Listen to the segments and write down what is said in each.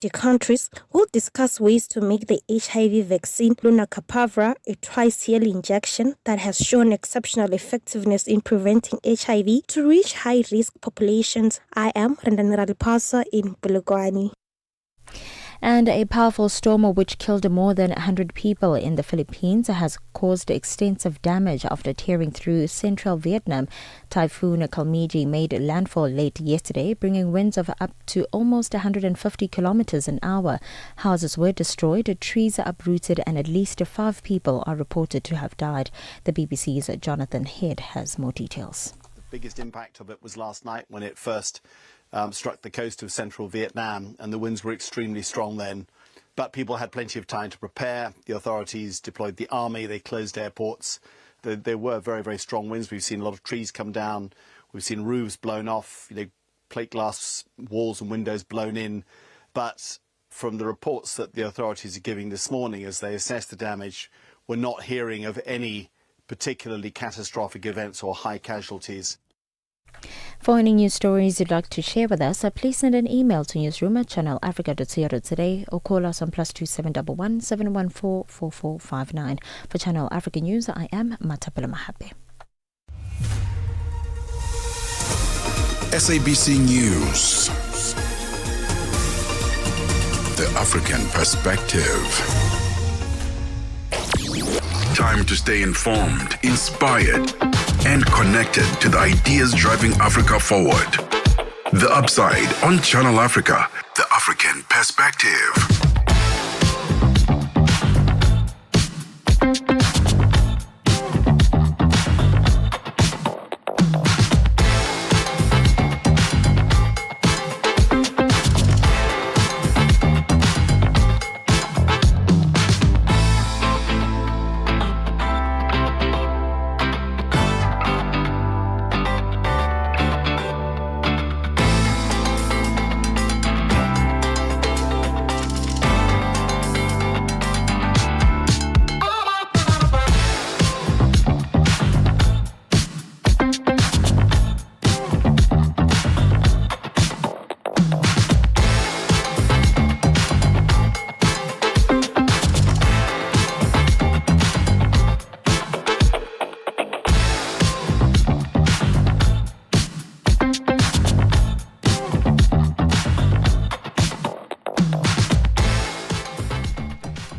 50 countries. We'll discuss ways to make the HIV vaccine Lenacapavir a twice-yearly injection that has shown exceptional effectiveness in preventing HIV to reach high-risk populations. I am Rendani Radipasa in Polokwane. And a powerful storm which killed more than 100 people in the Philippines has caused extensive damage after tearing through central Vietnam. Typhoon Kalmiji made landfall late yesterday, bringing winds of up to almost 150 kilometers an hour. Houses were destroyed, trees uprooted, and at least 5 people are reported to have died. The BBC's Jonathan Head has more details. The biggest impact of it was last night when it first struck the coast of central Vietnam, and the winds were extremely strong then. But people had plenty of time to prepare. The authorities deployed the army, they closed airports. There were very, very strong winds. We've seen a lot of trees come down. We've seen roofs blown off, plate glass walls and windows blown in. But from the reports that the authorities are giving this morning as they assess the damage, we're not hearing of any particularly catastrophic events or high casualties. For any news stories you'd like to share with us, please send an email to newsroom@channelafrica.co.za or call us on +2711 714 4459. For Channel Africa News, I am Mmatsheko. SABC News. The African Perspective. Time to stay informed, inspired, and connected to the ideas driving Africa forward. The Upside on Channel Africa, the African Perspective.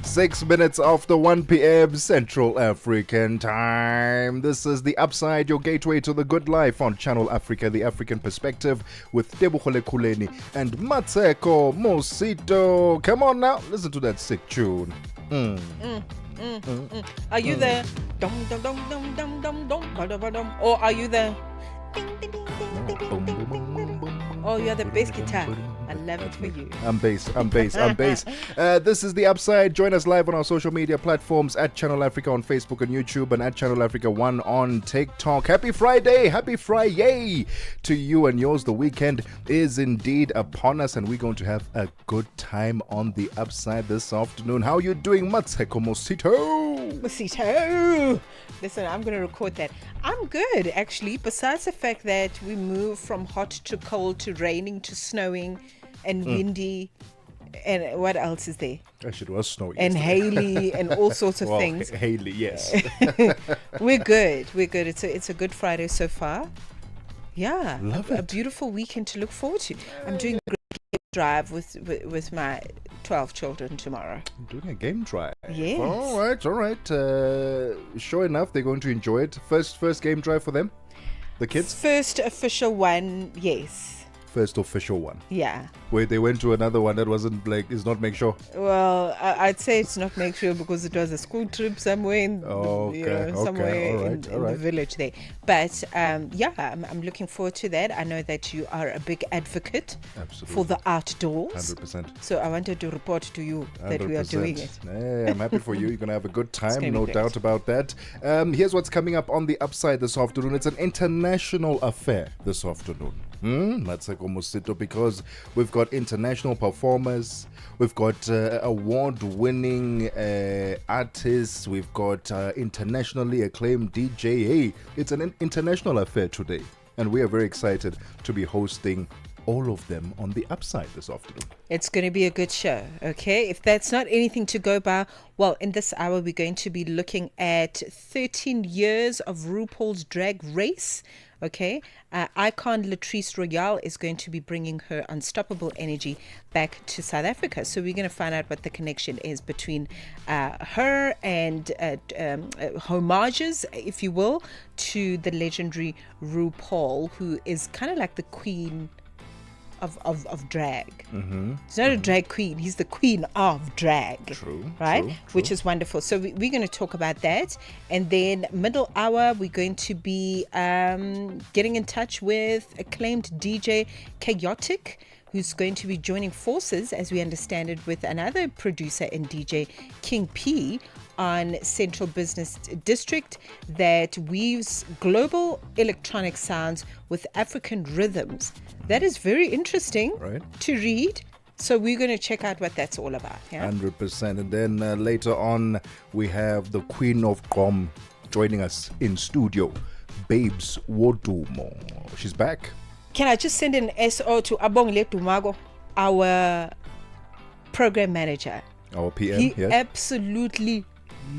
Six minutes after 1 p.m. Central African Time. This is The Upside, your gateway to the good life on Channel Africa, the African Perspective, with Tebogo Lekhuleni and Mmatsheko Mosito. Come on now, listen to that sick tune. Are you there? Dum dum dum dum dum dum dum dum. Or are you there? Ding ding ding ding ding ding ding ding. Oh, you're the bass guitar. I love it for you. I'm bass. This is The Upside. Join us live on our social media platforms at Channel Africa on Facebook and YouTube, and at Channel Africa 1 on TikTok. Happy Friday to you and yours. The weekend is indeed upon us, and we're going to have a good time on The Upside this afternoon. How are you doing, Mmatsheko Mosito? Listen, I'm going to record that. I'm good, actually, besides the fact that we move from hot to cold to raining to snowing and windy, and what else is there? Actually, it was snowy. And Haley and all sorts of things. Haley, yes. We're good. It's a good Friday so far. Yeah, Love a beautiful weekend to look forward to. I'm doing a great drive with my 12 children tomorrow. Doing a game drive. Yes. All right. Sure enough, they're going to enjoy it. First game drive for them, the kids. First official one, yes. First official one. Yeah. Wait, they went to another one that wasn't is not make sure. Well, I'd say it's not make sure because it was a school trip somewhere in the village there. But I'm looking forward to that. I know that you are a big advocate for the outdoors. 100%. So I wanted to report to you that 100%. We are doing it. Hey, I'm happy for you. You're going to have a good time, no doubt about that. Here's what's coming up on The Upside this afternoon. It's an international affair this afternoon. Mmatsheko Mosito, because we've got international performers, we've got award-winning artists, we've got internationally acclaimed DJ. Hey, it's an international affair today, and we are very excited to be hosting all of them on the upside this afternoon. It's going to be a good show, okay? If that's not anything to go by, well, in this hour, we're going to be looking at 13 years of RuPaul's Drag Race, okay? Icon Latrice Royale is going to be bringing her unstoppable energy back to South Africa. So we're going to find out what the connection is between her and homages, if you will, to the legendary RuPaul, who is kind of like the queen of drag. He's not a drag queen, he's the queen of drag. True. Which is wonderful. So we're going to talk about that. And then middle hour, we're going to be getting in touch with acclaimed DJ Chaotic, who's going to be joining forces, as we understand it, with another producer and DJ, King P, on Central Business District, that weaves global electronic sounds with African rhythms. That is very interesting to read. So we're going to check out what that's all about. 100%. And then later on, we have the Queen of Gqom joining us in studio, Babes Wodumo. She's back. Can I just send an SO to Abongle Tumago, our program manager? Our PM, He yes. absolutely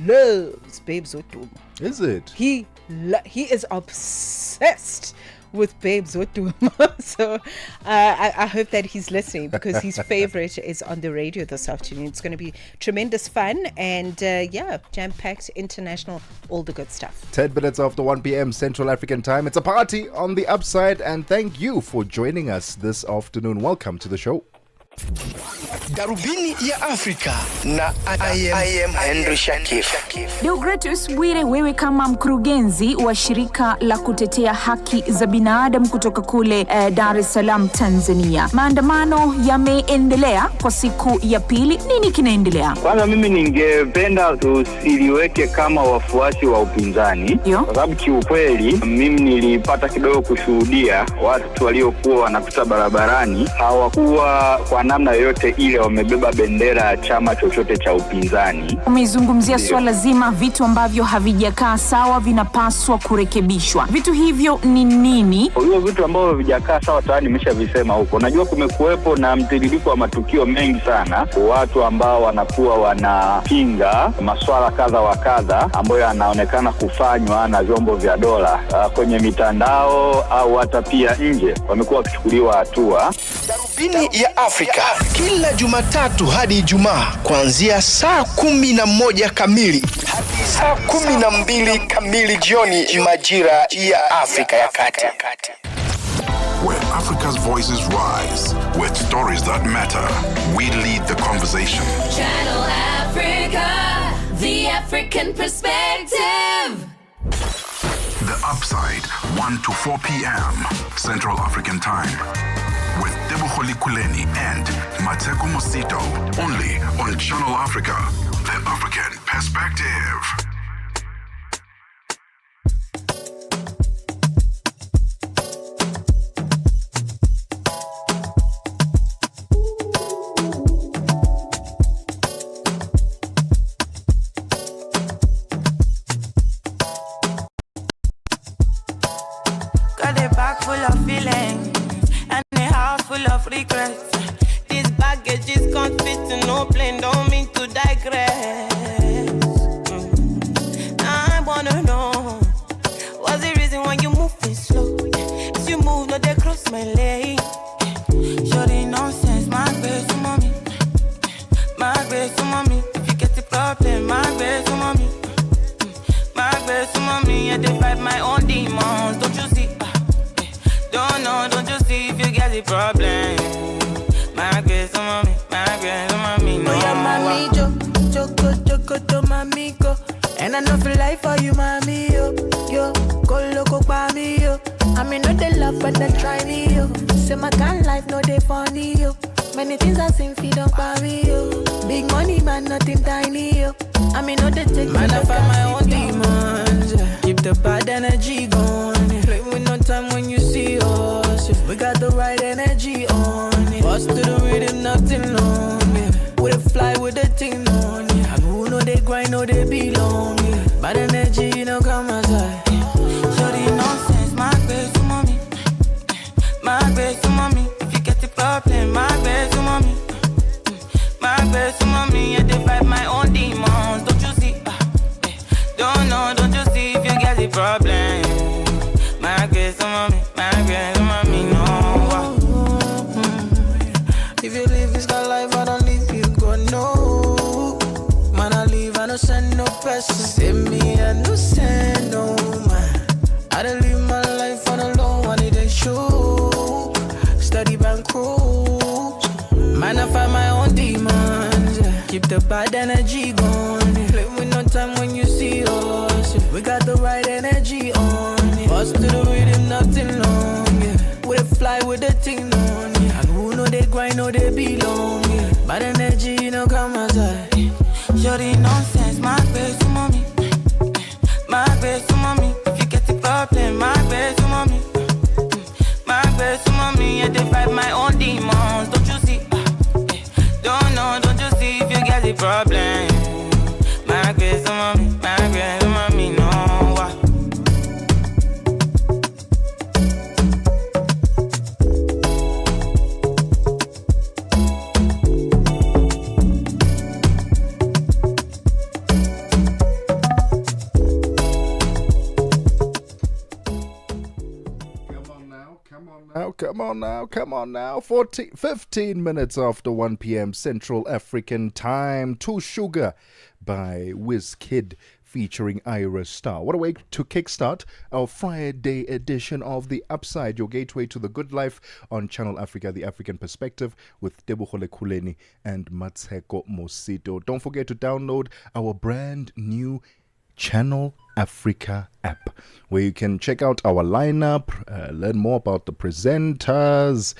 loves Babes Wodumo. Is it? He is obsessed with Babes Wodumo. So I hope that he's listening, because his favorite is on the radio this afternoon. It's going to be tremendous fun and jam-packed, international, all the good stuff. 10 minutes after 1 p.m. Central African time. It's a party on the upside, and thank you for joining us this afternoon. Welcome to the show. Darubini ya Afrika na I am Henry Shakif. Deogratus Bwire, wewe kama mkurugenzi wa shirika la kutetea haki za binadamu kutoka kule Dar es Salaam, Tanzania. Maandamano yameendelea kwa siku ya pili. Nini kinaendelea? Kwanza mimi ningependa tusiliweke kama wafuasi wa upinzani, kwa sababu kiukweli mimi nilipata kidogo kushuhudia watu waliokuwa wanapita barabarani hawakuwa kwa namna yoyote ile wamebeba bendera ya chama chochote cha upinzani. Umezungumzia swala zima, vitu ambavyo havijakaa sawa vinapaswa kurekebishwa. Vitu hivyo ni nini? Hivyo vitu ambavyo havijakaa sawa tayari nimeshavisema huko. Najua kumekuwepo na mtiririko wa matukio mengi sana, watu ambao wanakuwa wanapinga masuala kadha wa kadha ambayo yanaonekana kufanywa na vyombo vya dola kwenye mitandao au hata pia nje, wamekuwa wakichukuliwa hatua. Darubini ya Afrika kila Jumatatu hadi Ijumaa kuanzia saa 11 kamili hadi saa 12 kamili jioni majira ya Afrika ya Kati. Where Africa's voices rise with stories that matter, we lead the conversation. Channel Africa, the African perspective. The Upside, 1 to 4 p.m. Central African Time. With Tebogo Lekhuleni and Mosito. Only on Channel Africa, the African perspective. Got a bag full of feelings and a house full of regrets. This baggage is can't fit in no plane, don't mean to digress. I wanna know, what's the reason why you moving slow? As you move, no they cross my lane. Shorty nonsense, my grace to mommy. My grace to mommy. If you get the problem, my grace to mommy. My grace to mommy, I fight my own demons, don't you see? Don't you see if you get the problem? My grace to mommy, no. Oh yeah, mommy, choco, to mommy, go. And I know for life for you, mommy, yo. Go loco by me, yo. I mean, not they love, but they try me, yo. Say my kind life, no they funny, yo. Many things I seen, feed on by me, yo. Big money, man, nothing tiny, yo. I mean, not they take man, I fight my own demons. Keep the bad energy going. Play with no time when you see us. We got the right energy on. Bust to the rhythm, nothing long. With a fly with the thing on. And who know they grind, know they belong. Bad energy, you know, come aside. Shorty nonsense, my grace to mommy. My grace to mommy. If you no send no person. Say me, I no send no man. I don't live my life on a low one, it ain't show. Steady bank cruise. Man, I find my own demons. Yeah. Keep the bad energy going. Yeah. Play with no time when you see us. Yeah. We got the right energy on. Yeah. Us to the rhythm, nothing long. Yeah. We fly with the thing on. Yeah. And who know they grind, know they belong. Yeah. Bad energy, you know, come outside. Shorty nonsense, my best to mommy. My best to mommy. If you get the problem, my best to mommy. My best to mommy. I dey fight my own demons. Don't you see? Don't know, don't you see if you get the problem? My best to mommy. My best to mommy. No. Come on now. 15 minutes after 1 p.m. Central African Time. To Sugar by Wizkid featuring Ira Star. What a way to kickstart our Friday edition of The Upside, your gateway to the good life on Channel Africa, The African Perspective with Tebogo, Lekhuleni and Mmatsheko Mosito. Don't forget to download our brand new Channel Africa app, where you can check out our lineup, learn more about the presenters,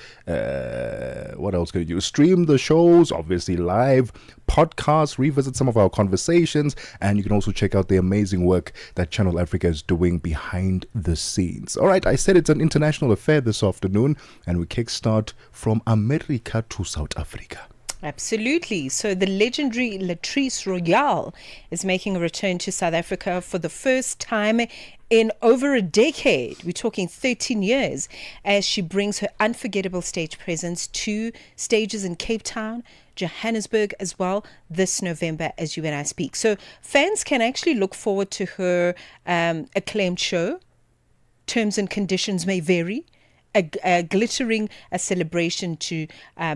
what else can you do? Stream the shows, obviously live, podcasts, revisit some of our conversations, and you can also check out the amazing work that Channel Africa is doing behind the scenes. All right, I said it's an international affair this afternoon, and we kickstart from America to South Africa. Absolutely. So the legendary Latrice Royale is making a return to South Africa for the first time in over a decade. We're talking 13 years, as she brings her unforgettable stage presence to stages in Cape Town, Johannesburg as well this November as you and I speak. So fans can actually look forward to her acclaimed show. Terms and conditions may vary. A glittering celebration to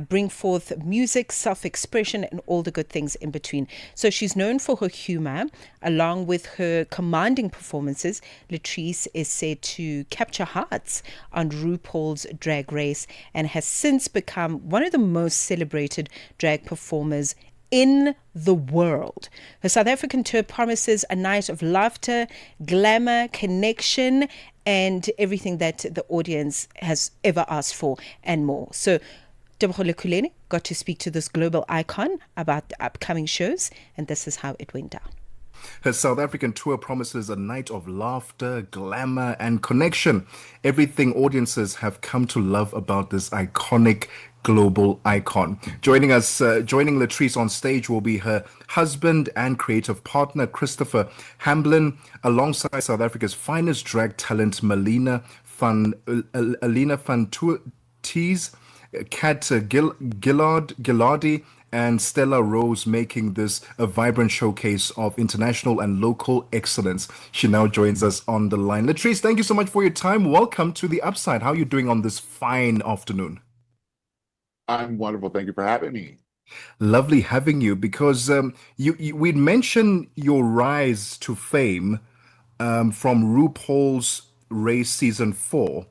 bring forth music, self-expression, and all the good things in between. So she's known for her humor, along with her commanding performances. Latrice is said to capture hearts on RuPaul's Drag Race and has since become one of the most celebrated drag performers in the world. Her South African tour promises a night of laughter, glamour, connection, and everything that the audience has ever asked for and more. So Tebogo Lekhuleni got to speak to this global icon about the upcoming shows, and this is how it went down. Her South African tour promises a night of laughter, glamour, and connection. Everything audiences have come to love about this iconic global icon. Joining Latrice on stage will be her husband and creative partner, Christopher Hamblin, alongside South Africa's finest drag talent, Alina van Toeties, Kat Gillardi, and Stella Rose, making this a vibrant showcase of international and local excellence. She now joins us on the line. Latrice, thank you so much for your time. Welcome to The Upside. How are you doing on this fine afternoon? I'm wonderful. Thank you for having me. Lovely having you, because we'd mentioned your rise to fame from RuPaul's Race Season 4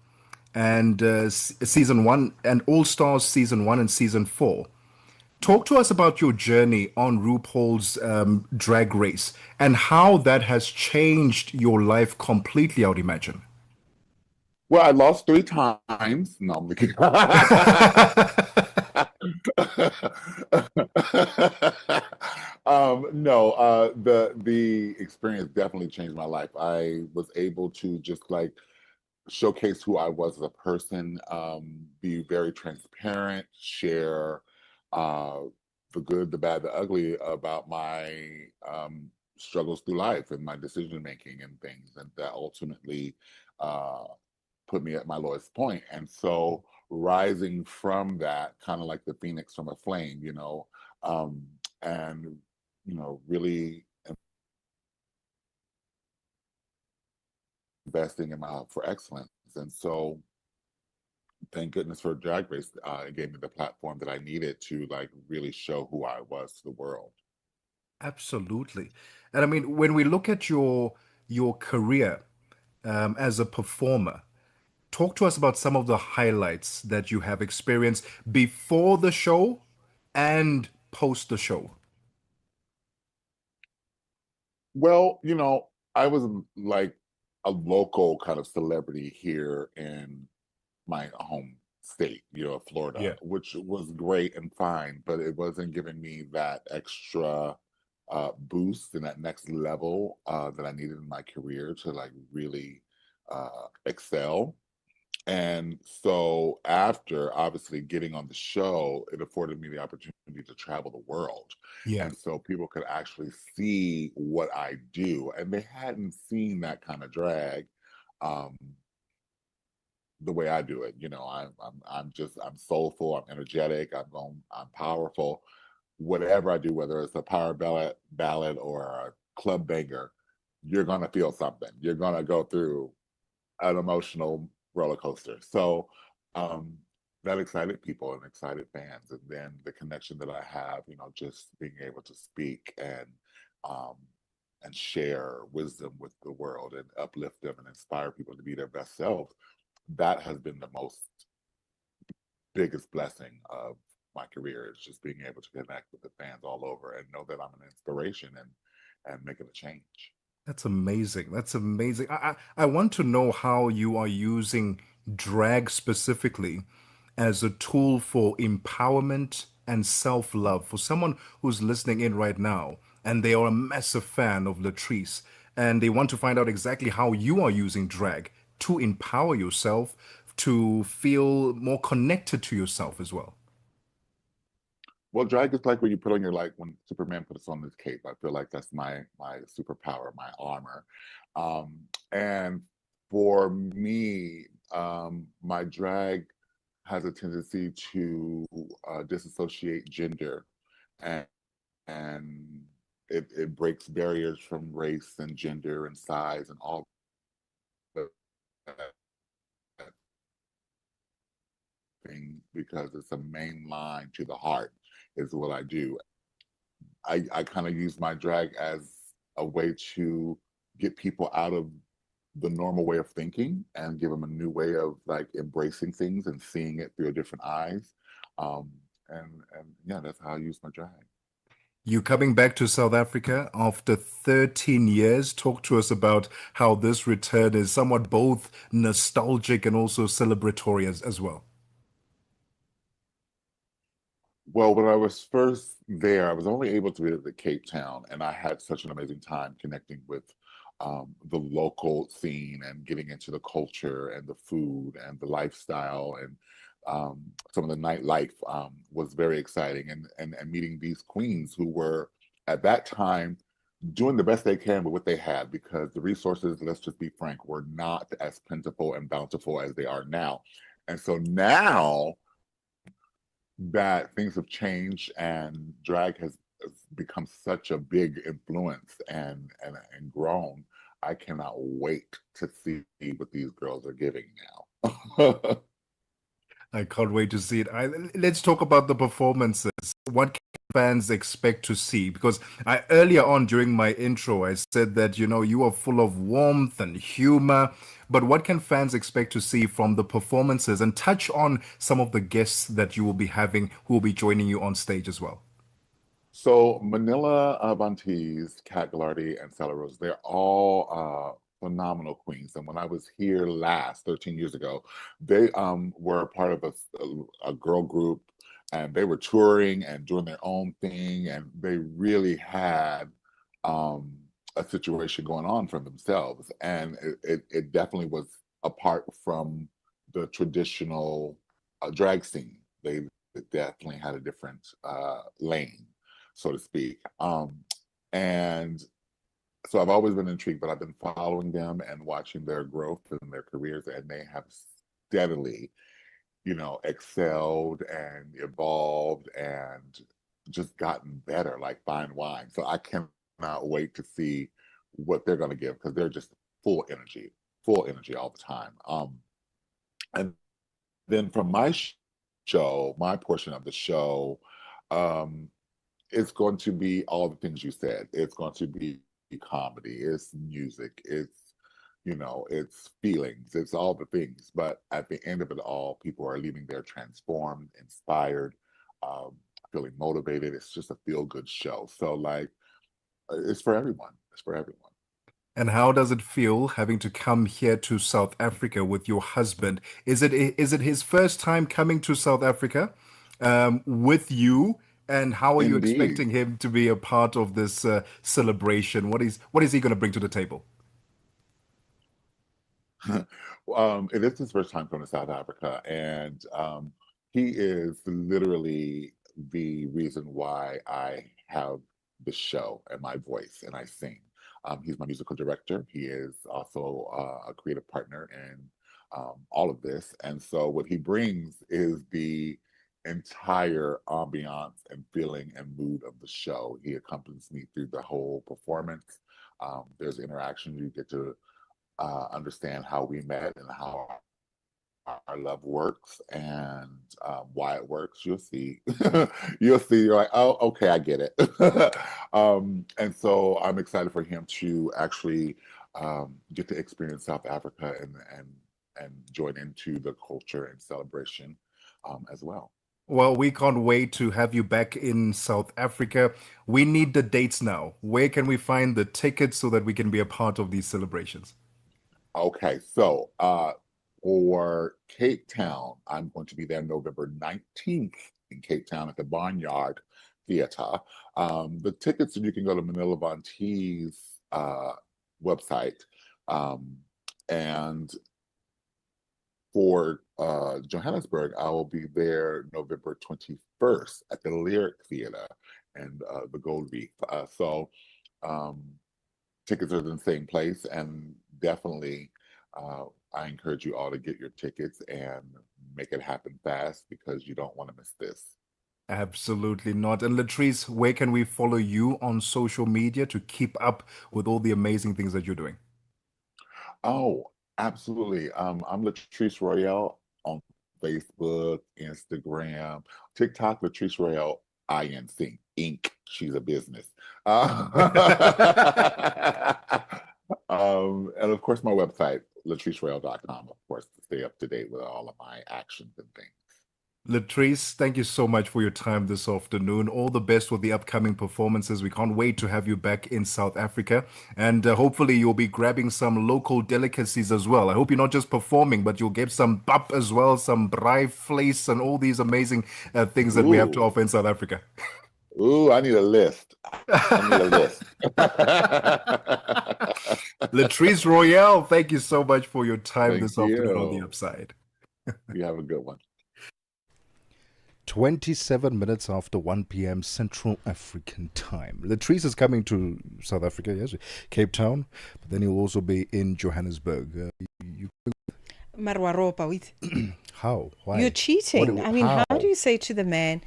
and Season 1 and All Stars Season 1 and Season 4. Talk to us about your journey on RuPaul's Drag Race and how that has changed your life completely, I would imagine. Well, I lost 3 times. No, I'm kidding. No, the experience definitely changed my life. I was able to just like showcase who I was as a person, be very transparent, share the good, the bad, the ugly about my struggles through life and my decision making and things, and that ultimately put me at my lowest point. And so rising from that, kind of like the phoenix from a flame, and really investing in my for excellence. And so thank goodness for Drag Race. It gave me the platform that I needed to like really show who I was to the world. Absolutely. And I mean, when we look at your career as a performer, talk to us about some of the highlights that you have experienced before the show and post the show. Well, I was like a local kind of celebrity here in my home state, Florida, Yeah. which was great and fine, but it wasn't giving me that extra boost and that next level that I needed in my career to like really excel. And so after obviously getting on the show, it afforded me the opportunity to travel the world. Yeah. And so people could actually see what I do. And they hadn't seen that kind of drag um, the way I do it. I'm soulful, I'm energetic, I'm powerful. Whatever I do, whether it's a power ballad or a club banger, you're gonna feel something. You're gonna go through an emotional roller coaster. So um, that excited people and excited fans, and then the connection that I have, just being able to speak um, and share wisdom with the world and uplift them and inspire people to be their best selves. That has been the most biggest blessing of my career is just being able to connect with the fans all over and know that I'm an inspiration and making a change. That's amazing. That's amazing. I want to know how you are using drag specifically as a tool for empowerment and self love. For someone who's listening in right now and they are a massive fan of Latrice and they want to find out exactly how you are using drag to empower yourself, to feel more connected to yourself as well. Well, drag is like when you put on your like when Superman puts on his cape. I feel like that's my superpower, my armor. And for me, my drag has a tendency to disassociate gender, and and it breaks barriers from race and gender and size and all that thing because it's a main line to the heart is what I do. I kind of use my drag as a way to get people out of the normal way of thinking and give them a new way of like embracing things and seeing it through different eyes. Um, and yeah, that's how I use my drag. You coming back to South Africa after 13 years. Talk to us about how this return is somewhat both nostalgic and also celebratory as well. Well, when I was first there, I was only able to visit Cape Town, and I had such an amazing time connecting with the local scene and getting into the culture and the food and the lifestyle and some of the nightlife was very exciting. And meeting these queens who were at that time doing the best they can with what they had because the resources, let's just be frank, were not as plentiful and bountiful as they are now. And so now that things have changed and drag has become such a big influence and grown. I cannot wait to see what these girls are giving now. I can't wait to see it. Let's talk about the performances. What can fans expect to see? Because I earlier on during my intro, I said that you are full of warmth and humor. But what can fans expect to see from the performances? And touch on some of the guests that you will be having who will be joining you on stage as well. So Manila Avantes, Kat Gallardi, and Sally Rose, they're all phenomenal queens. And when I was here last, 13 years ago, they were a part of a girl group and they were touring and doing their own thing. And they really had um, a situation going on for themselves. And it definitely was apart from the traditional drag scene. They definitely had a different lane so to speak. And so I've always been intrigued, but I've been following them and watching their growth in their careers, and they have steadily, excelled and evolved and just gotten better, like fine wine. So I cannot wait to see what they're going to give because they're just full energy all the time. And then from my show, my portion of the show, um, it's going to be all the things you said. It's going to be comedy, it's music, it's feelings, it's all the things. But at the end of it all, people are leaving there transformed, inspired, um, feeling motivated. It's just a feel good show. So, like, it's for everyone. It's for everyone. And how does it feel having to come here to South Africa with your husband? Is it his first time coming to South Africa with you? And how are you Indeed. expecting him to be a part of this celebration? What is he going to bring to the table? It is his first time coming to South Africa, and he is literally the reason why I have the show and my voice and I sing. He's my musical director. He is also a creative partner in all of this. And so what he brings is the entire ambiance and feeling and mood of the show. He accompanies me through the whole performance. There's interaction. You get to understand how we met and how our love works and why it works. You'll see. You'll see. You're like, oh, okay, I get it. And so I'm excited for him to actually get to experience South Africa and join into the culture and celebration as well. Well, we can't wait to have you back in South Africa. We need the dates now. Where can we find the tickets so that we can be a part of these celebrations? Okay, so for Cape Town, I'm going to be there November 19th in Cape Town at the Barnyard Theater. The tickets, you can go to Manila Von T's website. And for Johannesburg, I will be there November 21st at the Lyric Theater and the Gold Reef. So tickets are in the same place, and definitely I encourage you all to get your tickets and make it happen fast because you don't want to miss this. Absolutely not. And Latrice, where can we follow you on social media to keep up with all the amazing things that you're doing? Oh, absolutely. I'm Latrice Royale on Facebook, Instagram, TikTok, Latrice Royale INC, Inc. She's a business. And of course, my website, latriceroyale.com, of course, to stay up to date with all of my actions and things. Latrice, thank you so much for your time this afternoon. All the best with the upcoming performances. We can't wait to have you back in South Africa. And hopefully you'll be grabbing some local delicacies as well. I hope you're not just performing, but you'll get some pap as well, some braai vlees, and all these amazing things that we have to Ooh. offer in South Africa. Ooh, I need a list. I need a list. Latrice Royale, thank you so much for your time Thank this afternoon on The you. Upside. You have a good one. 27 minutes after 1 p.m. Central African time. Latrice is coming to South Africa, yes, Cape Town, but then he'll also be in Johannesburg. Marwaropa, wait. How? Why? You're cheating. How? How do you say to the man,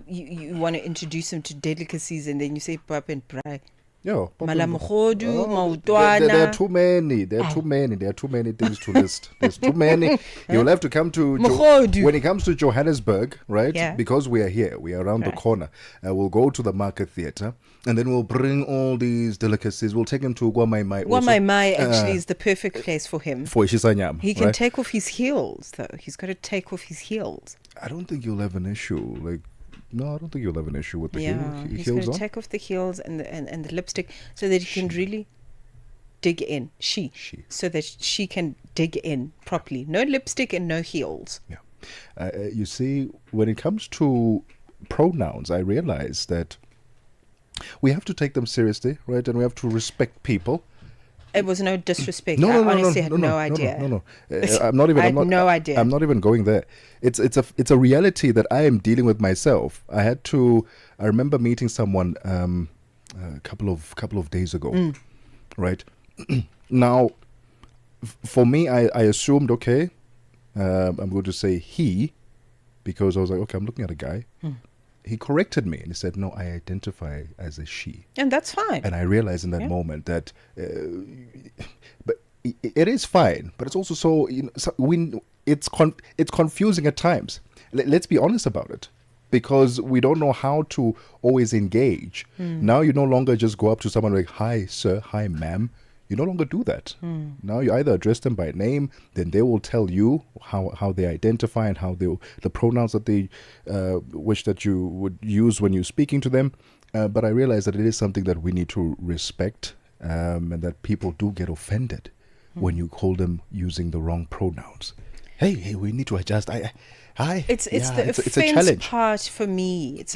you want to introduce him to delicacies and then you say pap and braai? Yo, Malamogodu, there are mautwana. too many. There are too many. There are too many things to list. There's too many. You'll have to come to when it comes to Johannesburg, right? Yeah. Because we are here, we are around the corner. We'll go to the market theater, and then we'll bring all these delicacies. We'll take him to Guamaimai. Guamaimai actually is the perfect place for him. For Ishisanyam. He can right? take off his heels, though. He's got to take off his heels. I don't think you'll have an issue. No, I don't think you'll have an issue with the He's heels going to on. take off the heels and the lipstick so that he can really dig in. So that she can dig in properly. No lipstick and no heels. Yeah. You see, when it comes to pronouns, I realize that we have to take them seriously, right? And we have to respect people. It was no disrespect. No, I honestly had no idea. No. I'm not even. I had no idea. I'm not even going there. It's a reality that I am dealing with myself. I remember meeting someone a couple of days ago, right? Now, for me, I assumed okay. I'm going to say he, because I was like, okay, I'm looking at a guy. He corrected me and he said, no, I identify as a she. And that's fine. And I realized in that moment that but it is fine, but it's also so, it's confusing at times. Let's be honest about it. because we don't know how to always engage. Now you no longer just go up to someone like, hi, sir, hi, ma'am. You no longer do that. Now you either address them by name, then they will tell you how they identify and the pronouns that they wish that you would use when you're speaking to them. But I realize that it is something that we need to respect, and that people do get offended when you call them using the wrong pronouns. Hey, we need to adjust. It's the it's a offense challenge. part for me. It's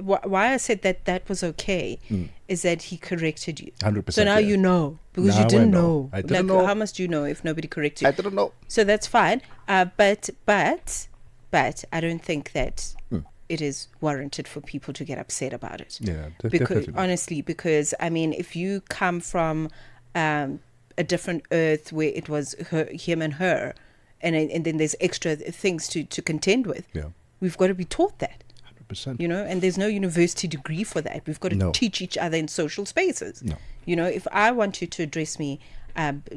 why I said that was okay is that he corrected you. 100%. So now yeah. you know, because Now you didn't I know. know. I didn't Like, know. how much do you know if nobody corrects you? I didn't know. So that's fine. But I don't think that it is warranted for people to get upset about it. Yeah, Because definitely. honestly, because I mean, if you come from a different earth where it was him and her, and then there's extra things to contend with. Yeah. We've got to be taught that, 100%. and there's no university degree for that. We've got to No. teach each other in social spaces. No. If I want you to address me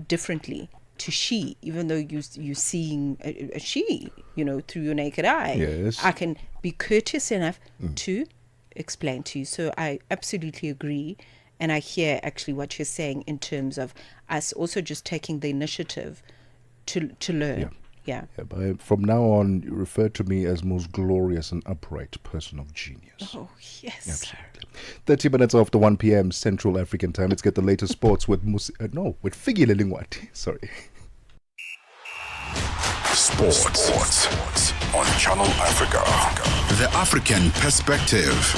differently to she, even though you're seeing a she, through your naked eye, Yes. I can be courteous enough to explain to you. So I absolutely agree. And I hear actually what you're saying in terms of us also just taking the initiative to learn. Yeah. Yeah, but from now on, you refer to me as most glorious and upright person of genius. Oh, yes. Absolutely. 30 minutes after 1 p.m. Central African time. Let's get the latest sports with with Figi Lelingwati. Sorry. Sports on Channel Africa. The African perspective.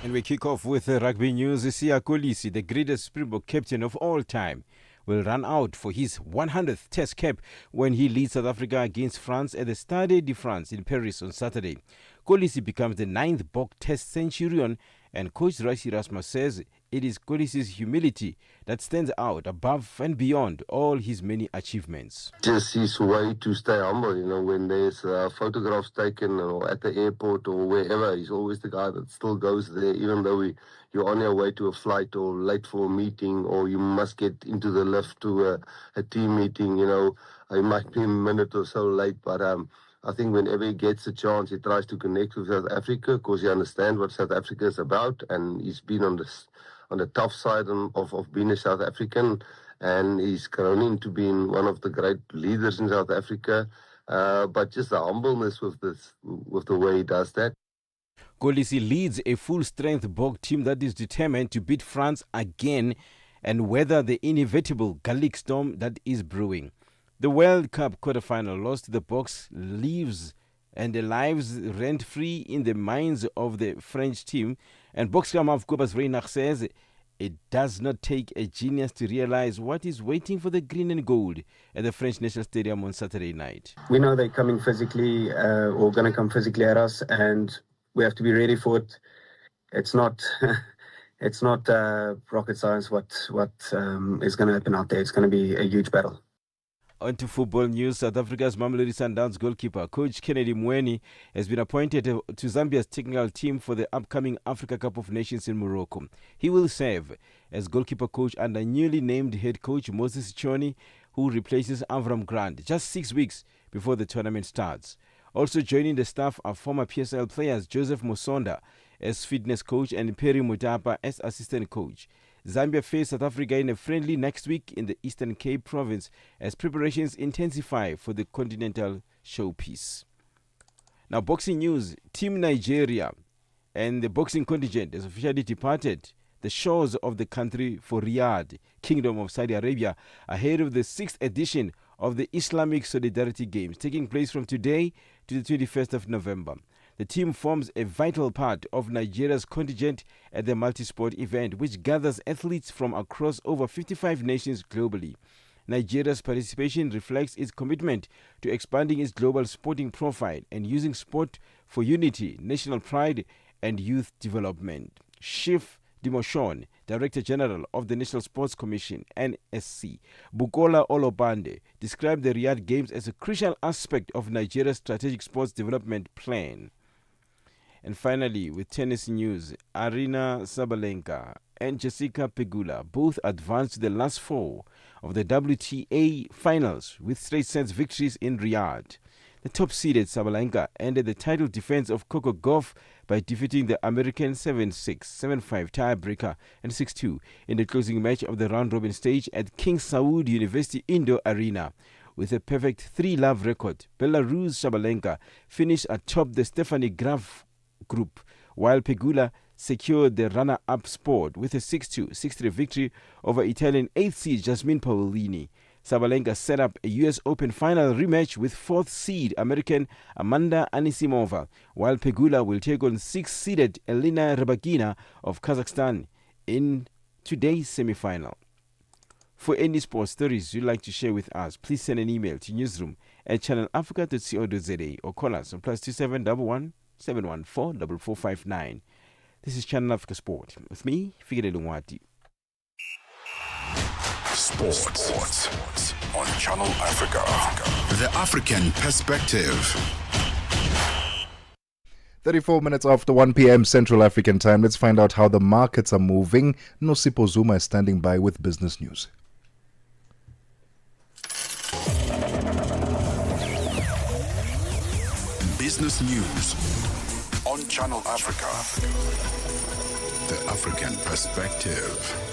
And we kick off with rugby news. Siya Kolisi, the greatest Springbok captain of all time, will run out for his 100th Test cap when he leads South Africa against France at the Stade de France in Paris on Saturday. Kolisi becomes the 9th Bok Test centurion, and coach Rashi Rasmus says it is Kolisi's humility that stands out above and beyond all his many achievements. Just his way to stay humble, when there's photographs taken or at the airport or wherever, he's always the guy that still goes there, even though you're on your way to a flight or late for a meeting, or you must get into the lift to a team meeting, you might be a minute or so late, but I think whenever he gets a chance, he tries to connect with South Africa because he understands what South Africa is about, and he's been on the tough side of being a South African, and he's grown into being one of the great leaders in South Africa. But just the humbleness with the way he does that. Kolisi leads a full-strength Bok team that is determined to beat France again and weather the inevitable Gallic storm that is brewing. The World Cup quarterfinal loss to the Boks lives rent-free in the minds of the French team, and Bokskamaf Kobas Reinach says it does not take a genius to realize what is waiting for the green and gold at the French National Stadium on Saturday night. We know they're coming physically, or going to come physically at us, and we have to be ready for it. It's not rocket science what is going to happen out there. It's going to be a huge battle. On to football news. South Africa's Mamelodi Sundowns goalkeeper, Coach Kennedy Mweni, has been appointed to Zambia's technical team for the upcoming Africa Cup of Nations in Morocco. He will serve as goalkeeper coach under newly named head coach Moses Choni, who replaces Avram Grant just 6 weeks before the tournament starts. Also joining the staff are former PSL players Joseph Musonda as fitness coach and Perry Mutapa as assistant coach. Zambia face South Africa in a friendly next week in the Eastern Cape province as preparations intensify for the continental showpiece. Now, boxing news. Team Nigeria and the boxing contingent has officially departed the shores of the country for Riyadh, Kingdom of Saudi Arabia, ahead of the 6th edition of the Islamic Solidarity Games, taking place from today to the 21st of November. The team forms a vital part of Nigeria's contingent at the multi-sport event, which gathers athletes from across over 55 nations globally. Nigeria's participation reflects its commitment to expanding its global sporting profile and using sport for unity, national pride, and youth development. Chief Dimoshon, Director General of the National Sports Commission, NSC, Bukola Olobande, described the Riyadh Games as a crucial aspect of Nigeria's strategic sports development plan. And finally, with tennis news, Arina Sabalenka and Jessica Pegula both advanced to the last four of the WTA finals with straight sets victories in Riyadh. The top-seeded Sabalenka ended the title defense of Coco Gauff by defeating the American 7-6, 7-5 tiebreaker and 6-2 in the closing match of the round-robin stage at King Saud University Indoor Arena. With a perfect 3-love record, Belarus' Sabalenka finished atop the Stephanie Graf group, while Pegula secured the runner-up spot with a 6-2, 6-3 victory over Italian 8th seed Jasmine Paolini. Sabalenka set up a US Open final rematch with 4th seed American Amanda Anisimova, while Pegula will take on 6th-seeded Elena Rybakina of Kazakhstan in today's semi-final. For any sports stories you'd like to share with us, please send an email to newsroom@channelafrica.co.za or call us on +27 11 714 4459. This is Channel Africa Sport with me, Figile Lungwati. Sports on Channel Africa. The African Perspective. 34 minutes after 1 p.m. Central African time. Let's find out how the markets are moving. Nosipo Zuma is standing by with business news. Business news on Channel Africa. The African Perspective.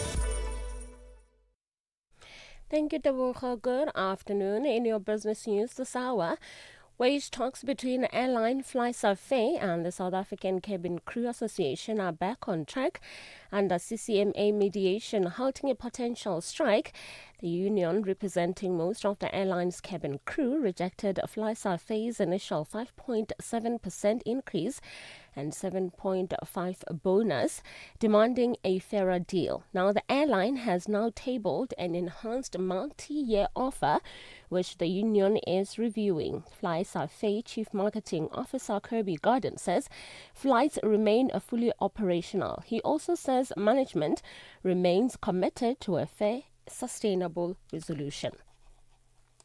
Thank you, Tebogo. Good afternoon. In your business news this hour, wage talks between airline FlySafair and the South African Cabin Crew Association are back on track under CCMA mediation, halting a potential strike. The union, representing most of the airline's cabin crew, rejected FlySafair's initial 5.7% increase and 7.5 bonus, demanding a fairer deal. Now, the airline has now tabled an enhanced multi-year offer, which the union is reviewing. FlySafair Chief Marketing Officer Kirby Garden says flights remain fully operational. He also says management remains committed to a fair, sustainable resolution.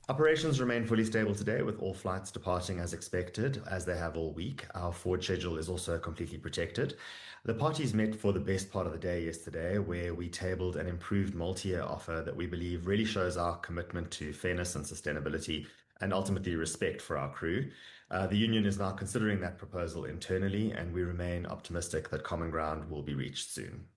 Operations remain fully stable today, with all flights departing as expected, as they have all week. Our forward schedule is also completely protected. The parties met for the best part of the day yesterday, where we tabled an improved multi-year offer that we believe really shows our commitment to fairness and sustainability and ultimately respect for our crew. The union is now considering that proposal internally, and we remain optimistic that common ground will be reached soon.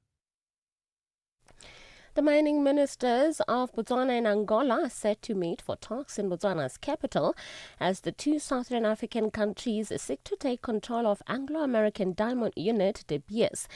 The mining ministers of Botswana and Angola are set to meet for talks in Botswana's capital as the two Southern African countries seek to take control of Anglo-American diamond unit De Beers.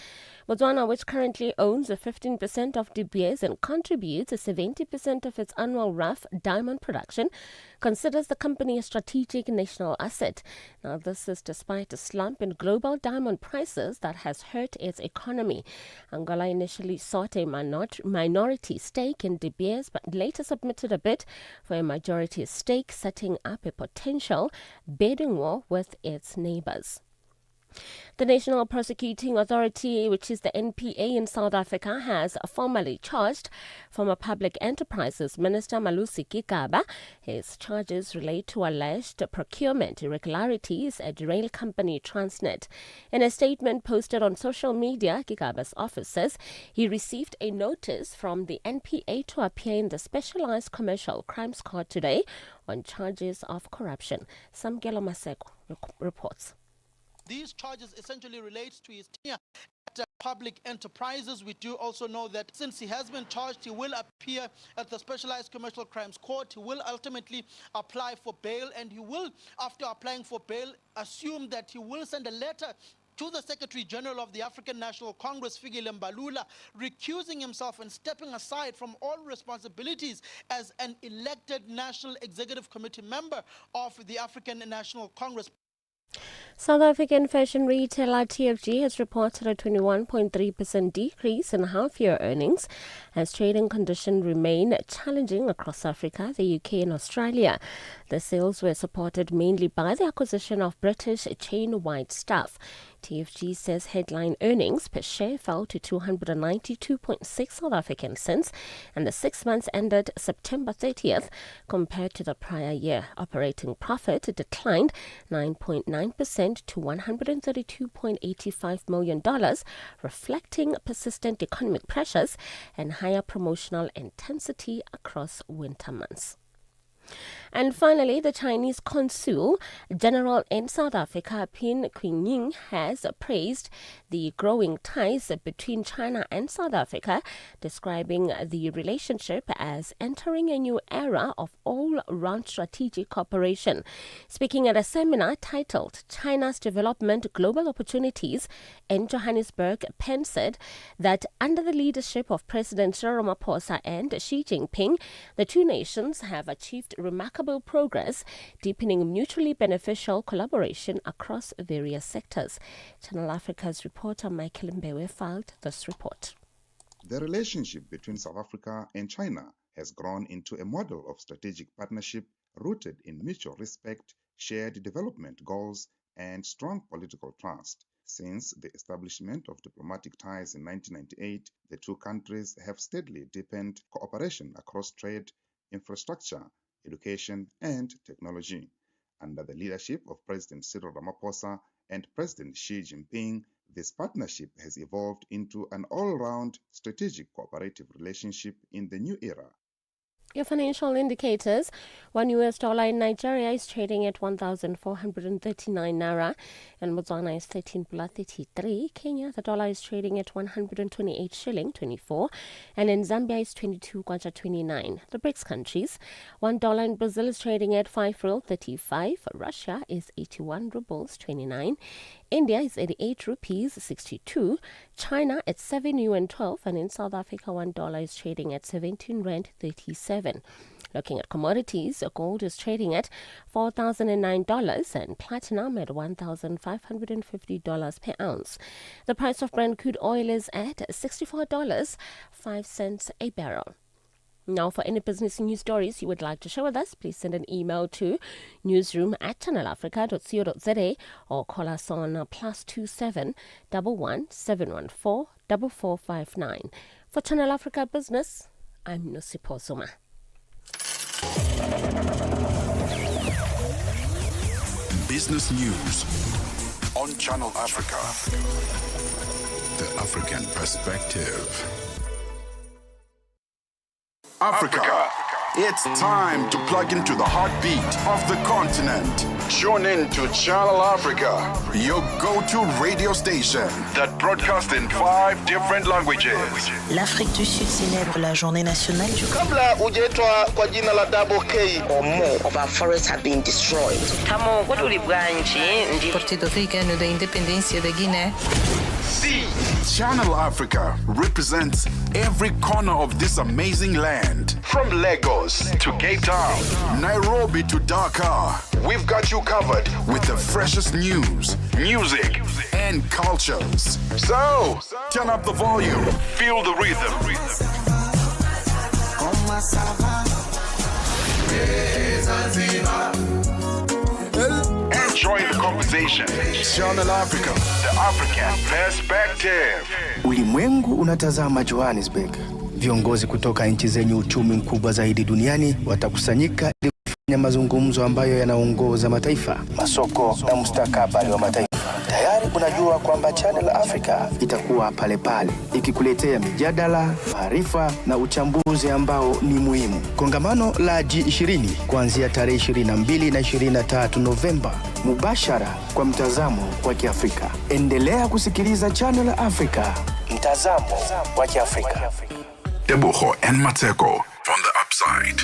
Botswana, which currently owns 15% of De Beers and contributes 70% of its annual rough diamond production, considers the company a strategic national asset. Now, this is despite a slump in global diamond prices that has hurt its economy. Angola initially sought a minority stake in De Beers, but later submitted a bid for a majority stake, setting up a potential bidding war with its neighbors. The National Prosecuting Authority, which is the NPA in South Africa, has formally charged former Public Enterprises Minister Malusi Gigaba. His charges relate to alleged procurement irregularities at rail company Transnet. In a statement posted on social media, Gigaba's office says he received a notice from the NPA to appear in the Specialized Commercial Crimes Court today on charges of corruption. Samgelo Mmaseko reports. These charges essentially relate to his tenure at Public Enterprises. We do also know that since he has been charged, he will appear at the Specialized Commercial Crimes Court. He will ultimately apply for bail, and he will, after applying for bail, assume that he will send a letter to the Secretary General of the African National Congress, Fikile Mbalula, recusing himself and stepping aside from all responsibilities as an elected National Executive Committee member of the African National Congress. South African fashion retailer TFG has reported a 21.3% decrease in half-year earnings as trading conditions remain challenging across Africa, the UK and Australia. The sales were supported mainly by the acquisition of British chain White Stuff. TFG says headline earnings per share fell to 292.6 South African cents and the 6 months ended September 30th compared to the prior year. Operating profit declined 9.9% to $132.85 million, reflecting persistent economic pressures and higher promotional intensity across winter months. And finally, the Chinese Consul General in South Africa, Pin Qingying, has praised the growing ties between China and South Africa, describing the relationship as entering a new era of all-round strategic cooperation. Speaking at a seminar titled China's Development Global Opportunities in Johannesburg, Penn said that under the leadership of President Cyril Ramaphosa and Xi Jinping, the two nations have achieved remarkable progress, deepening mutually beneficial collaboration across various sectors. Channel Africa's reporter Michael Mbewe filed this report. The relationship between South Africa and China has grown into a model of strategic partnership rooted in mutual respect, shared development goals, and strong political trust. Since the establishment of diplomatic ties in 1998, the two countries have steadily deepened cooperation across trade, infrastructure, education, and technology. Under the leadership of President Cyril Ramaphosa and President Xi Jinping, this partnership has evolved into an all-round strategic cooperative relationship in the new era. Your financial indicators: $1 in Nigeria is trading at 1,439 naira, and Botswana is 13.33. Kenya, the dollar is trading at 128 shilling 24, and in Zambia is 22 kwacha 29. The BRICS countries: $1 in Brazil is trading at 5 real 35. Russia is 81 rubles 29. India is 88 rupees 62. China at 7 yuan 12, and in South Africa $1 is trading at 17 rand 37. Looking at commodities, gold is trading at $4,009 and platinum at $1,550 per ounce. The price of Brent crude oil is at $64.05 a barrel. Now, for any business news stories you would like to share with us, please send an email to newsroom@channelafrica.co.za or call us on +27 11 714 4459. For Channel Africa Business, I'm Mosito Zuma. Business news on Channel Africa. The African perspective. Africa. It's time to plug into the heartbeat of the continent. Tune in to Channel Africa, your go-to radio station that broadcasts in 5 different languages. L'Afrique du Sud célèbre la journée nationale du Kabla hujaitwa kwa jina la Double K or more of our forests have been destroyed. Tamo kutuli bwanji ndi Partido Africano da Independência da Guiné. See, Channel Africa represents every corner of this amazing land. From Lagos to Cape Town, Nairobi to Dakar, we've got you covered with the freshest news, music, and cultures. So, turn up the volume, feel the rhythm. Enjoy the conversation. Channel Africa, the African perspective. Ulimwengu unatazama Johannesburg. Viongozi kutoka nchi zenye uchumi mkubwa zaidi duniani watakusanyika ili kufanya mazungumzo ambayo yanaongoza mataifa, masoko na mustakabali wa mataifa. Tayari unajua kwamba Channel Africa itakuwa pale pale ikikuletea mijadala, maarifa na uchambuzi ambao ni muhimu. Kongamano la G20 kuanzia tarehe 22 na 23 Novemba, mubashara kwa mtazamo wa Kiafrika. Endelea kusikiliza Channel Africa, mtazamo wa Kiafrika. Tebogo and Mmatsheko from the upside.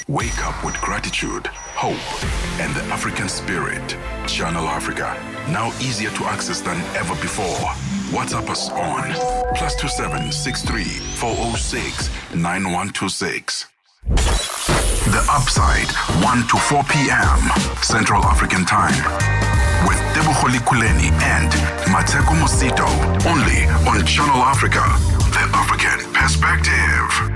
Wake up with gratitude, hope, and the African spirit. Channel Africa, now easier to access than ever before. WhatsApp us on +27 63 406 9126. The Upside, 1 to 4 p.m. Central African Time. With Tebogo Lekhuleni and Mmatsheko Mosito. Only on Channel Africa, the African perspective.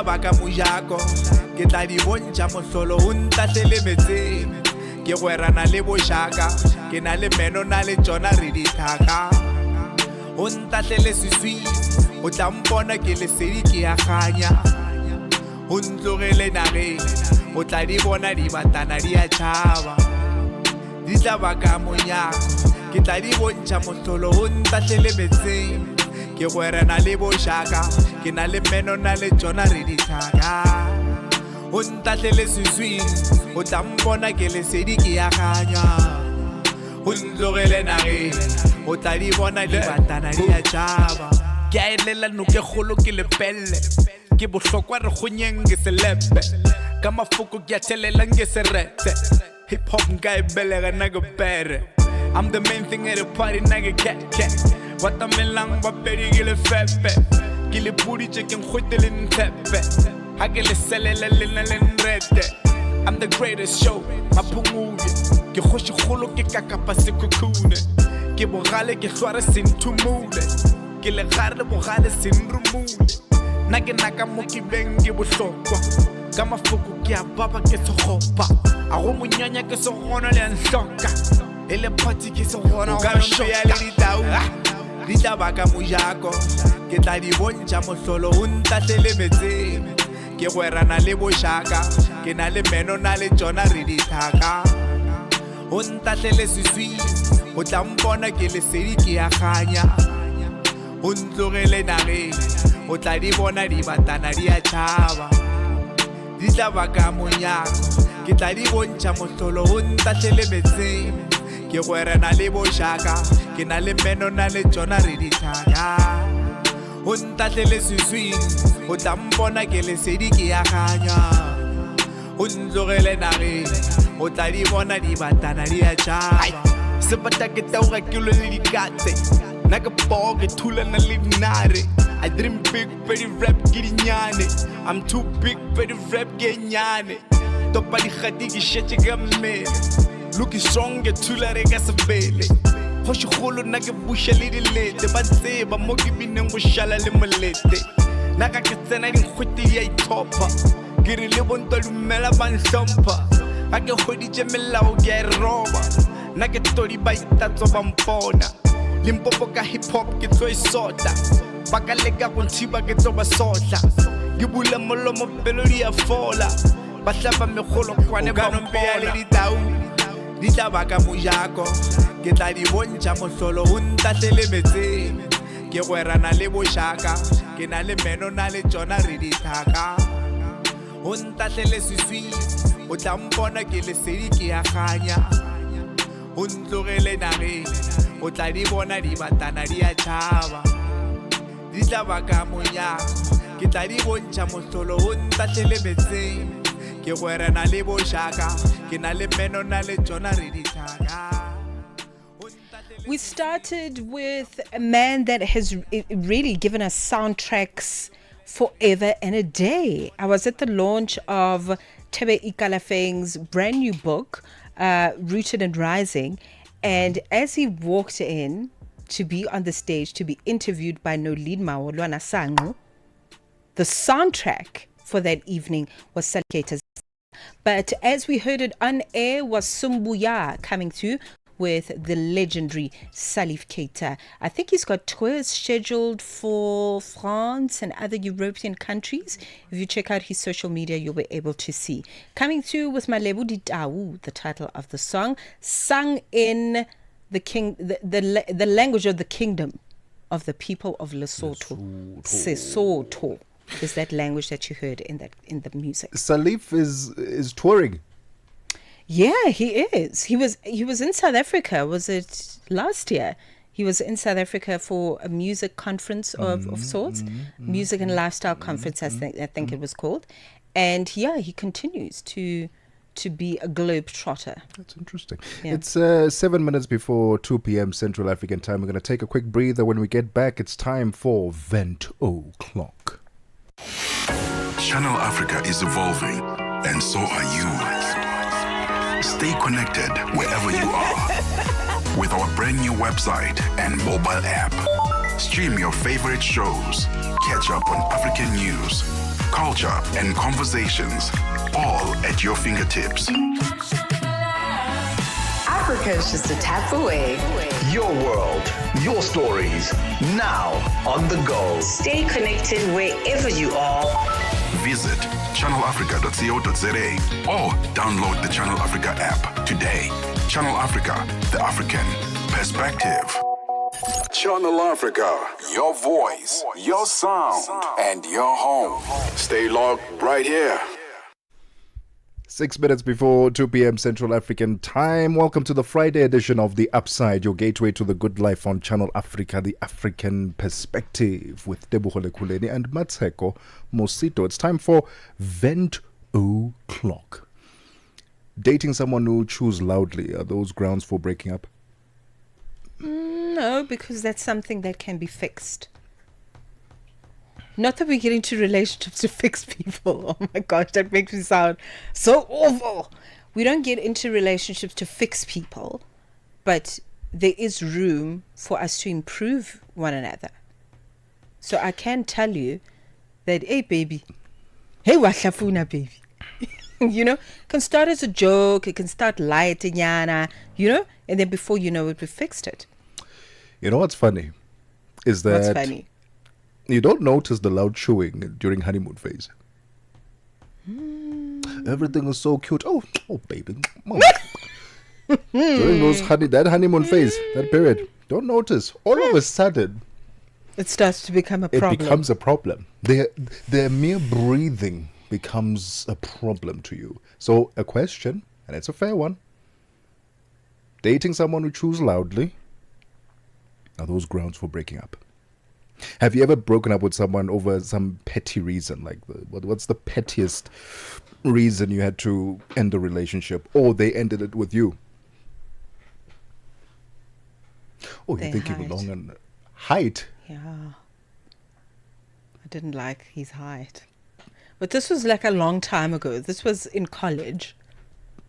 Baka mojako ke tla di bontsha mohlolo o ntatlele metseng ke gwerana le bošaka ke na le meno na le tsona re dithaka o ntatlele seswi o tla mpona ke lesedi ke ya ganya o ntlogele nageng o tla di bona di batana di a tšhaba di tla baka monyako ke tla di bontsha mohlolo o ntatlele metseng ke gwerana le bošaka ke na le meno na le tsona re dithaka o ntatlele seswing o tla mpona ke lesedi ke ya ganya o ntlogele nageng o tla di bona di batana di a tšhaba ke a elela noke kgolo ke lepelle ke bohlokwa re kgonyeng ke selepe ka mafoko ke a thelela nke serete hip hop nka e belega nna ke pere I'm the main thing at the party nna ke cat watamelang ba pedi ke le fepe ke le puditše ke nkgwete le nthepe ha ke le selele le nna le nrete I'm the greatest show maphunguye ke kgošikgolo ke kakapa sekhukhune ke bogale ke hlware senthumule ke le gare bogale senrumule nna ke naka mo ke beng ke bohlokwa ka mafoko ke a baba ke sekgopa a go monyanya ke segona le a nhloka e le party ke segona go shoka le ditau di tla baka Mmatsheko ke tla di bontšha mohlolo o ntahlele metseng ke gwerana le bošaka ke na le meno na le tšona re dithaka o ntahlele seswi o tla mpona ke lesedi ke ya kganya o ntlogele nageng o tla di bona di batana di a tšhaba di tla baka Mmatsheko ke tla di bontšha mohlolo o ntahlele metseng ke gwerana le bošaka ke na le meno na le tšona re dithaka o ntahlele seswing o tla mpona ke lesedi ke ya kganya o ntlogele nageng o tla di bona di batana di a tšhaba sepata ke tauga ke lo le dikatse nna ke poo ke thulana le dinare I dream big pretty rap ke dinyane I'm too big pretty rap ke nyane topa dikgati ke šetše ka mmele Look strong ke thulare ka sebele kgošikgolo nna ke buša le dilete ba tseba mo ke bineng go šala le molete nna ka ke tsena dinkgwete di a ithopa ke re le bonto dumela ba nhlompha ga ke kgoditše melao ke a e roba nna ke todi ba itatso ba mpona limpopo ka hip hop ke tlo e sota ba ka leka go nthiba ke tlo ba sotla ke bula molomo pelo di a fola ba hlapa megolo kwane ba mpona le ditau di tla baka Mmatsheko ke tla di bontšha mohlolo o ntahlele metseng ke gwerana le bošaka ke na le meno na le tšona re dithaka o ntahlele seswi o tla mpona ke lesedi ke ya kganya o ntlogele nageng o tla di bona di batana di a tšhaba di tla baka Mmatsheko ke tla di bontšha mohlolo o ntahlele metseng ke gwerana le bošaka ke na le meno na le tšona re dithaka. We started with a man that has really given us soundtracks forever and a day. I was at the launch of Tebe Ikalafeng's brand new book, Rooted and Rising, and as he walked in to be on the stage to be interviewed by Nolene Maolwana Sango, the soundtrack for that evening was Salikeita's. But as we heard it on air was Sumbuya coming through with the legendary Salif Keita. I think he's got tours scheduled for France and other European countries. If you check out his social media, you'll be able to see. Coming through with Malebu Ditau, the title of the song, sung in the language of the kingdom of the people of Lesotho. Sesotho is that language that you heard in the music. Salif is touring. Yeah, he is. He was in South Africa. Was it last year? He was in South Africa for a music conference of sorts, music and lifestyle conference. I think it was called, and yeah, he continues to be a globe trotter. That's interesting. Yeah. It's 7 minutes before 2 p.m. Central African time. We're going to take a quick breather. When we get back, it's time for Vent O'Clock. Channel Africa is evolving, and so are you. Stay connected wherever you are with our brand new website and mobile app. Stream your favorite shows, catch up on African news, culture, and conversations, all at your fingertips. Africa is just a tap away. Your world, your stories, now on the go. Stay connected wherever you are. Visit channelafrica.co.za or download the Channel Africa app today. Channel Africa, the African perspective. Channel Africa, your voice, your sound, and your home. Stay logged right here. 6 minutes before 2 p.m. Central African time. Welcome to the Friday edition of The Upside, your gateway to the good life on Channel Africa, the African perspective, with Tebogo, Lekhuleni and Mmatsheko, Mosito. It's time for Vent o'clock. Dating someone who chews loudly, are those grounds for breaking up? No, because that's something that can be fixed. Not that we get into relationships to fix people. Oh my gosh, that makes me sound so awful. We don't get into relationships to fix people, but there is room for us to improve one another. So I can tell you that, hey baby, hey wahlafuna baby. You know, can start as a joke, it can start light, and then before you know it, we fixed it. You know what's funny? Is that What's funny? You don't notice the loud chewing during honeymoon phase. Everything is so cute. Oh baby. During that honeymoon phase, that period, don't notice. All of a sudden, it starts to become a problem. It becomes a problem. Their mere breathing becomes a problem to you. So a question, and it's a fair one. Dating someone who chews loudly, are those grounds for breaking up? Have you ever broken up with someone over some petty reason? Like, what's the pettiest reason you had to end the relationship, or they ended it with you? Oh, you're thinking long and height. Yeah. I didn't like his height. But this was like a long time ago. This was in college.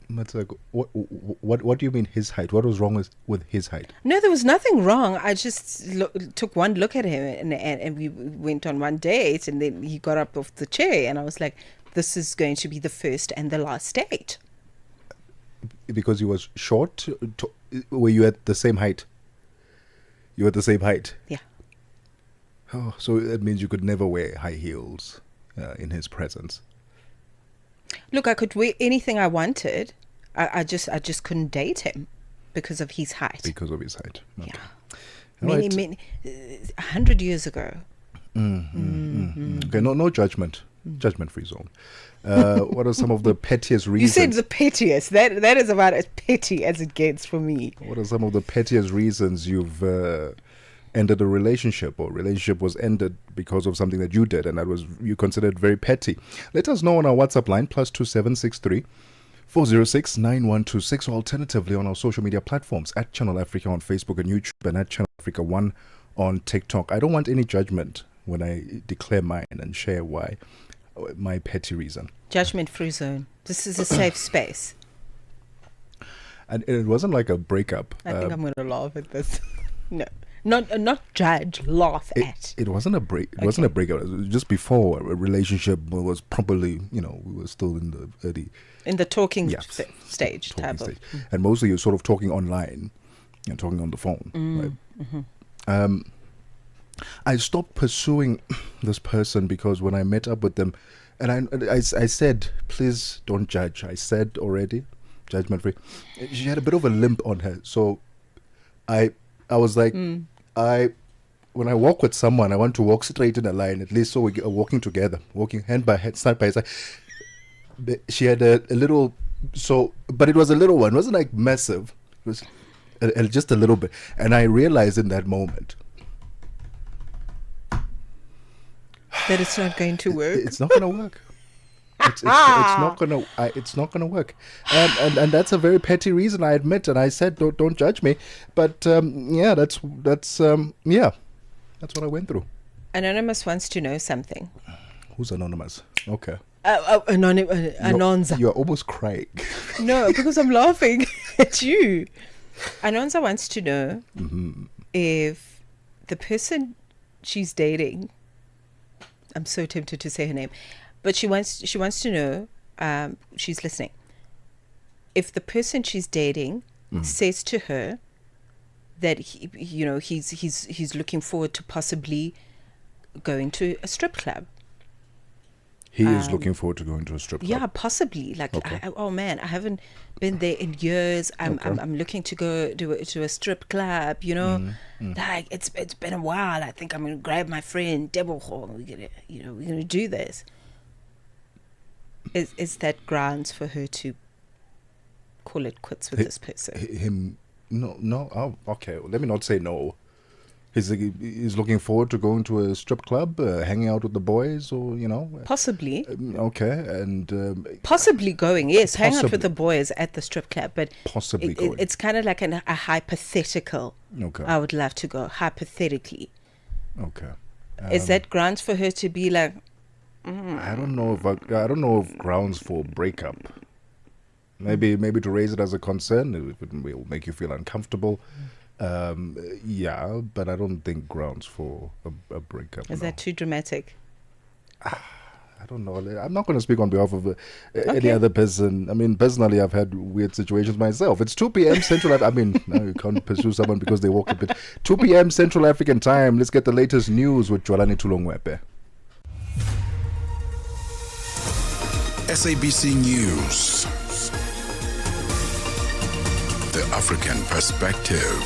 Mmatsheko, what do you mean his height? What was wrong with his height? No, there was nothing wrong. I just took one look at him and we went on one date, and then he got up off the chair and I was like, this is going to be the first and the last date. Because he was short? Were you at the same height? You were at the same height? Yeah. Oh, so that means you could never wear high heels in his presence. Look, I could wear anything I wanted. I just couldn't date him because of his height. Because of his height. Okay. Yeah. Many 100 years ago. Okay, no judgment. Judgment-free zone. What are some of the pettiest reasons? You said the pettiest. That is about as petty as it gets for me. What are some of the pettiest reasons you've ended a relationship, or relationship was ended because of something that you did and that was you considered very petty? Let us know on our WhatsApp line, +2763 406 9126, or alternatively on our social media platforms at Channel Africa on Facebook and YouTube, and at Channel Africa 1 on TikTok. I don't want any judgment when I declare mine and share why, my petty reason. Judgment-free zone. This is a safe space. And it wasn't like a breakup. I think I'm going to laugh at this. No. Not judge, laugh at. It wasn't a break. It wasn't a breakup. It was just before a relationship was properly, we were still in the early. In the talking stage. Talking stage. And mostly you're sort of talking online, talking on the phone. Right? Mm-hmm. I stopped pursuing this person because when I met up with them, and I said, please don't judge. I said already, judgment free. She had a bit of a limp on her, so I was like, when I walk with someone, I want to walk straight in a line, at least so we are walking together, walking hand by hand, side by side. She had a little, but it was a little one. It wasn't like massive. It was just a little bit. And I realized in that moment that it's not going to work. It's not going to work. It's not gonna work, and that's a very petty reason, I admit. And I said, don't judge me, but that's what I went through. Anonymous wants to know something. Who's anonymous? Okay. Anonza. You're almost crying. No, because I'm laughing at you. Anonza wants to know if the person she's dating. I'm so tempted to say her name. But she wants to know, she's listening, if the person she's dating says to her that he's looking forward to possibly going to a strip club. He is looking forward to going to a strip club. Yeah, possibly. Like, okay. I haven't been there in years. I'm looking to go to a strip club. Like it's been a while. I think I'm gonna grab my friend Tebogo. We're gonna do this. Is that grounds for her to call it quits with this person? No. Oh, okay. Let me not say no. He's looking forward to going to a strip club, hanging out with the boys, or Possibly. Okay, and Possibly going, yes, hang out with possibly. the boys at the strip club, but Possibly going. it's kind of like a hypothetical. Okay. I would love to go, hypothetically. Okay. Is that grounds for her to be like, I don't know if grounds for breakup. Maybe to raise it as a concern, it will make you feel uncomfortable. Yeah, but I don't think grounds for a breakup. is that too dramatic? I don't know. I'm not going to speak on behalf of any Okay. other person. I mean, personally, I've had weird situations myself. It's 2 p.m. Central. I mean, no, you can't pursue someone because they walk a bit. 2 p.m. Central African time. Let's get the latest news with Jwalani Tulongwepe. SABC News. The African Perspective.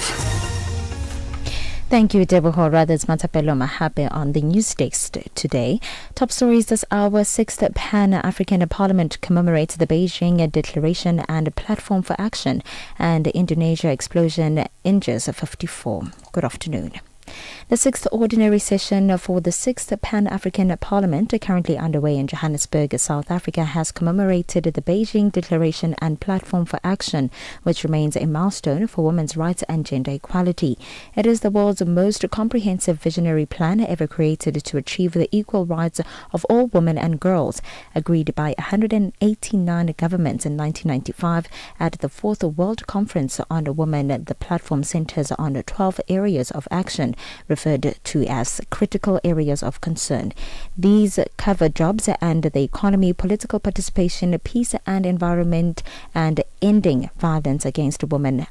Thank you, Tebogo. Rather, it's Matapelo Mahape on the news desk today. Top stories this hour: 6th Pan-African Parliament commemorates the Beijing Declaration and Platform for Action, and Indonesia explosion injures 54. Good afternoon. The 6th ordinary session for the 6th Pan-African Parliament, currently underway in Johannesburg, South Africa, has commemorated the Beijing Declaration and Platform for Action, which remains a milestone for women's rights and gender equality. It is the world's most comprehensive visionary plan ever created to achieve the equal rights of all women and girls, agreed by 189 governments in 1995 at the 4th World Conference on Women. The platform centers on 12 areas of action, referred to as critical areas of concern. These cover jobs and the economy, political participation, peace and environment, and ending violence against women,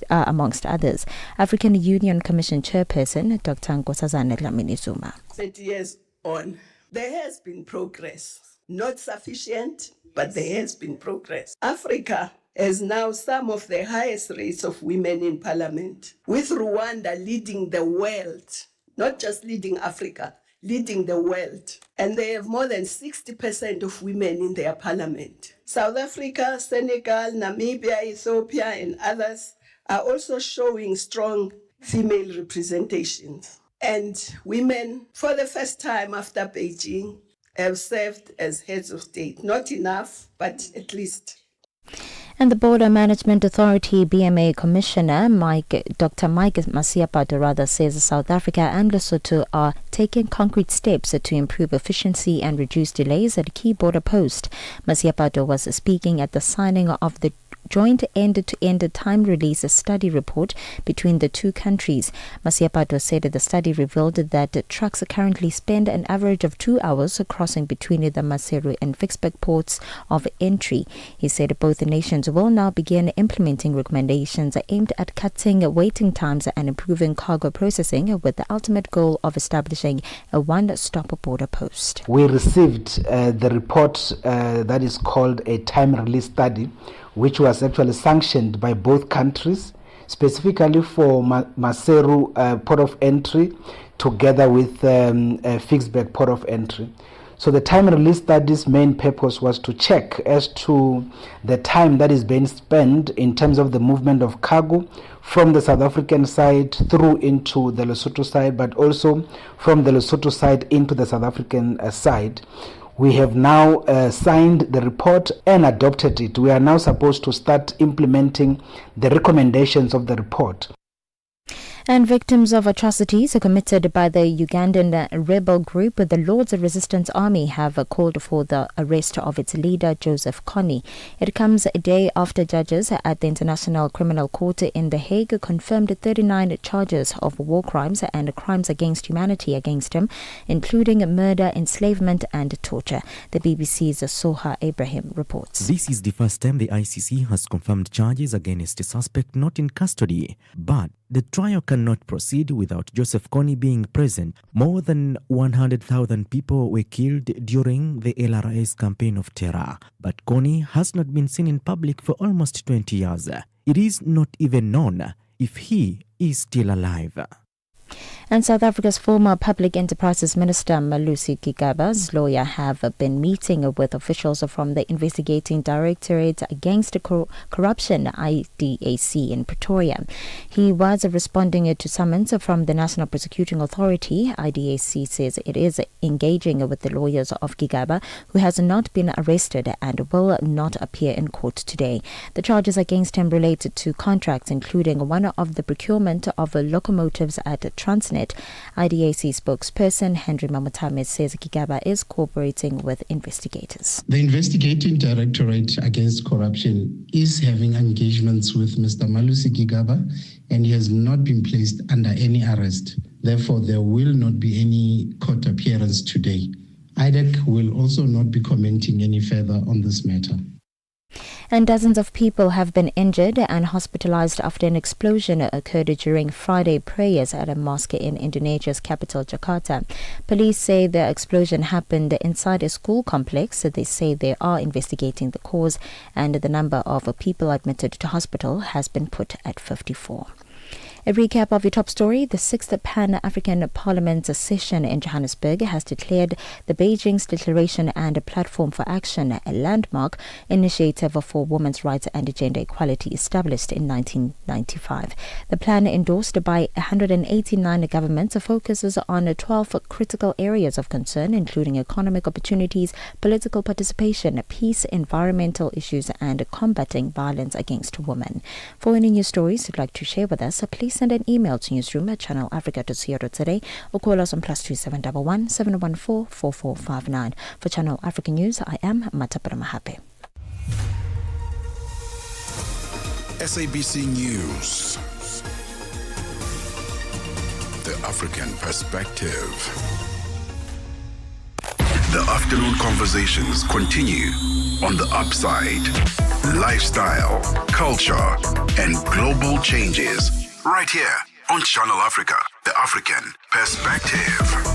amongst others. African Union Commission Chairperson Dr. Nkosazana Dlamini Zuma. 30 years on, there has been progress. Not sufficient, but there has been progress. Africa has now some of the highest rates of women in parliament, with Rwanda leading the world, not just leading Africa, leading the world. And they have more than 60% of women in their parliament. South Africa, Senegal, Namibia, Ethiopia, and others are also showing strong female representations. And women, for the first time after Beijing, have served as heads of state. Not enough, but at least. And the Border Management Authority BMA Commissioner Dr. Mike Masiapato says South Africa and Lesotho are taking concrete steps to improve efficiency and reduce delays at key border posts. Masiapato was speaking at the signing of the joint end-to-end time release study report between the two countries. Masiapato said the study revealed that trucks currently spend an average of 2 hours crossing between the Maseru and Vicksburg ports of entry. He said both nations will now begin implementing recommendations aimed at cutting waiting times and improving cargo processing, with the ultimate goal of establishing a one-stop border post. We received the report that is called a time release study, which was actually sanctioned by both countries, specifically for Maseru port of entry, together with Vicksburg port of entry. So the time release study's main purpose was to check as to the time that is being spent in terms of the movement of cargo from the South African side through into the Lesotho side, but also from the Lesotho side into the South African side. We have now signed the report and adopted it. We are now supposed to start implementing the recommendations of the report. And victims of atrocities committed by the Ugandan rebel group, the Lord's Resistance Army, have called for the arrest of its leader, Joseph Kony. It comes a day after judges at the International Criminal Court in The Hague confirmed 39 charges of war crimes and crimes against humanity against him, including murder, enslavement and torture. The BBC's Soha Ibrahim reports. This is the first time the ICC has confirmed charges against a suspect not in custody, but the trial cannot proceed without Joseph Kony being present. More than 100,000 people were killed during the LRA's campaign of terror, but Kony has not been seen in public for almost 20 years. It is not even known if he is still alive. And South Africa's former Public Enterprises Minister Malusi Gigaba's lawyer have been meeting with officials from the Investigating Directorate Against Corruption IDAC in Pretoria. He was responding to summons from the National Prosecuting Authority. IDAC says it is engaging with the lawyers of Gigaba, who has not been arrested and will not appear in court today. The charges against him related to contracts, including one of the procurement of locomotives at Transnet. IDAC spokesperson Henry Mamutame says Gigaba is cooperating with investigators. The Investigating Directorate Against Corruption is having engagements with Mr. Malusi Gigaba, and he has not been placed under any arrest. Therefore, there will not be any court appearance today. IDEC will also not be commenting any further on this matter. And dozens of people have been injured and hospitalized after an explosion occurred during Friday prayers at a mosque in Indonesia's capital, Jakarta. Police say the explosion happened inside a school complex. They say they are investigating the cause, and the number of people admitted to hospital has been put at 54. A recap of your top story. The 6th Pan-African Parliament session in Johannesburg has declared the Beijing's Declaration and Platform for Action a landmark initiative for women's rights and gender equality established in 1995. The plan, endorsed by 189 governments, focuses on 12 critical areas of concern, including economic opportunities, political participation, peace, environmental issues, and combating violence against women. For any news stories you'd like to share with us, please send an email to newsroom@channelafrica.co.za or call us on +2711 714 4459. For Channel Africa News, I am Mmatsheko. SABC News. The African Perspective. The afternoon conversations continue on The Upside. Lifestyle, culture, and global changes. Right here on Channel Africa, The African Perspective.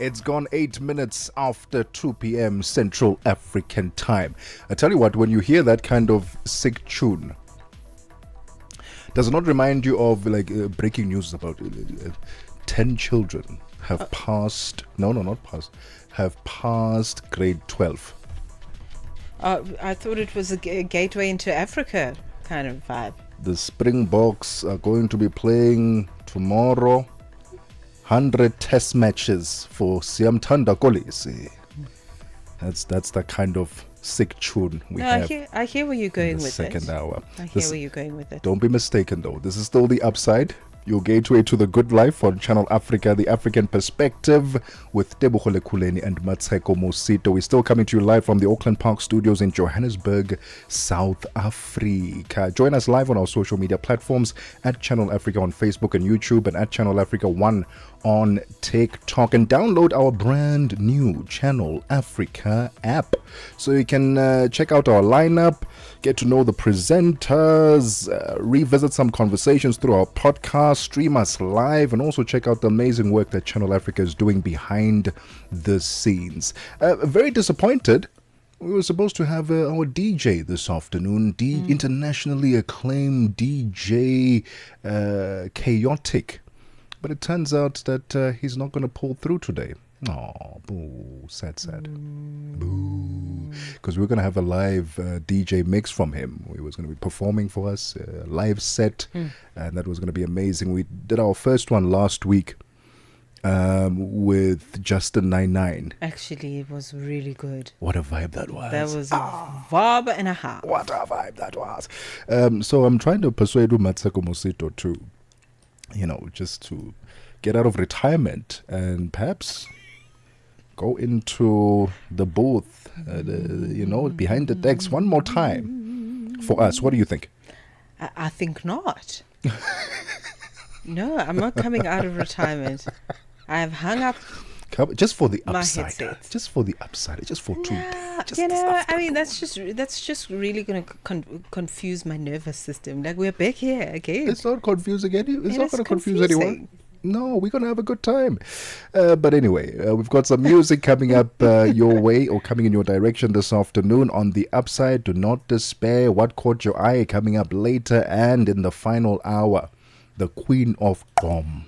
It's gone 8 minutes after 2 p.m. Central African time. I tell you what, when you hear that kind of sick tune, does it not remind you of breaking news about 10 children have passed, have passed grade 12. I thought it was a gateway into Africa kind of vibe. The Springboks are going to be playing tomorrow 100 test matches for Siamthanda Kolisi. That's the kind of sick tune we have. I hear where you're going with it. Second hour. I hear where you're going with it. Don't be mistaken though. This is still The Upside, your gateway to the good life on Channel Africa, the African Perspective, with Tebogo, Lekhuleni and Mmatsheko Mosito. We're still coming to you live from the Auckland Park Studios in Johannesburg, South Africa. Join us live on our social media platforms at Channel Africa on Facebook and YouTube, and at Channel Africa 1 on TikTok, and download our brand new Channel Africa app so you can check out our lineup, get to know the presenters, revisit some conversations through our podcast, podcast, stream us live, and also check out the amazing work that Channel Africa is doing behind the scenes. Very disappointed. We were supposed to have our DJ this afternoon, internationally acclaimed DJ Chaotic. But it turns out that he's not going to pull through today. Oh, boo. Sad. Boo. Because we're going to have a live DJ mix from him. He was going to be performing for us, a live set, and that was going to be amazing. We did our first one last week with Justin 99. Actually, it was really good. What a vibe that was. That was a vibe and a half. What a vibe that was. So I'm trying to persuade Mmatsheko Mosito to, just to get out of retirement and perhaps go into the booth, behind the decks one more time for us. What do you think? I think not. No, I'm not coming out of retirement. I have hung up just for the my upside. headset. Just for the upside. Just for 2 days. That's just really going to confuse my nervous system. Like, we're back here again. It's not confusing anyone. It's not going to confuse anyone. No, we're going to have a good time. But anyway, we've got some music coming up your way or coming in your direction this afternoon on the upside. Do not despair. What caught your eye coming up later, and in the final hour, the Queen of Gom,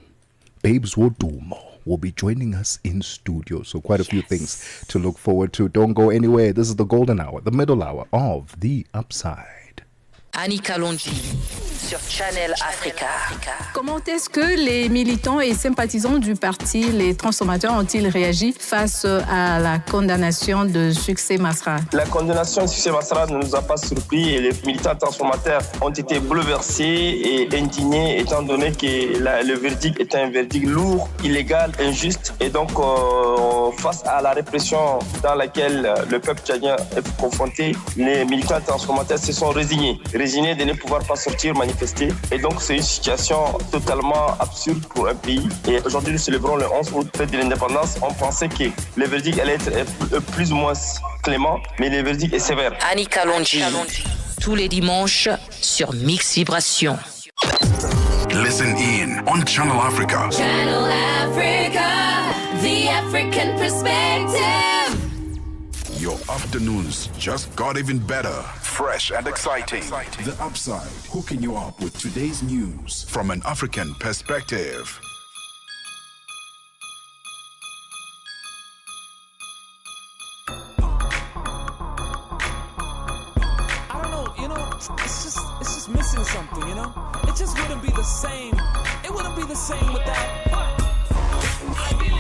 Babes Wodumo, will be joining us in studio. So quite a few things to look forward to. Don't go anywhere. This is the golden hour, the middle hour of the upside. Annie Kalonji sur Channel Africa. Comment est-ce que les militants et sympathisants du parti Les Transformateurs ont-ils réagi face à la condamnation de Succès Masra? La condamnation de Succès Masra ne nous a pas surpris et les militants transformateurs ont été bouleversés et indignés étant donné que le verdict est un verdict lourd, illégal, injuste et donc face à la répression dans laquelle le peuple tchadien est confronté, les militants transformateurs se sont résignés de ne pouvoir pas sortir manifester. Et donc, c'est une situation totalement absurde pour un pays. Et aujourd'hui, nous célébrons le 11 août, fête de l'indépendance. On pensait que le verdict allait être plus ou moins clément, mais le verdict est sévère. Annie Kalonji, tous les dimanches sur Mix Vibration. Listen in on Channel Africa. Channel Africa, the African perspective. Your afternoons just got even better, fresh and exciting. The Upside, hooking you up with today's news from an African perspective. I don't know, it's just missing something, It just wouldn't be the same. It wouldn't be the same without. I believe.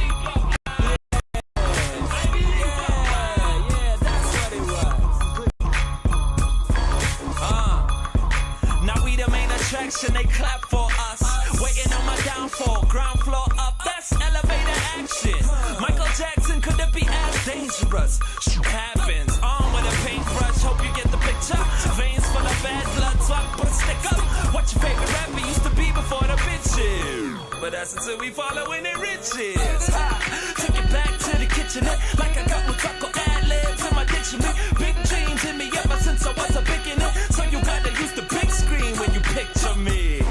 They clap for us, waiting on my downfall. Ground floor up, that's elevator action. Michael Jackson, could it be as dangerous? Shit happens, on with a paintbrush, hope you get the picture. Veins full of bad blood, so I put a stick up. What your favorite rapper used to be before the bitches? But that's until we following their riches. Took it back to the kitchenette, like I got Mutako ad-libs in my dictionary. Big dreams in me ever since I was a beginner. So you gotta use the big screen when you picture me.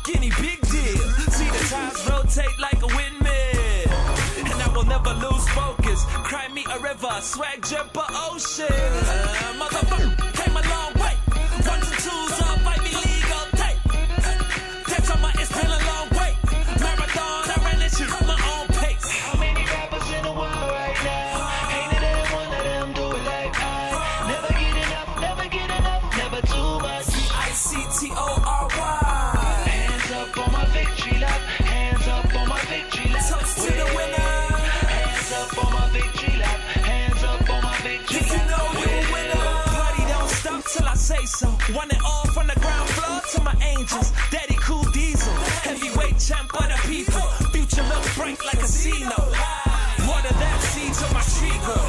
Guinea, big deal. See the tides rotate like a windmill. And I will never lose focus. Cry me a river, swag jet per ocean. Motherfucker, came a long way. 1s and 2s up, Ivy League all day. That's on my, it's been a long way. Marathon, I ran this shit at my own pace. How many rappers in the world right now? Ain't it any one of them do it like I? Never get enough, never get enough, never too much. VICTORY. Hands up on my victory lap. Hands up on my victory lap. Toast to the winner. Hands up on my victory lap. Hands up on my victory lap. You know you a winner. Party don't stop till I say so. Want it all from the ground floor to my angels. Daddy Cool Diesel. Heavyweight champ of the people. Future look bright like a casino. Water that seed to my tree grow.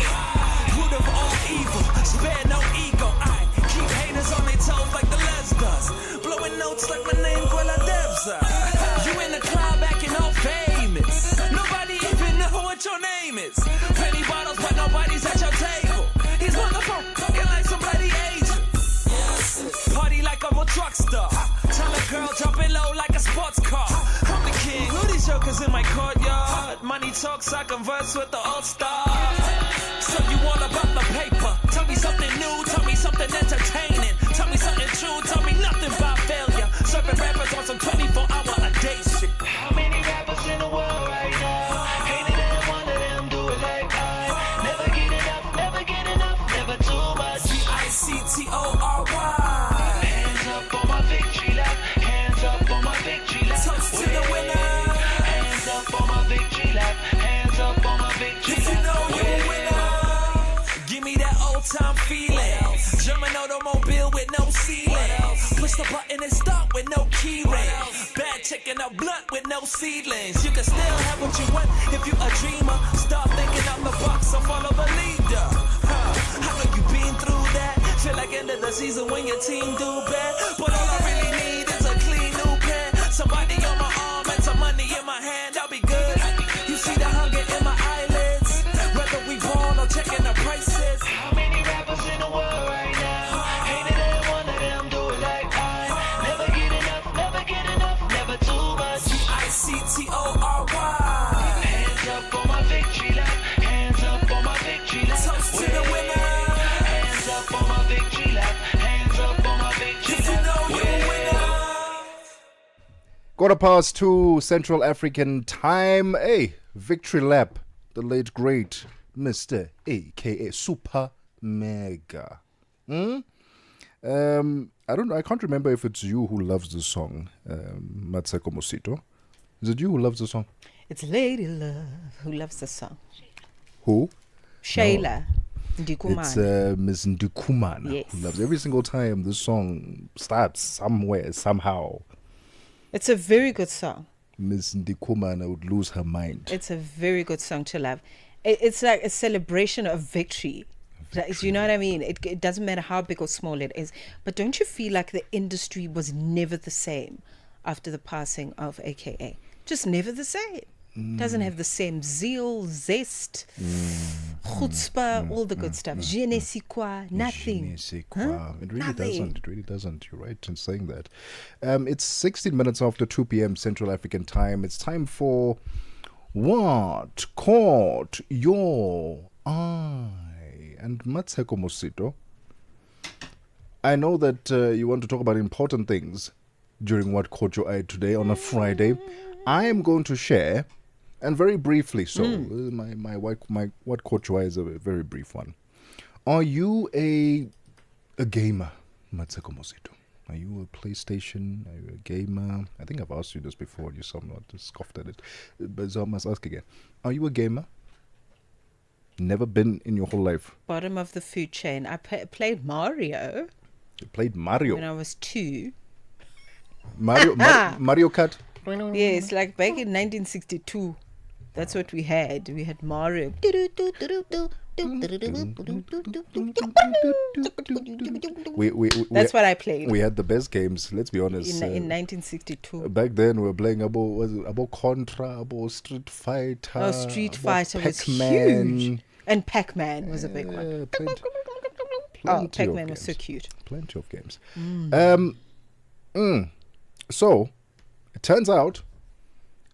Root of all evil. Spare no ego. I keep haters on their toes like the Les does. Blowing notes like my name Quella Debsa. You in the cloud backing all famous. Nobody even know what your name is. Penny bottles but nobody's at your table. He's motherfucking like somebody Asian. Party like I'm a truck star. Tell a girl jumping low like a sports car. I'm the king, who these jokers in my courtyard? Money talks, I converse with the all-star. So you all about the paper. Tell me something new, tell me something entertaining. Tell me something true, tell me nothing about failure. Serving rappers on some 24-hour a day shit. How many rappers in the world right now? Ain't it any one of them do it like I? Never get enough, never get enough, never too much. Victory. Hands up on my victory lap. Hands up on my victory lap. Toast to the winner. Hands up on my victory lap. Hands up on my victory lap. If you know you're a winner. Give me that old time feeling. German automobile with no ceiling. Push the button and start with no key ring. Bad chicken up blunt with no seedlings. You can still have what you want if you a dreamer. Start thinking out the box or follow the leader. I know you been through that. Feel like end of the season when your team do bad. But all I really need is a clean new pair. Somebody on my arm and some money in my hand. I'll be good. You see the hunger in my eyelids. Whether we born or checking the prices. How many rappers in the world right now? Ain't it any one of them do it like I? Never get enough, never get enough, never too much. Victory. Hands up on my victory lap. Hands up on my victory lap. Toast to the winner. Hands up on my victory lap. Hands up on my victory lap. If you know you're a winner. 2:15 Central African time. Hey, victory lap. The late great Mr. AKA Super Mega. I don't know. I can't remember if it's you who loves the song, Mmatsheko Mosito. Is it you who loves the song? It's Lady Love who loves the song. Who? Shayla Ndikumana. It's Miss Ndikumana Yes. who loves every single time this song starts somewhere, somehow. It's a very good song. Miss Ndikumana would lose her mind. It's a very good song to love. It's like a celebration of victory. Like, you know what I mean? It doesn't matter how big or small it is. But don't you feel like the industry was never the same after the passing of AKA? Just never the same. Doesn't have the same zeal, zest, chutzpah, all the good stuff. Je ne sais quoi, nothing. Je ne sais quoi. Huh? It really Nothing. doesn't. It really doesn't. You're right in saying that. It's 16 minutes after 2 p.m. Central African time. It's time for What Caught Your Eye? And Mmatsheko Mosito, I know that you want to talk about important things during What Caught Your Eye today on a Friday. I am going to share, and very briefly so, my What Caught Your Eye is a very brief one. Are you a gamer, Mmatsheko Mosito? Are you a PlayStation? Are you a gamer? I think I've asked you this before and you somewhat scoffed at it. But so I must ask again. Are you a gamer? Never been in your whole life? Bottom of the food chain. I played Mario. You played Mario? When I was 2. Mario Kart? Yes, like back in 1962. That's what we had. We had Mario. That's what I played. We had the best games, let's be honest. In 1962. Back then we were playing about Contra, about Street Fighter. Oh, Street Fighter was Pac-Man. huge. And Pac-Man was a big one. Oh, Pac-Man was so cute. Plenty of games. So, it turns out,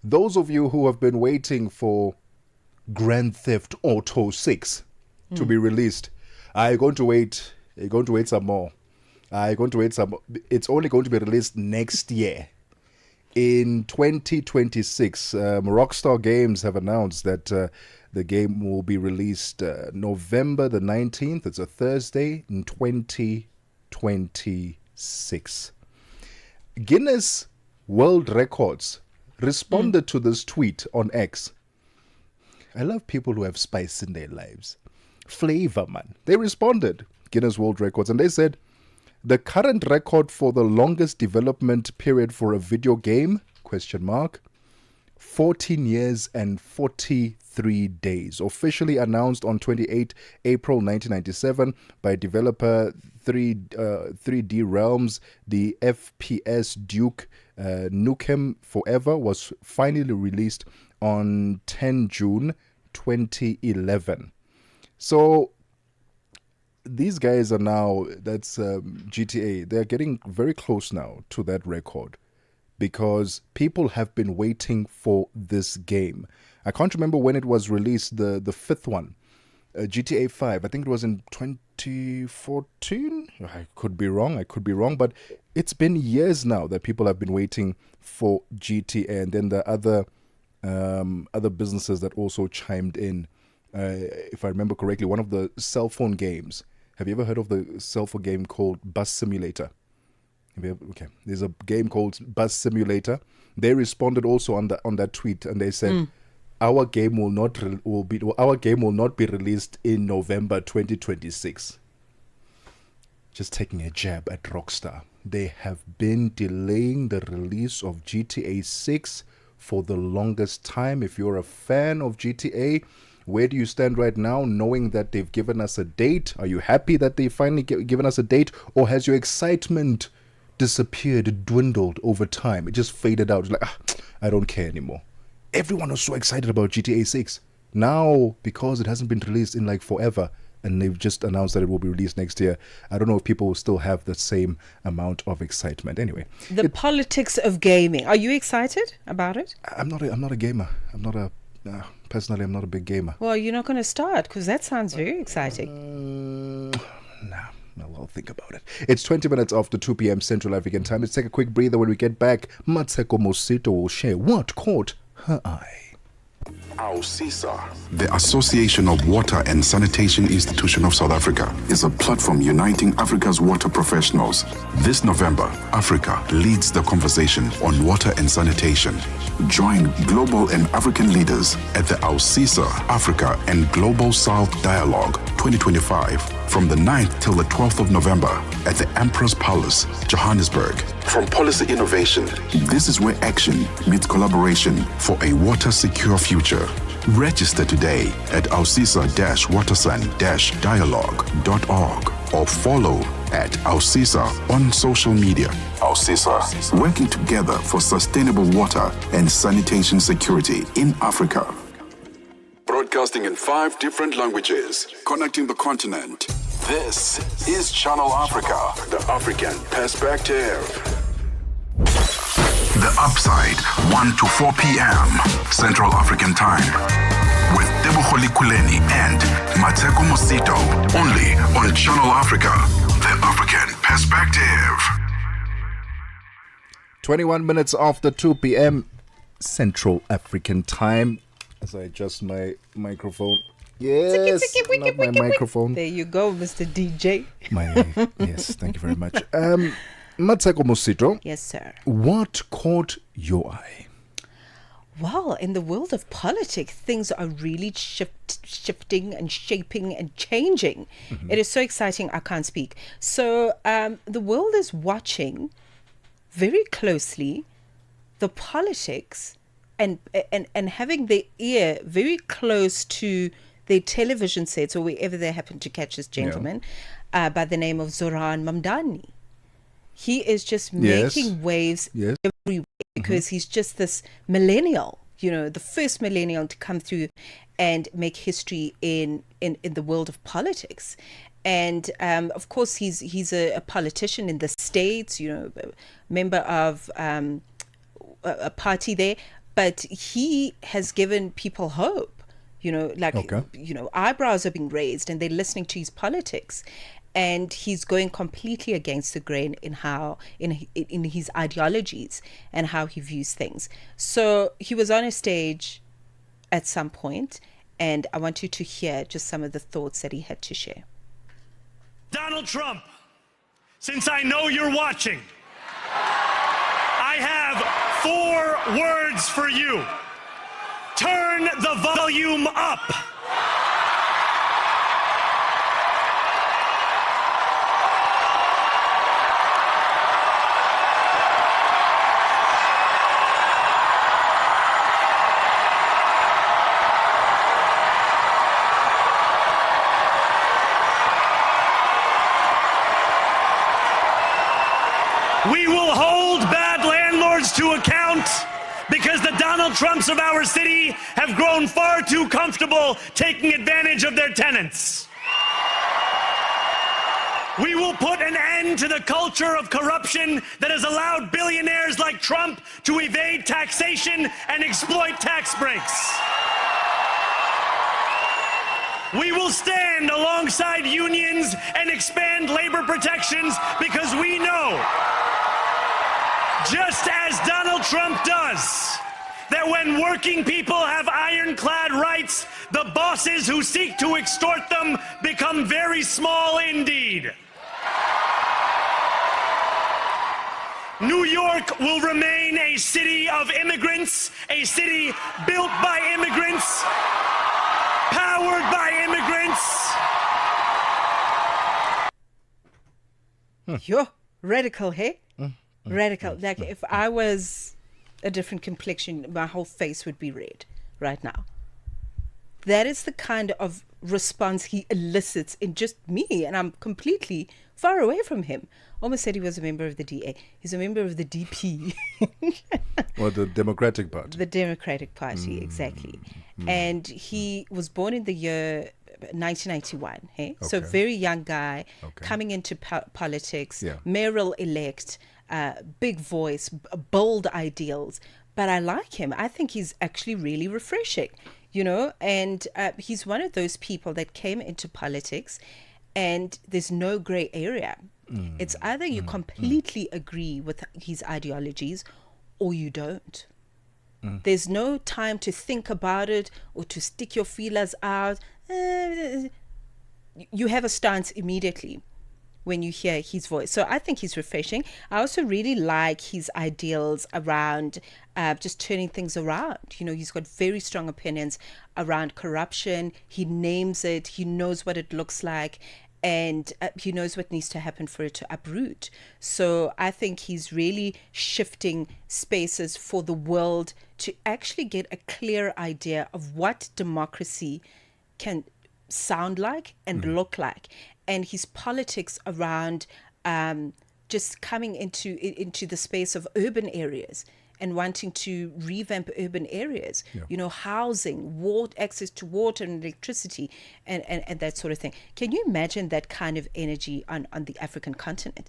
those of you who have been waiting for Grand Theft Auto 6 to be released, are going to wait. You're going to wait some more. You're going to wait some more. It's only going to be released next year. In 2026, Rockstar Games have announced that the game will be released November the 19th. It's a Thursday in 2026. Guinness World Records responded to this tweet on X. I love people who have spice in their lives. Flavor, man. They responded, Guinness World Records, and they said, the current record for the longest development period for a video game, 14 years and 43 days. Officially announced on 28 April 1997 by developer 3D Realms, the FPS Duke Nukem Forever was finally released on 10 June 2011. So these guys are now, that's GTA, they're getting very close now to that record because people have been waiting for this game. I can't remember when it was released, the fifth one, GTA 5. I think it was in 2014. I could be wrong, but it's been years now that people have been waiting for GTA. And then the other businesses that also chimed in. If I remember correctly, one of the cell phone games. Have you ever heard of the cell phone game called Bus Simulator? Okay, there's a game called Bus Simulator. They responded also on that tweet, and they said, "Our game will not be released in November 2026." Just taking a jab at Rockstar. They have been delaying the release of GTA 6 for the longest time. If you're a fan of GTA, where do you stand right now, knowing that they've given us a date? Are you happy that they finally given us a date, or has your excitement disappeared, dwindled over time? It just faded out. It's like, I don't care anymore. Everyone was so excited about GTA 6. Now, because it hasn't been released in like forever, and they've just announced that it will be released next year, I don't know if people will still have the same amount of excitement. Anyway, the politics of gaming. Are you excited about it? I'm not a gamer. Personally, I'm not a big gamer. Well, you're not going to start because that sounds very exciting. I'll think about it. It's 20 minutes after 2 p.m. Central African time. Let's take a quick breather. When we get back, Mmatsheko Mosito will share what caught her eye. The Association of Water and Sanitation Institution of South Africa is a platform uniting Africa's water professionals. This November, Africa leads the conversation on water and sanitation. Join global and African leaders at the AUSISA Africa and Global South Dialogue 2025 from the 9th till the 12th of November at the Emperor's Palace, Johannesburg. From policy innovation, this is where action meets collaboration for a water-secure future. Register today at ausisa-watersan-dialogue.org or follow at AUSISA on social media. AUSISA, working together for sustainable water and sanitation security in Africa. Broadcasting in 5 different languages, connecting the continent. This is Channel Africa, the African perspective. The Upside, 1 to 4 p.m. Central African Time. With Tebogo Lekhuleni and Mmatsheko Mosito. Only on Channel Africa, the African perspective. 21 minutes after 2 p.m. Central African Time. As I adjust my microphone. Yes, not my microphone. There you go, Mr. DJ. Yes, thank you very much. Mmatsheko Mosito. Yes, sir. What caught your eye? Well, in the world of politics, things are really shifting and shaping and changing. Mm-hmm. It is so exciting, I can't speak. So the world is watching very closely the politics and having their ear very close to their television sets or wherever they happen to catch this gentleman by the name of Zoran Mamdani. He is just making waves every week because he's just this millennial, the first millennial to come through and make history in the world of politics. And of course, he's a politician in the States, a member of a party there, but he has given people hope, eyebrows are being raised and they're listening to his politics. And he's going completely against the grain in how in his ideologies and how he views things. So he was on a stage at some point, and I want you to hear just some of the thoughts that he had to share. Donald Trump, since I know you're watching, I have 4 words for you. Turn the volume up. We will hold bad landlords to account because the Donald Trumps of our city have grown far too comfortable taking advantage of their tenants. We will put an end to the culture of corruption that has allowed billionaires like Trump to evade taxation and exploit tax breaks. We will stand alongside unions and expand labor protections because we know, just as Donald Trump does, that when working people have ironclad rights, the bosses who seek to extort them become very small indeed. New York will remain a city of immigrants, a city built by immigrants, powered by immigrants. Yo, radical, hey? Radical. Like, if I was a different complexion, my whole face would be red right now. That is the kind of response he elicits in just me, and I'm completely far away from him. Almost said he was a member of the DA. He's a member of the DP. Or the Democratic Party. The Democratic Party, exactly. And he was born in the year 1991. Hey? So very young guy, coming into politics, mayoral elect, big voice, bold ideals. But I like him. I think he's actually really refreshing, you know, and he's one of those people that came into politics and there's no gray area. It's either you completely agree with his ideologies or you don't. There's no time to think about it or to stick your feelers out. You have a stance immediately when you hear his voice. So I think he's refreshing. I also really like his ideals around just turning things around. You know, he's got very strong opinions around corruption. He names it. He knows what it looks like. And he knows what needs to happen for it to uproot. So I think he's really shifting spaces for the world to actually get a clear idea of what democracy can sound like and look like. And his politics around just coming into the space of urban areas and wanting to revamp urban areas, you know, housing, water, access to water and electricity, and that sort of thing. Can you imagine that kind of energy on the African continent?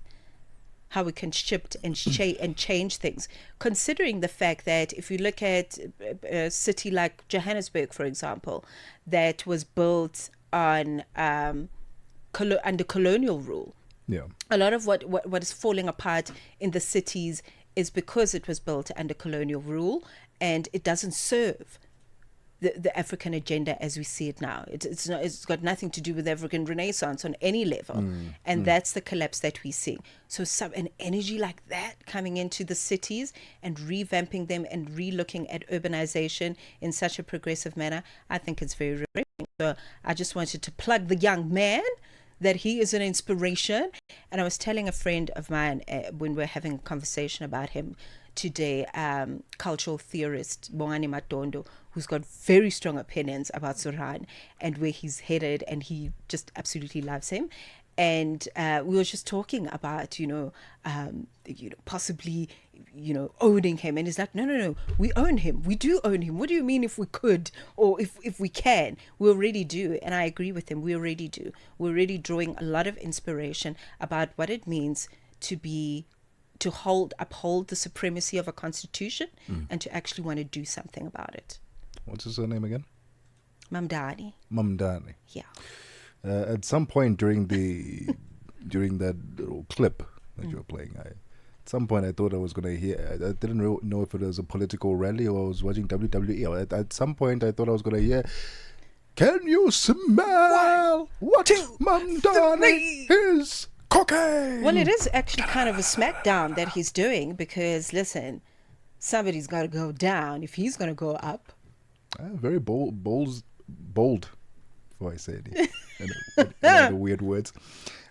How we can shift and change things, considering the fact that if you look at a city like Johannesburg, for example, that was built on under colonial rule. Yeah. A lot of what is falling apart in the cities is because it was built under colonial rule and it doesn't serve the African agenda as we see it now. It's got nothing to do with African Renaissance on any level. And that's the collapse that we're seeing. So an energy like that coming into the cities and revamping them and re-looking at urbanization in such a progressive manner, I think it's very refreshing. So I just wanted to plug the young man, that he is an inspiration. And I was telling a friend of mine when we were having a conversation about him today, cultural theorist Bongani Matondo, who's got very strong opinions about Suran and where he's headed, and he just absolutely loves him. And we were just talking about, possibly, owning him. And he's like, no, we own him. We do own him. What do you mean if we could or if we can? We already do. And I agree with him. We already do. We're already drawing a lot of inspiration about what it means to uphold the supremacy of a constitution and to actually want to do something about it. What's his surname again? Mamdani. Mamdani. Yeah. At some point during that little clip that you were playing, at some point I thought I was going to hear. I didn't know if it was a political rally or I was watching WWE. At some point I thought I was going to hear, "Can you smell what Mamdani is cooking?" Well, it is actually kind of a smackdown that he's doing because, listen, somebody's got to go down if he's going to go up. Very bold. Before I say it, the weird words.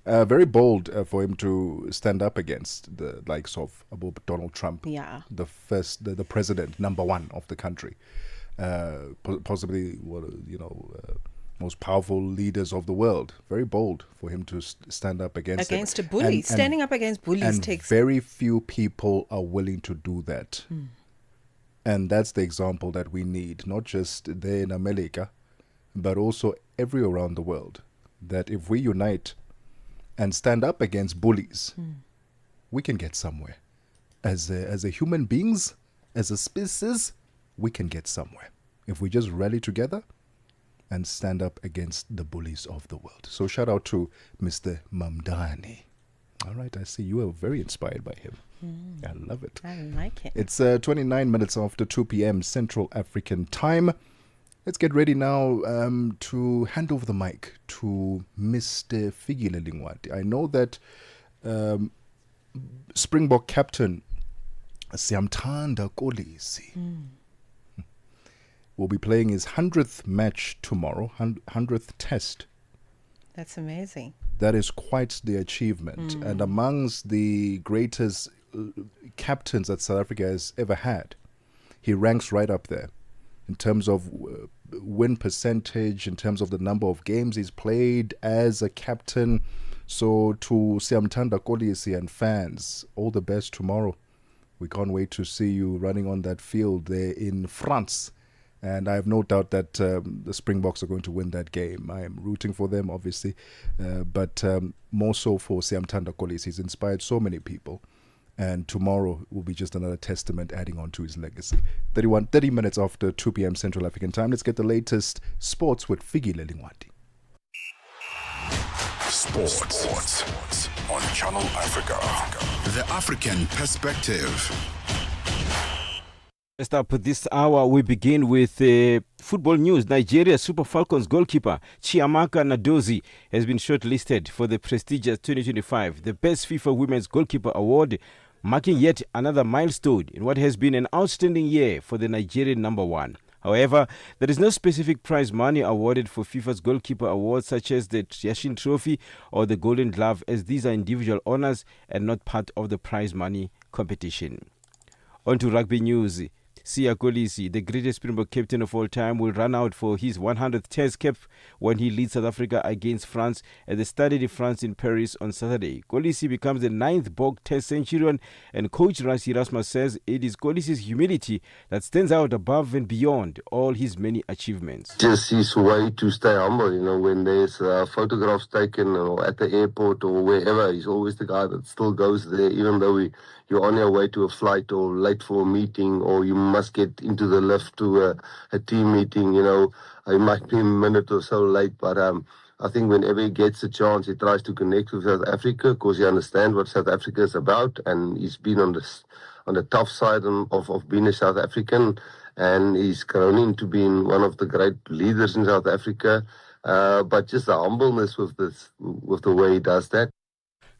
Very bold for him to stand up against the likes of Donald Trump. Yeah. The president, number one of the country. Possibly, most powerful leaders of the world. Very bold for him to stand up against a bully. Standing up against bullies takes. Very few people are willing to do that. And that's the example that we need, not just there in America, but also everywhere around the world. That if we unite and stand up against bullies, we can get somewhere. As a human beings, as a species, we can get somewhere if we just rally together and stand up against the bullies of the world. So shout out to Mr. Mamdani. All right, I see you are very inspired by him. I love it. I like it. It's 29 minutes after 2 p.m. Central African time. Let's get ready now to hand over the mic to Mr. Fikile Lingwati. I know that Springbok captain Siyamthanda Kolisi will be playing his 100th match tomorrow, 100th test. That's amazing. That is quite the achievement. And amongst the greatest captains that South Africa has ever had, he ranks right up there in terms of win percentage, in terms of the number of games he's played as a captain. So to Siyamthanda Kolisi and fans, all the best tomorrow. We can't wait to see you running on that field there in France. And I have no doubt that the Springboks are going to win that game. I am rooting for them, obviously, but more so for Siyamthanda Kolisi. He's inspired so many people. And tomorrow will be just another testament adding on to his legacy. 30 minutes after 2 p.m. Central African time. Let's get the latest sports with Fikile Lingwati. Sports on Channel Africa. The African perspective. First up this hour, we begin with football news. Nigeria Super Falcons goalkeeper Chiamaka Nadozie has been shortlisted for the prestigious 2025 The Best FIFA Women's Goalkeeper Award, marking yet another milestone in what has been an outstanding year for the Nigerian number one. However, there is no specific prize money awarded for FIFA's goalkeeper awards such as the Yashin Trophy or the Golden Glove, as these are individual honors and not part of the prize money competition. On to rugby news. Siya Kolisi, the greatest Springbok captain of all time, will run out for his 100th test cap when he leads South Africa against France at the Stade de France in Paris on Saturday. Kolisi becomes the 9th Bok test centurion, and coach Rassie Erasmus says it is Kolisi's humility that stands out above and beyond all his many achievements. Just his way to stay humble, when there's photographs taken or at the airport or wherever, he's always the guy that still goes there, even though you're on your way to a flight or late for a meeting, or you must get into the lift to a team meeting. He might be a minute or so late, but I think whenever he gets a chance, he tries to connect with South Africa because he understands what South Africa is about, and he's been on the tough side of being a South African, and he's grown into being one of the great leaders in South Africa. But just the humbleness with the way he does that.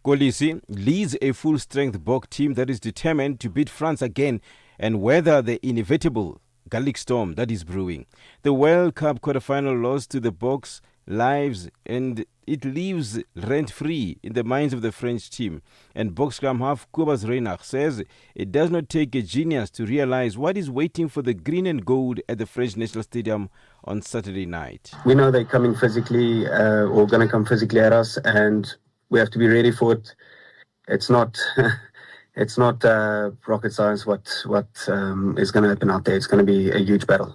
Kolisi leads a full-strength Bok team that is determined to beat France again and weather the inevitable Gallic storm that is brewing. The World Cup quarterfinal loss to the Boks lives, and it lives rent-free in the minds of the French team. And Bok scrum half Kobus Reinach says it does not take a genius to realize what is waiting for the green and gold at the French National Stadium on Saturday night. We know they're coming physically, or going to come physically at us, and we have to be ready for it. It's not rocket science what is going to happen out there. It's going to be a huge battle.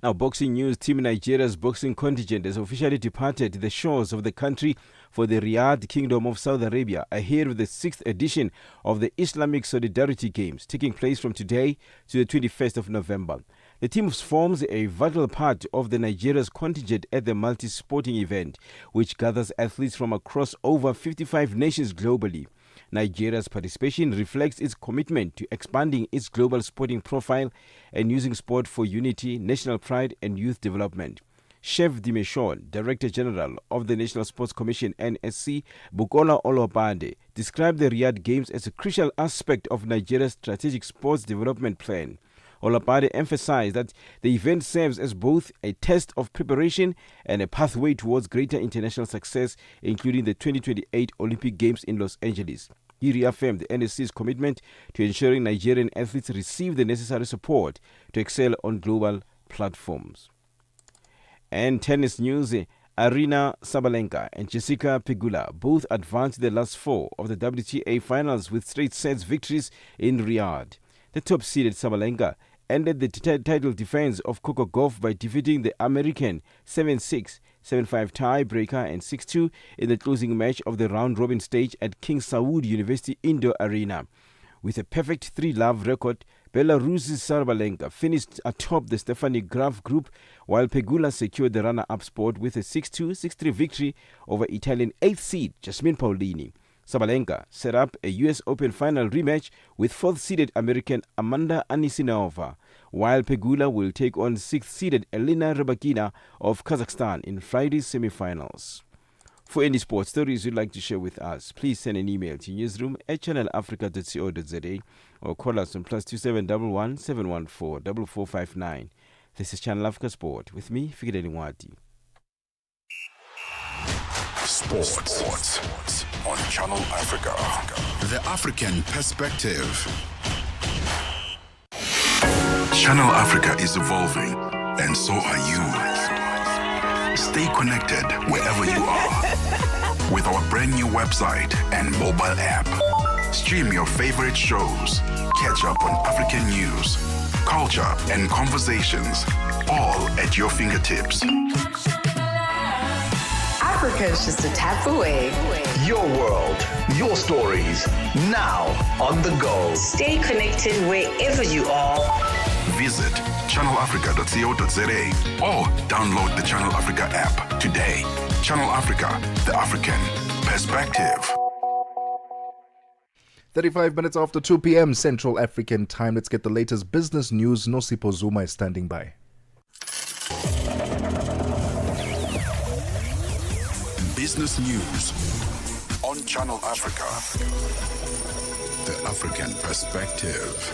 Now, boxing news. Team Nigeria's boxing contingent has officially departed the shores of the country for the Riyadh Kingdom of Saudi Arabia ahead of the 6th edition of the Islamic Solidarity Games, taking place from today to the 21st of November. The team forms a vital part of the Nigeria's contingent at the multi-sporting event, which gathers athletes from across over 55 nations globally. Nigeria's participation reflects its commitment to expanding its global sporting profile and using sport for unity, national pride, and youth development. Chef Dimeshon, Director General of the National Sports Commission (NSC), Bukola Olopande, described the Riyadh Games as a crucial aspect of Nigeria's strategic sports development plan. Olopade emphasized that the event serves as both a test of preparation and a pathway towards greater international success, including the 2028 Olympic Games in Los Angeles. He reaffirmed the NSC's commitment to ensuring Nigerian athletes receive the necessary support to excel on global platforms. And tennis news. Arina Sabalenka and Jessica Pegula both advanced to the last four of the WTA finals with straight sets victories in Riyadh. The top-seeded Sabalenka ended the title defense of Coco Gauff by defeating the American 7-6, 7-5 tiebreaker and 6-2 in the closing match of the round-robin stage at King Saud University Indoor Arena. With a perfect 3-love record, Belarus's Sabalenka finished atop the Stephanie Graf group, while Pegula secured the runner-up spot with a 6-2, 6-3 victory over Italian 8th seed Jasmine Paolini. Sabalenka set up a US Open final rematch with 4th-seeded American Amanda Anisimova, while Pegula will take on 6th-seeded Elena Rybakina of Kazakhstan in Friday's semi-finals. For any sports stories you'd like to share with us, please send an email to newsroom@channelafrica.co.za or call us on +2711 714 4459. This is Channel Africa Sport with me, Fikile Nwati. Sports on Channel Africa. The African perspective. Channel Africa is evolving, and so are you. Stay connected wherever you are with our brand new website and mobile app. Stream your favorite shows, catch up on African news, culture, and conversations, all at your fingertips. Africa is just a tap away. Your world, your stories, now on the go. Stay connected wherever you are. Visit channelafrica.co.za or download the Channel Africa app today. Channel Africa, the African perspective. 35 minutes after 2 p.m. Central African time. Let's get the latest business news. Nosipho Zuma is standing by. Business news on Channel Africa, the African perspective.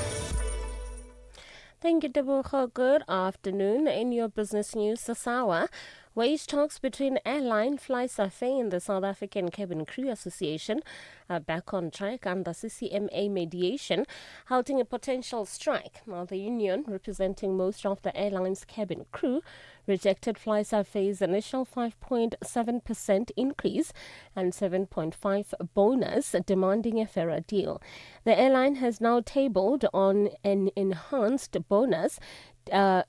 Thank you, Tebogo. Good afternoon. In your business news this hour, wage talks between airline Fly Safari and the South African Cabin Crew Association are back on track under CCMA mediation, halting a potential strike. Now, the union, representing most of the airline's cabin crew, rejected Fly Safari's initial 5.7% increase and 7.5% bonus, demanding a fairer deal. The airline has now tabled on an enhanced bonus, an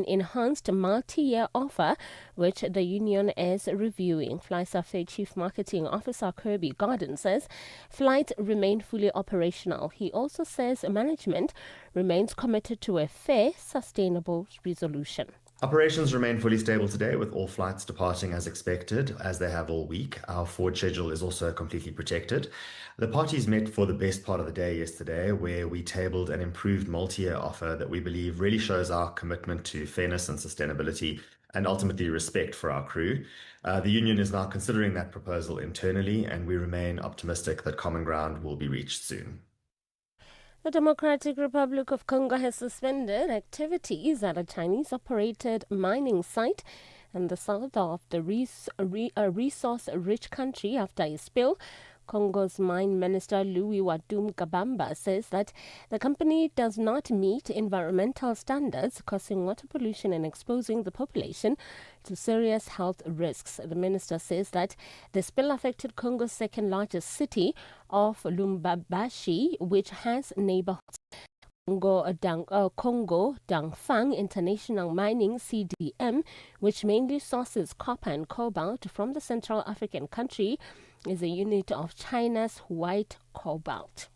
enhanced multi-year offer, which the union is reviewing. Fly Safari Chief Marketing Officer Kirby Garden says flights remain fully operational. He also says management remains committed to a fair, sustainable resolution. Operations remain fully stable today, with all flights departing as expected, as they have all week. Our forward schedule is also completely protected. The parties met for the best part of the day yesterday, where we tabled an improved multi-year offer that we believe really shows our commitment to fairness and sustainability, and ultimately respect for our crew. The union is now considering that proposal internally, and we remain optimistic that common ground will be reached soon. The Democratic Republic of Congo has suspended activities at a Chinese-operated mining site in the south of the resource-rich country after a spill. Congo's Mine Minister Louis Wadum Kabamba says that the company does not meet environmental standards, causing water pollution and exposing the population to serious health risks. The minister says that the spill affected Congo's second-largest city of Lubumbashi, which has neighborhoods. Congo Dangfang International Mining CDM, which mainly sources copper and cobalt from the Central African country, is a unit of China's white cobalt.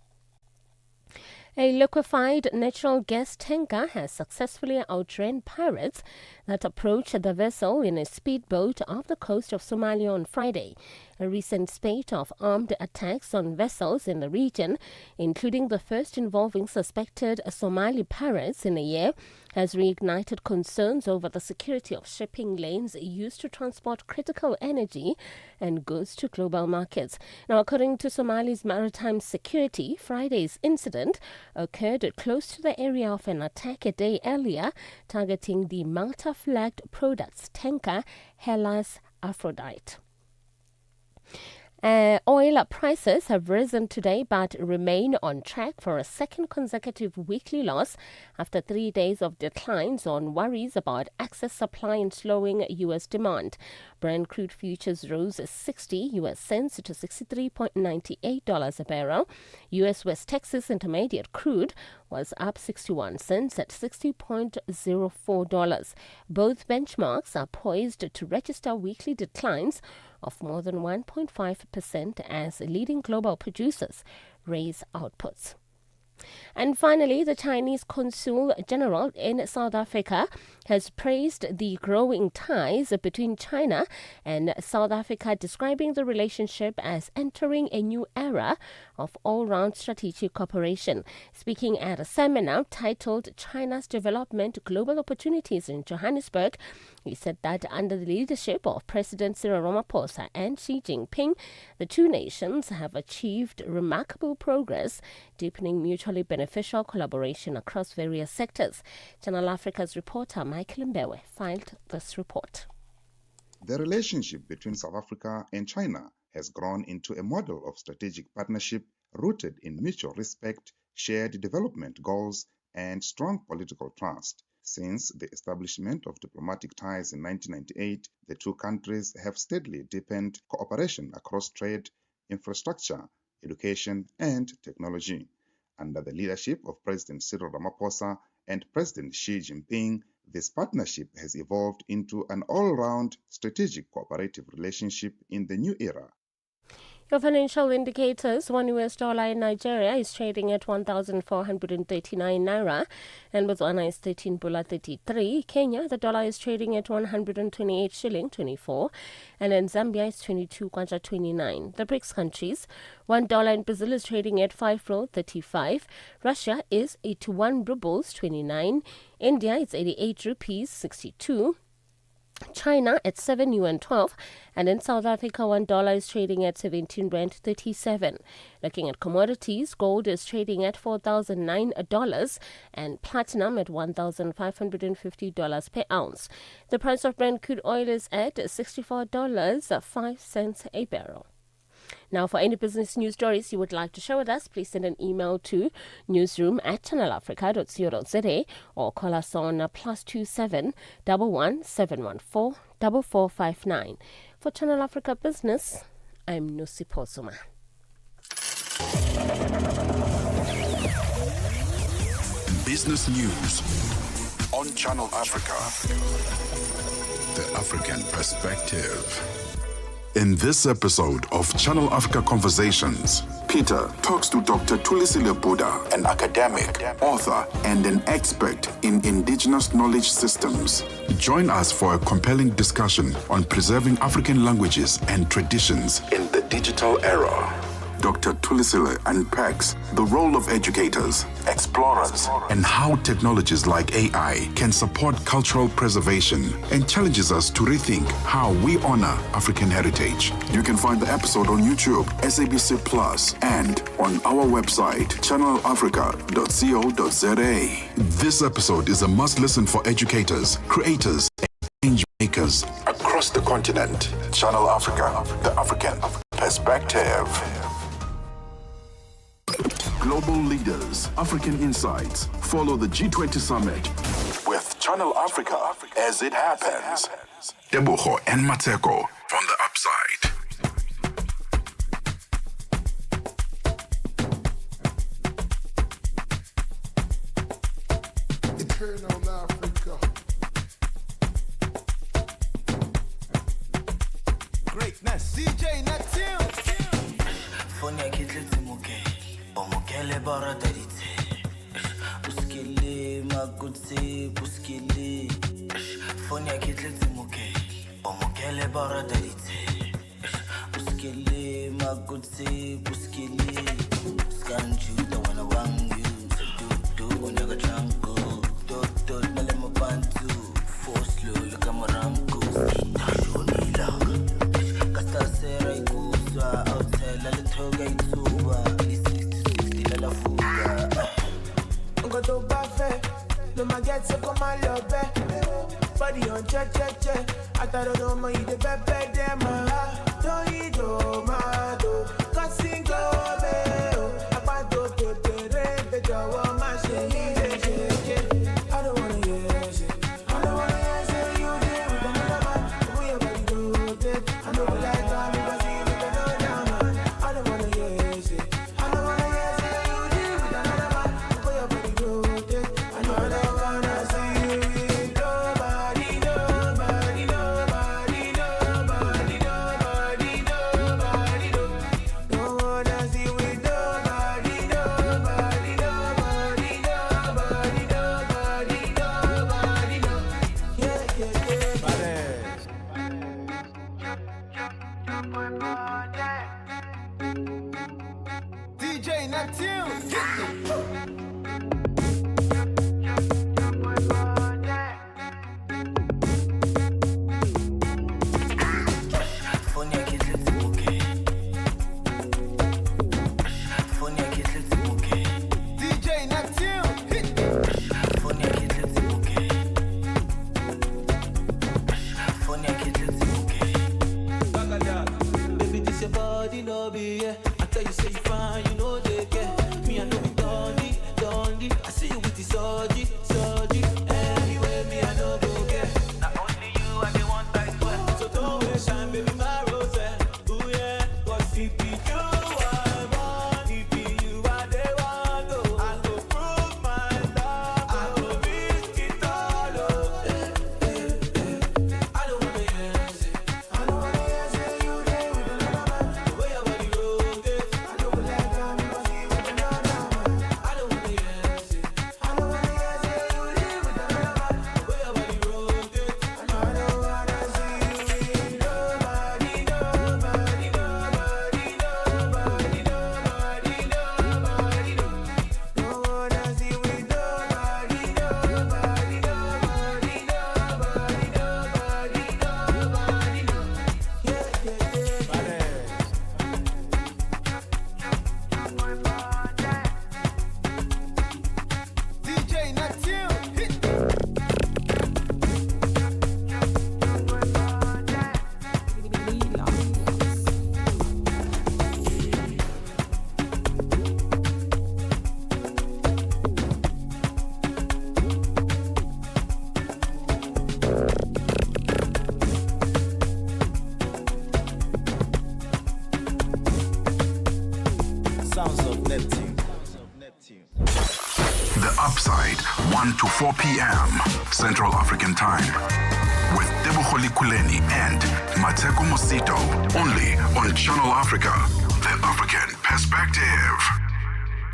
A liquefied natural gas tanker has successfully outran pirates that approached the vessel in a speedboat off the coast of Somalia on Friday. A recent spate of armed attacks on vessels in the region, including the first involving suspected Somali pirates in a year, has reignited concerns over the security of shipping lanes used to transport critical energy and goods to global markets. Now, according to Somali's maritime security, Friday's incident occurred close to the area of an attack a day earlier, targeting the Malta-flagged products tanker Hellas Aphrodite. Oil prices have risen today but remain on track for a second consecutive weekly loss after 3 days of declines on worries about excess supply and slowing U.S. demand. Brent crude futures rose 60 U.S. cents to $63.98 a barrel. U.S. West Texas Intermediate crude was up 61 cents at $60.04. Both benchmarks are poised to register weekly declines of more than 1.5% as leading global producers raise outputs. And finally, the Chinese Consul General in South Africa has praised the growing ties between China and South Africa, describing the relationship as entering a new era of all-round strategic cooperation. Speaking at a seminar titled China's Development Global Opportunities in Johannesburg, he said that under the leadership of President Cyril Ramaphosa and Xi Jinping, the two nations have achieved remarkable progress, deepening mutually beneficial collaboration across various sectors. Channel Africa's reporter Michael Mbewe filed this report. The relationship between South Africa and China has grown into a model of strategic partnership rooted in mutual respect, shared development goals, and strong political trust. Since the establishment of diplomatic ties in 1998, the two countries have steadily deepened cooperation across trade, infrastructure, education, and technology. Under the leadership of President Cyril Ramaphosa and President Xi Jinping, this partnership has evolved into an all-round strategic cooperative relationship in the new era. Your financial indicators: $1 US in Nigeria is trading at 1,439 naira, and Botswana is 13.33. Kenya, the dollar is trading at 128 shilling 24, and in Zambia is 22.29. The BRICS countries: $1 in Brazil is trading at 5.35. Russia is 81 rubles 29. India is 88 rupees 62. China at 7 yuan 12, and in South Africa $1 is trading at 17 rand 37. Looking at commodities, gold is trading at $4,009 and platinum at $1,550 per ounce. The price of Brent crude oil is at $64.05 a barrel. Now, for any business news stories you would like to share with us, please send an email to newsroom@channelafrica.co.za or call us on +27 11 714 4459. For Channel Africa Business, I'm Nosipo Zuma. Business news on Channel Africa. The African perspective. In this episode of Channel Africa Conversations, Peter talks to Dr. Thulisile Buddha, an academic, author, and an expert in indigenous knowledge systems. Join us for a compelling discussion on preserving African languages and traditions in the digital era. Dr. Thulisile unpacks the role of educators, explorers, and how technologies like AI can support cultural preservation, and challenges us to rethink how we honor African heritage. You can find the episode on YouTube, SABC Plus, and on our website, channelafrica.co.za. This episode is a must-listen for educators, creators, and change makers across the continent. Channel Africa, the African perspective. Global leaders, African insights. Follow the G20 summit with Channel Africa as it happens. Tebogo and Mmatsheko from the upside. Eternal Africa. Greatness. DJ Natil. Fonya kitleti muke, omukele baradarite. Buskili magutsi, buskili. Fonya kitleti muke, omukele baradarite. Buskili magutsi, buskili. Scanju the one around you. Do onyaga jango. Do nalema bantu. Force slow look amarangu. Shonila. Kasta sera ikuzwa. Body on che. I thought I don't mind the bed, them. DJ Neptune. DJ Neptune. Baby, this your body, no be, yeah. I tell you, say you fine, you know they care. Me, I know be done. I see you with the soji. Anyway, me, I know go get. Not only you, I the one I swear. So don't waste time, baby, my rose. Ooh, yeah. Cause if it you, I want. If it you, I they want. Oh, I go prove my love. I go risk it all. Oh, I don't wanna hear it. I don't wanna hear it. You there with another man. The way your body rotate. I don't like how you see with another man. I don't wanna hear it. I don't wanna hear it. You there with another man. The way your body rotate. I don't wanna see you with nobody. Don't wanna see you with DJ Neptune. Sounds of Neptune. The Upside, 1 to 4 p.m. Central African Time. With Tebogo Lekhuleni and Mosito. Only on Channel Africa, the African perspective.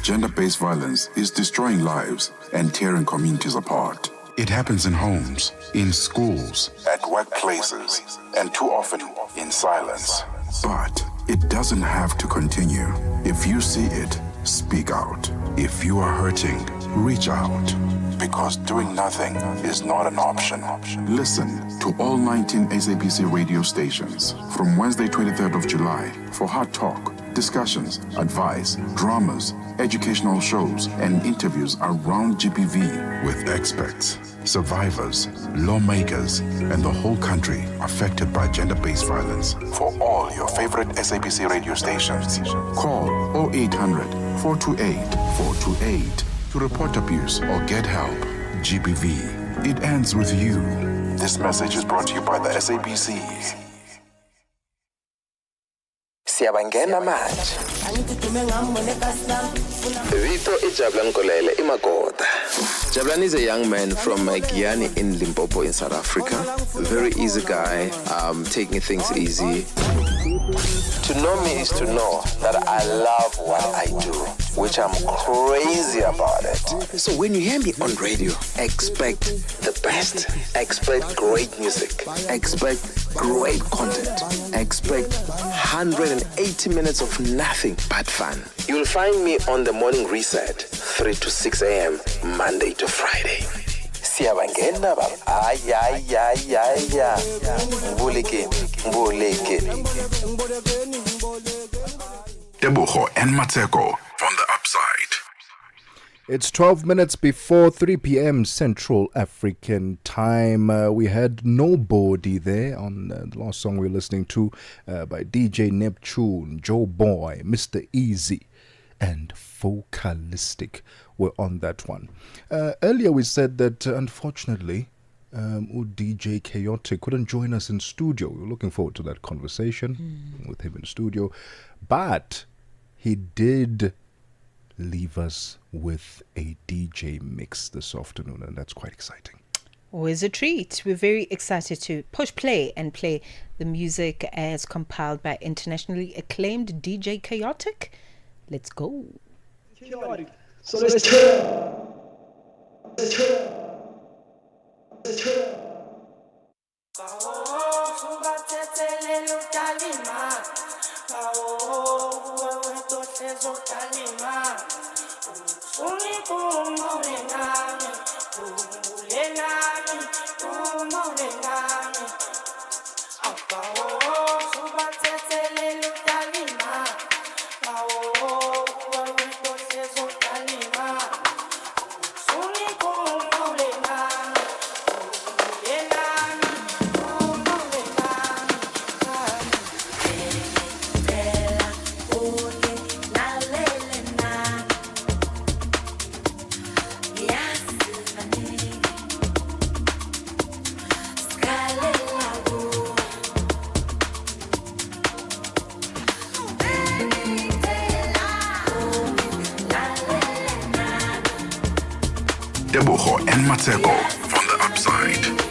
Gender-based violence is destroying lives and tearing communities apart. It happens in homes, in schools, at workplaces, and too often in silence. But it doesn't have to continue. If you see it, speak out. If you are hurting, reach out. Because doing nothing is not an option. Listen to all 19 SABC radio stations from Wednesday, 23rd of July for hard talk, discussions, advice, dramas, educational shows, and interviews around GBV with experts, survivors, lawmakers, and the whole country affected by gender-based violence. For all your favorite SABC radio stations, call 0800 428 428 to report abuse or get help. GBV, it ends with you. This message is brought to you by the SABC. Siyabangena manje. Vito i Jabulani Kolele iMagoda. Jabulani is a young man from Giyani in Limpopo in South Africa. Very easy guy, taking things easy. To know me is to know that I love what I do, which I'm crazy about it. So when you hear me on radio, expect the best. Expect great music. Expect great content. Expect 180 minutes of nothing but fun. You'll find me on the morning reset, 3 to 6 a.m., Monday to Friday. Siyabangena baba. Ay. Mbuleke. Tebogo and Mmatsheko on the Upside. It's 12 minutes before 3 p.m. Central African time. We had Nobody there on the last song we were listening to by DJ Neptune, Joe Boy, Mr. Easy, and Focalistic were on that one. Earlier we said that unfortunately DJ Chaotic couldn't join us in studio. We were looking forward to that conversation with him in studio. But he did leave us with a DJ mix this afternoon, and that's quite exciting. Always a treat. We're very excited to push play and play the music as compiled by internationally acclaimed DJ Chaotic. Let's go. Chaotic. So let's chill. Let's chill. Let's chill. Tebogo and Mmatsheko on the upside.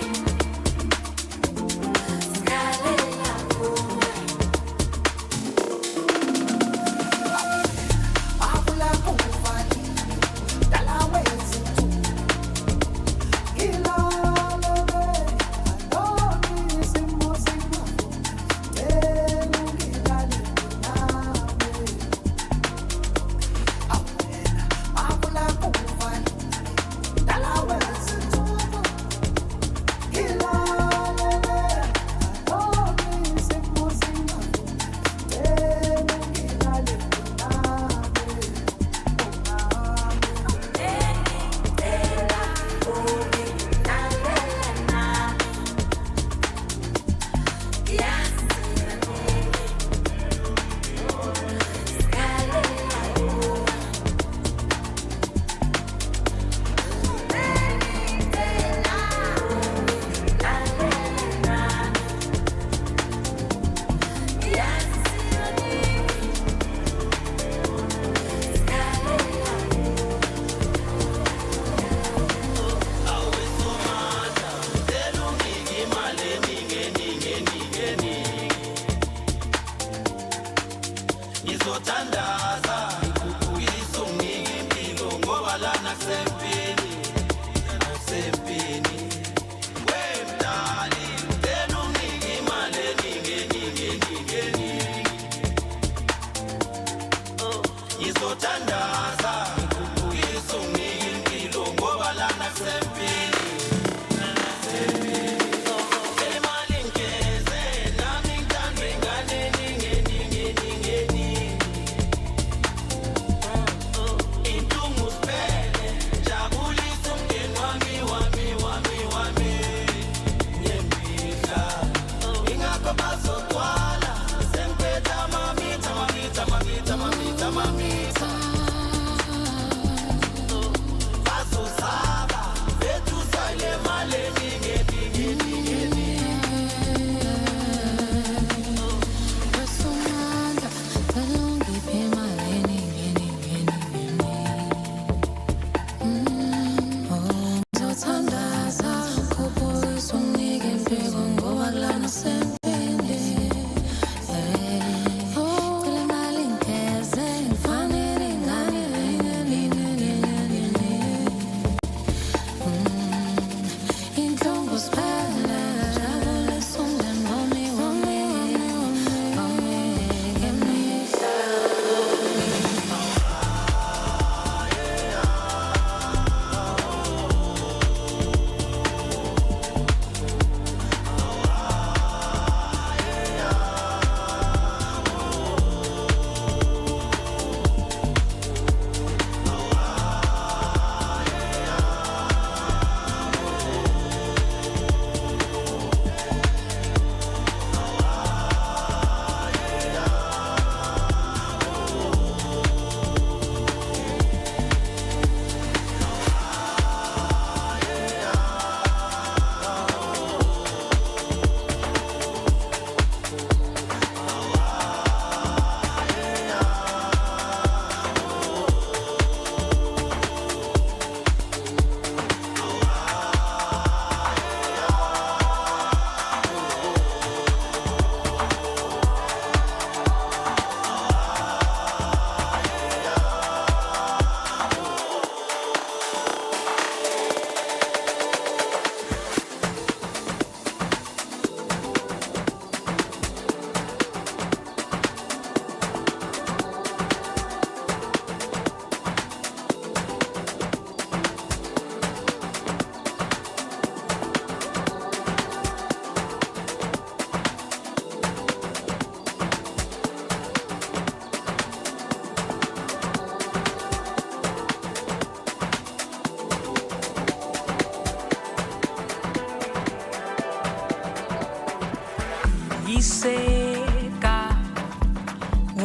qiniseka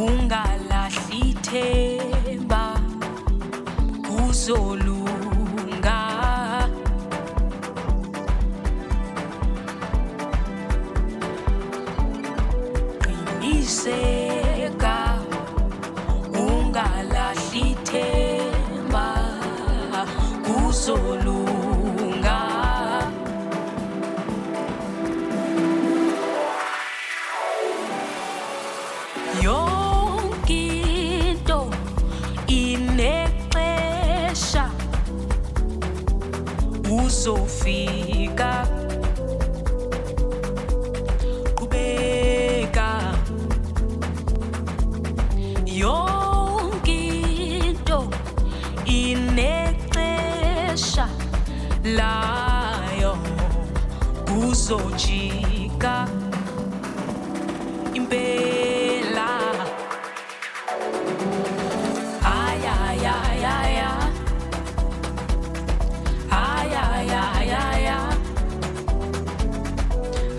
ungalahli ithemba kuzolunga qiniseka ungalahli ithemba kuzolunga yonke into inexesha uzofika qhubeka yonke into inexesha layo uzojika impela ay ay ay ay ay ay ay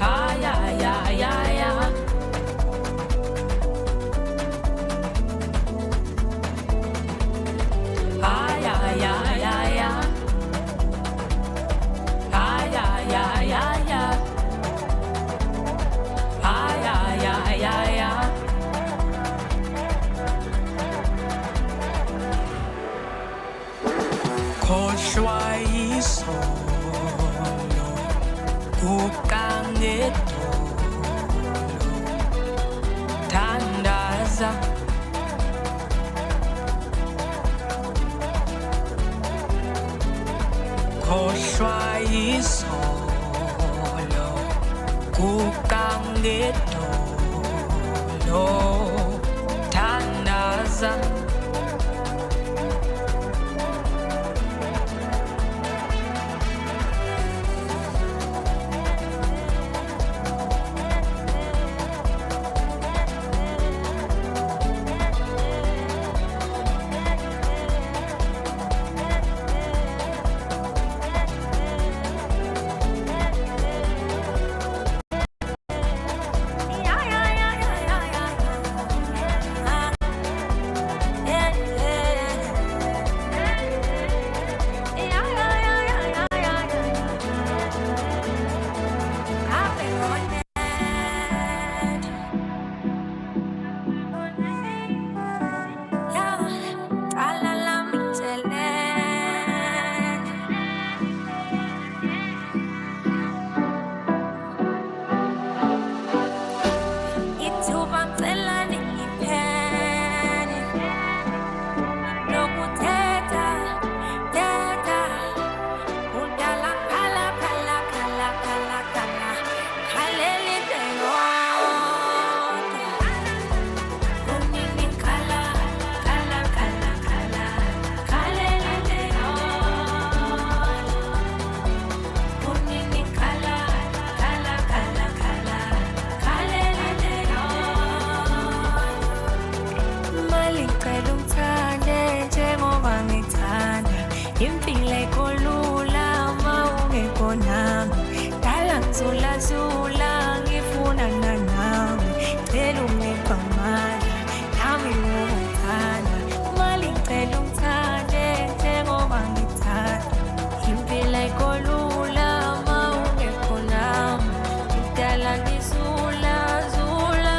ay ay ay ay ay khohlwa isono kukangedolo thandaza khohlwa izolo kukangedolo thandaza impilo kolula mawungekho nami dala ngizulazula ngifuna nawe cela ungipha amandla nami ngikuthanda mali ngicela ungithande njengoba ngithanda impilo kolula mawungekho nami dala ngizulazula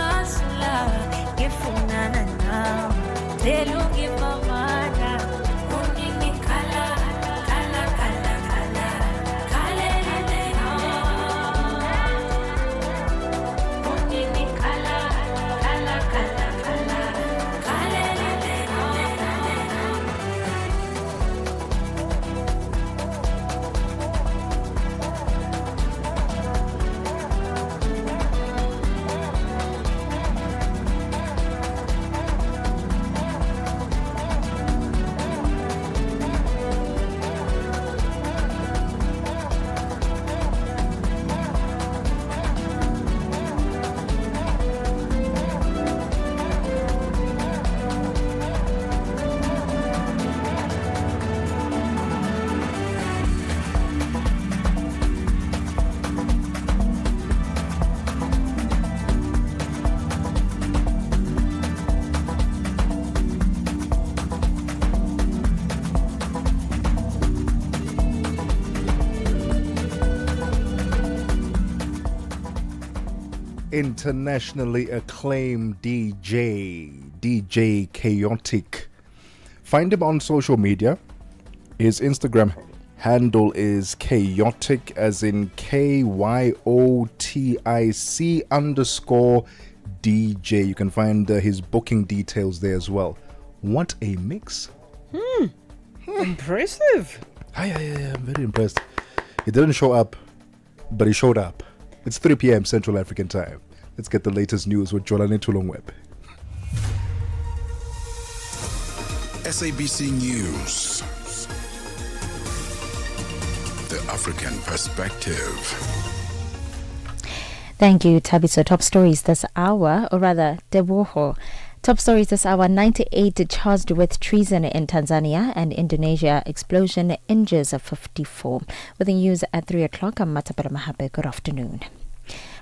ngifuna nawe cela ungipha amandla internationally acclaimed DJ Chaotic. Find him on social media. His Instagram handle is chaotic, as in KYOTIC_DJ. You can find his booking details there as well. What a mix. Impressive. Yeah, I'm very impressed. He didn't show up, but he showed up. It's 3 p.m. Central African time. Let's get the latest news with Jolane Tulongweb. SABC News. The African Perspective. Thank you, Tabiso. Top stories this hour, or rather, Tebogo. Top stories this hour: 98 charged with treason in Tanzania, and Indonesia explosion injures 54. With the news at 3 o'clock, I'm Matapara Mahabe. Good afternoon.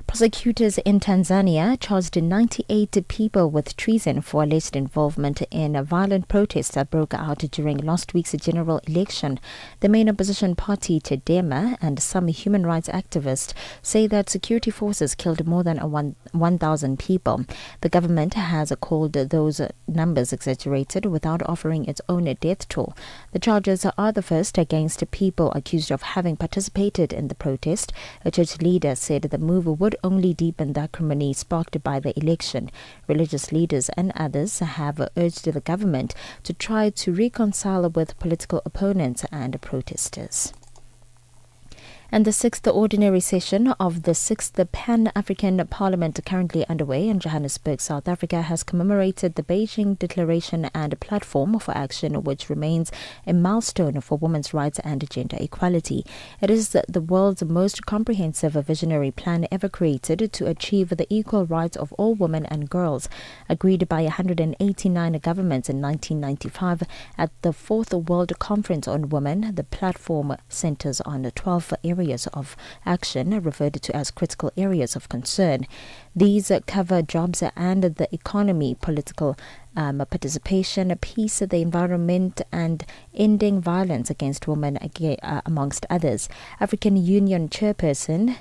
Prosecutors in Tanzania charged 98 people with treason for alleged involvement in a violent protest that broke out during last week's general election. The main opposition party, Chadema, and some human rights activists say that security forces killed more than 1,000 people. The government has called those numbers exaggerated without offering its own death toll. The charges are the first against people accused of having participated in the protest. A church leader said the move would only deepen the acrimony sparked by the election. Religious leaders and others have urged the government to try to reconcile with political opponents and protesters. And the 6th ordinary session of the 6th Pan-African Parliament, currently underway in Johannesburg, South Africa, has commemorated the Beijing Declaration and Platform for Action, which remains a milestone for women's rights and gender equality. It is the world's most comprehensive visionary plan ever created to achieve the equal rights of all women and girls. Agreed by 189 governments in 1995 at the 4th World Conference on Women, the platform centers on 12 areas of action referred to as critical areas of concern. These cover jobs and the economy, political participation, peace, the environment, and ending violence against women, amongst others. African Union Chairperson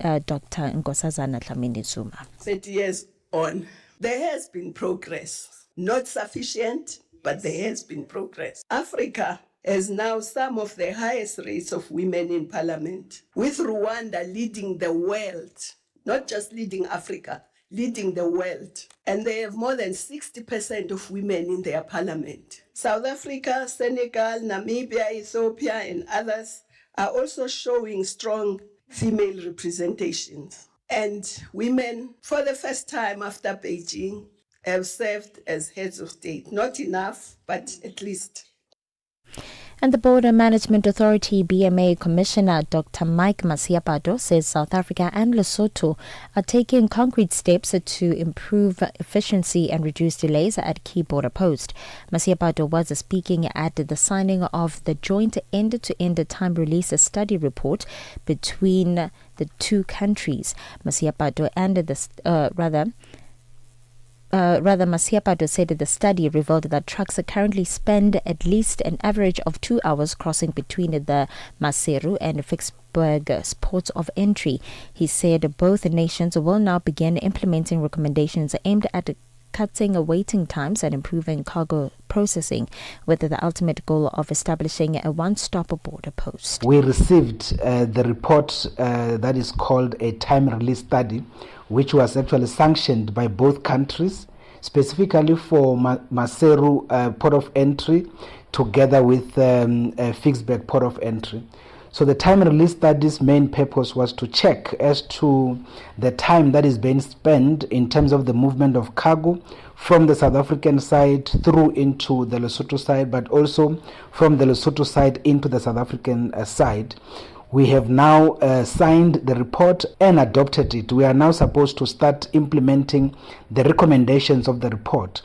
Dr. Nkosazana Dlamini Zuma. 30 years on, there has been progress. Not sufficient, but there has been progress. Africa has now some of the highest rates of women in parliament, with Rwanda leading the world, not just leading Africa, leading the world. And they have more than 60% of women in their parliament. South Africa, Senegal, Namibia, Ethiopia, and others are also showing strong female representations. And women, for the first time after Beijing, have served as heads of state. Not enough, but at least. And the Border Management Authority BMA Commissioner Dr. Mike Masiapado says South Africa and Lesotho are taking concrete steps to improve efficiency and reduce delays at key border posts. Masiapado was speaking at the signing of the joint end-to-end time release study report between the two countries. Masiapado Masiapado said that the study revealed that trucks currently spend at least an average of 2 hours crossing between the Maseru and Vicksburg ports of entry. He said both nations will now begin implementing recommendations aimed at cutting waiting times and improving cargo processing, with the ultimate goal of establishing a one-stop border post. We received the report that is called a time release study, which was actually sanctioned by both countries, specifically for Maseru port of entry, together with Vicksburg port of entry. So the time release study's main purpose was to check as to the time that is being spent in terms of the movement of cargo from the South African side through into the Lesotho side, but also from the Lesotho side into the South African side. We have now signed the report and adopted it. We are now supposed to start implementing the recommendations of the report.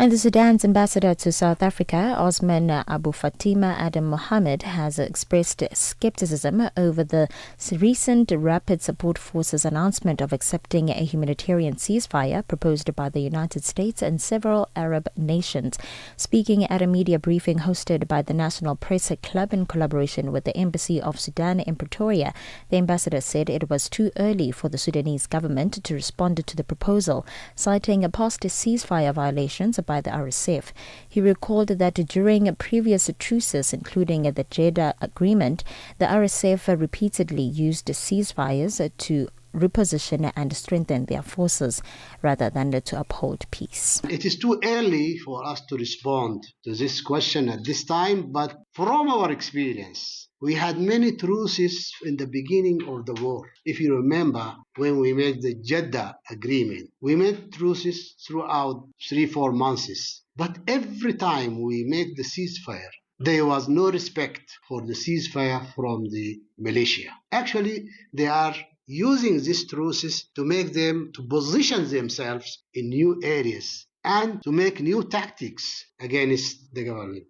And the Sudan's ambassador to South Africa, Osman Abu Fatima Adam Mohammed, has expressed skepticism over the recent Rapid Support Forces announcement of accepting a humanitarian ceasefire proposed by the United States and several Arab nations. Speaking at a media briefing hosted by the National Press Club in collaboration with the Embassy of Sudan in Pretoria, the ambassador said it was too early for the Sudanese government to respond to the proposal, citing past ceasefire violations by the RSF. He recalled that during previous truces, including the Jeddah Agreement, the RSF repeatedly used ceasefires to reposition and strengthen their forces rather than to uphold peace. It is too early for us to respond to this question at this time, but from our experience, we had many truces in the beginning of the war. If you remember, when we made the Jeddah Agreement, we made truces throughout 3-4 months. But every time we made the ceasefire, there was no respect for the ceasefire from the militia. Actually, they are using these truces to make them to position themselves in new areas and to make new tactics against the government.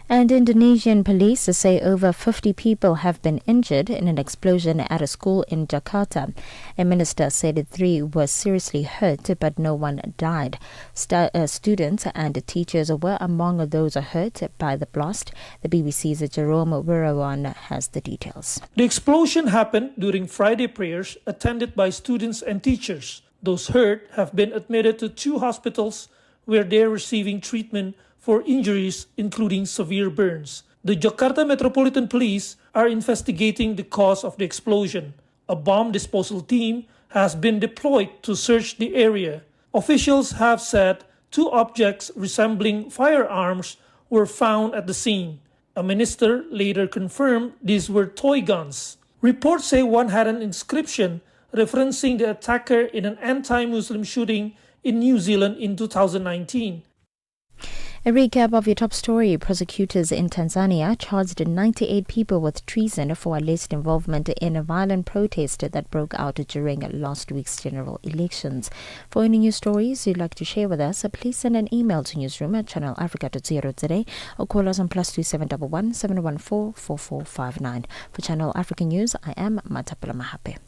And Indonesian police say over 50 people have been injured in an explosion at a school in Jakarta. A minister said 3 were seriously hurt, but no one died. Students and teachers were among those hurt by the blast. The BBC's Jerome Wirawan has the details. The explosion happened during Friday prayers attended by students and teachers. Those hurt have been admitted to 2 hospitals where they are receiving treatment for injuries, including severe burns. The Jakarta Metropolitan Police are investigating the cause of the explosion. A bomb disposal team has been deployed to search the area. Officials have said 2 objects resembling firearms were found at the scene. A minister later confirmed these were toy guns. Reports say one had an inscription referencing the attacker in an anti-Muslim shooting in New Zealand in 2019. A recap of your top story. Prosecutors in Tanzania charged 98 people with treason for alleged involvement in a violent protest that broke out during last week's general elections. For any news stories you'd like to share with us, please send an email to newsroom@channelafrica.co.za or call us on +2711 714 4459. For Channel Africa News, I am Mmatsheko.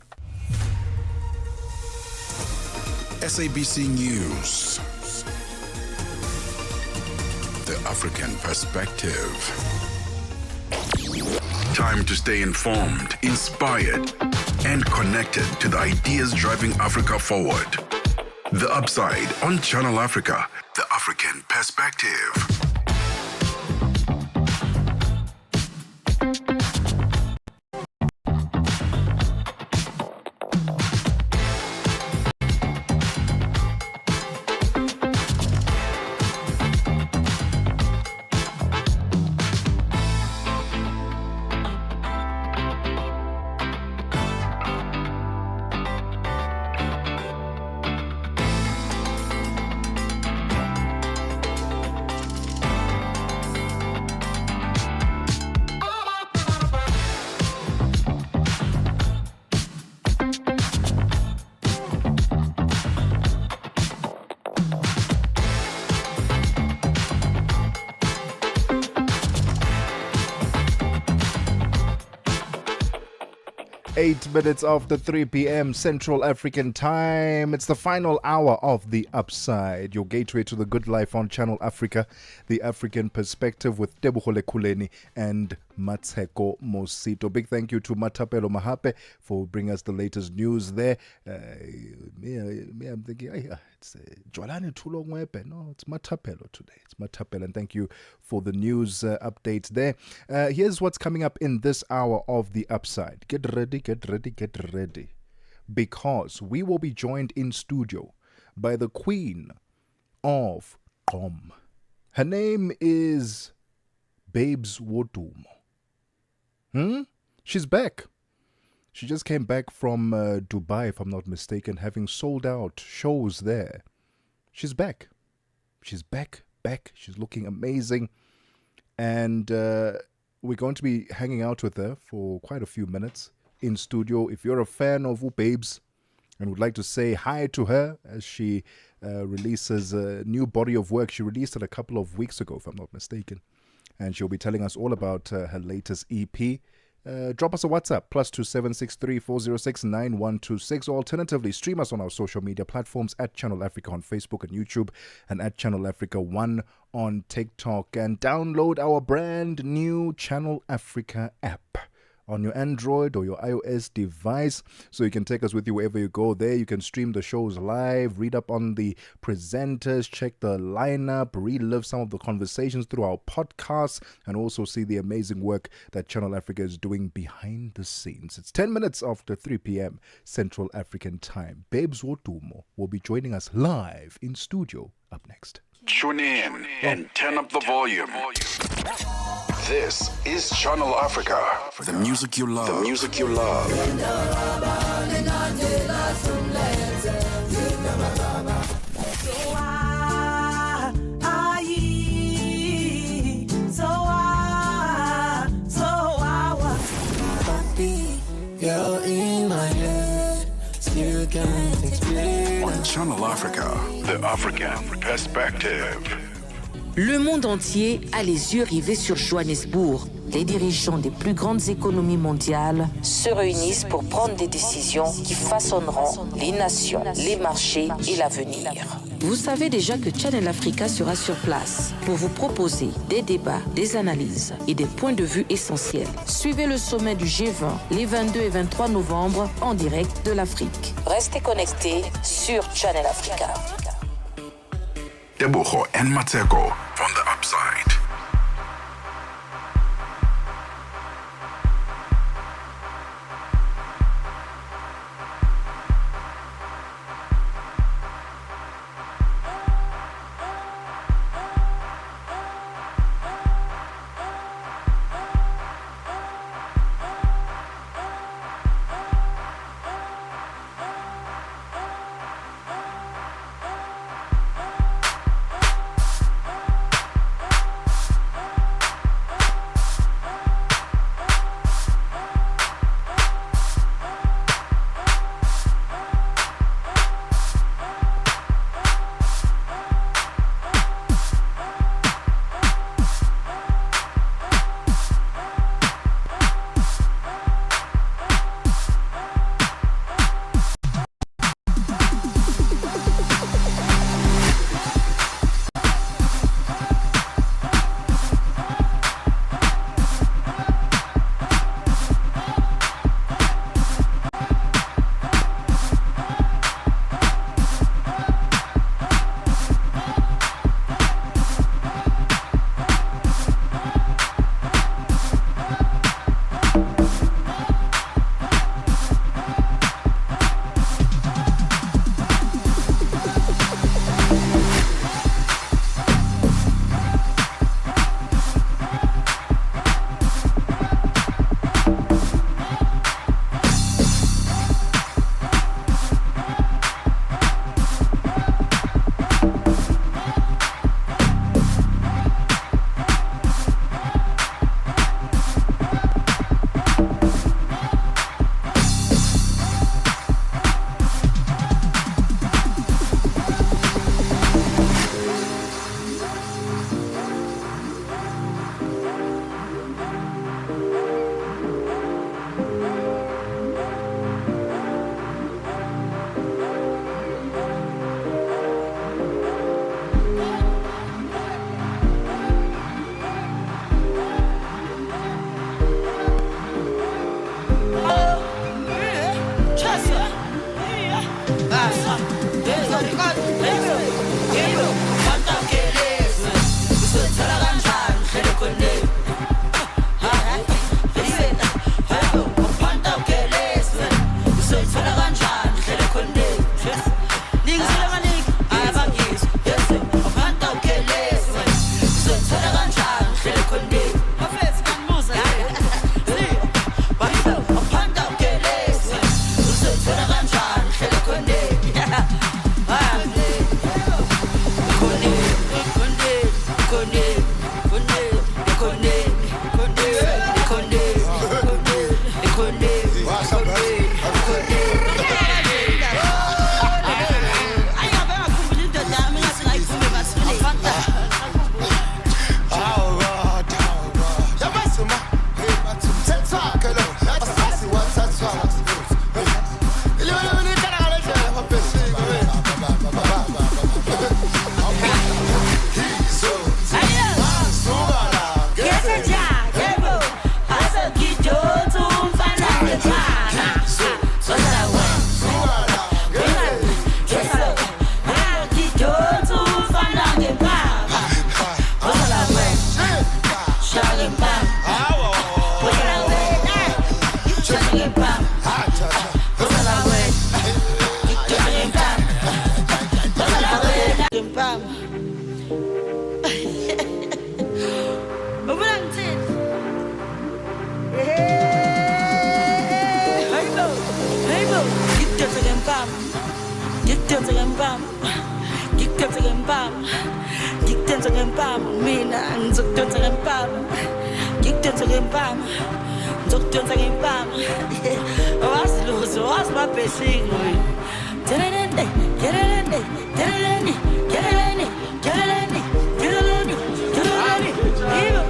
SABC News. The African perspective. Time to stay informed, inspired, and connected to the ideas driving Africa forward. The Upside on Channel Africa, the African perspective. Eight minutes after 3 p.m. Central African Time. It's the final hour of The Upside, your gateway to the good life on Channel Africa, the African perspective with Tebogo Lekhuleni and Mmatsheko Mosito. Big thank you to Matapelo Mahape for bringing us the latest news there. I'm thinking, it's Jwalani Tulongwepe. No, it's Matapelo today. It's Matapelo, and thank you for the news updates there. Here's what's coming up in this hour of The Upside. Get ready, get ready, get ready. Because we will be joined in studio by the Queen of Qom. Her name is Babes Wodumo. She's back. She just came back from Dubai, if I'm not mistaken, having sold out shows there. She's back. She's back. She's looking amazing. And we're going to be hanging out with her for quite a few minutes in studio. If you're a fan of Babes, and would like to say hi to her as she releases a new body of work. She released it a couple of weeks ago, if I'm not mistaken, and she'll be telling us all about her latest EP. Drop us a WhatsApp, +27634069126, or alternatively, stream us on our social media platforms at Channel Africa on Facebook and YouTube, and at Channel Africa 1 on TikTok, and download our brand new Channel Africa app on your Android or your iOS device, so you can take us with you wherever you go. There you can stream the shows live, read up on the presenters, check the lineup, relive some of the conversations through our podcasts, and also see the amazing work that Channel Africa is doing behind the scenes. It's 10 minutes after 3 p.m. Central African time. Babes Wotumo will be joining us live in studio up next. Tune in and turn up the volume. This is Channel Africa. The music you love. The music you love. You're in my head, still can't explain. On Channel Africa, the African perspective. Le monde entier a les yeux rivés sur Johannesburg. Les dirigeants des plus grandes économies mondiales se réunissent pour prendre des décisions qui façonneront les nations, les marchés et l'avenir. Vous savez déjà que Channel Africa sera sur place pour vous proposer des débats, des analyses et des points de vue essentiels. Suivez le sommet du G20 les 22 et 23 novembre en direct de l'Afrique. Restez connectés sur Channel Africa. Tebogo and Mmatsheko from the upside. Mina ngizokudonsa ngempama ngikudonsa ngempama ngizokudonsa ngempama wazi luzo wazi mabhesing wena telelende telelende telelende telelende telelende telelende telelende yibo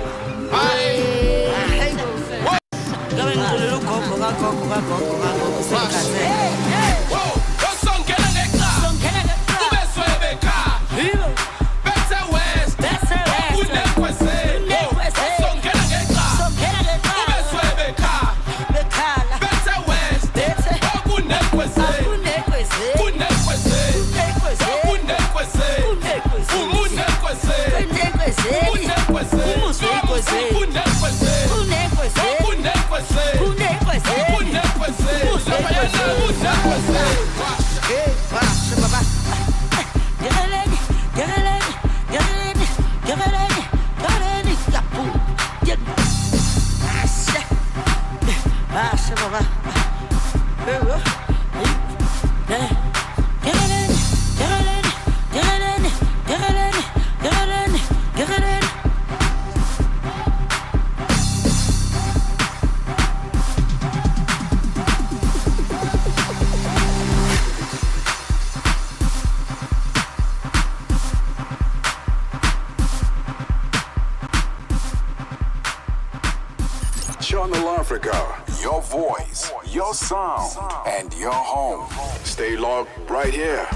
ngabe ngicula ugogo kagogo kagogo kagogo sekhathele Channel Africa, your voice, your sound, and your home. Stay logged right here.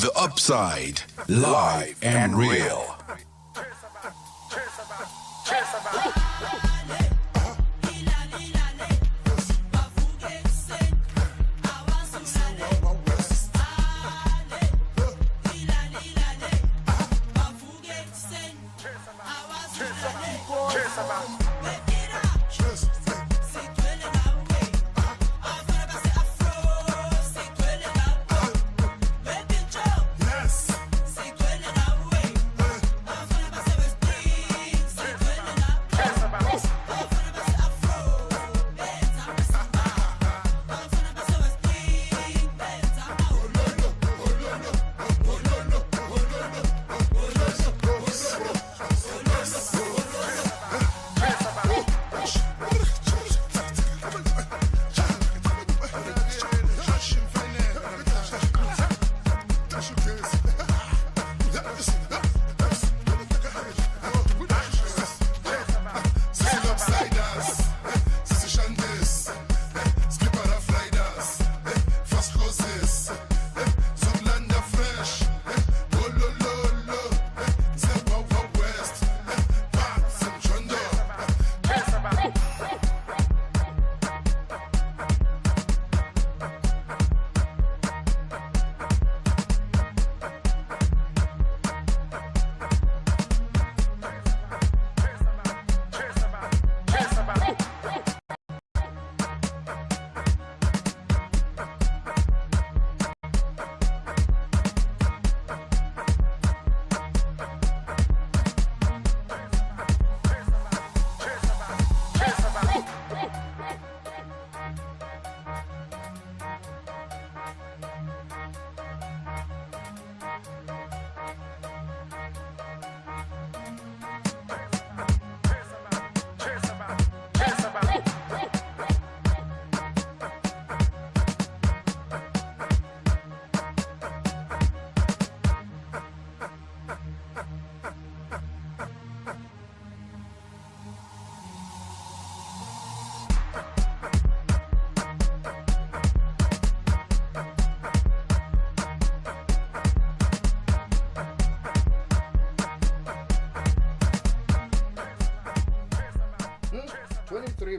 The Upside, live and real.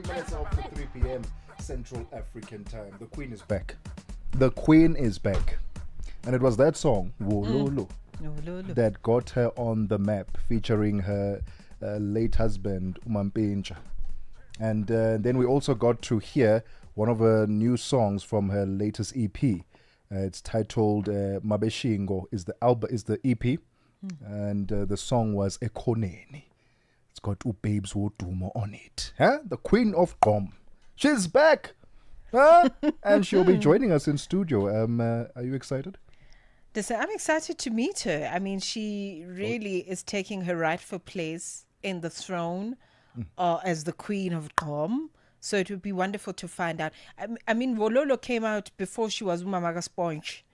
Minutes after 3 p.m. Central African time. The Queen is back. The Queen is back. And it was that song, Wololo, that got her on the map, featuring her late husband, Umampintsha. And then we also got to hear one of her new songs from her latest EP. It's titled Mabeshingo is the EP. And the song was Ekhoneni. It's got Babes Wodumo on it. Huh? The Queen of Gqom. She's back. Huh? And she'll be joining us in studio. Are you excited? Listen, I'm excited to meet her. I mean, she really is taking her rightful place in the throne as the Queen of Gqom. So it would be wonderful to find out. I mean, Wololo came out before she was Mamaga Sponge.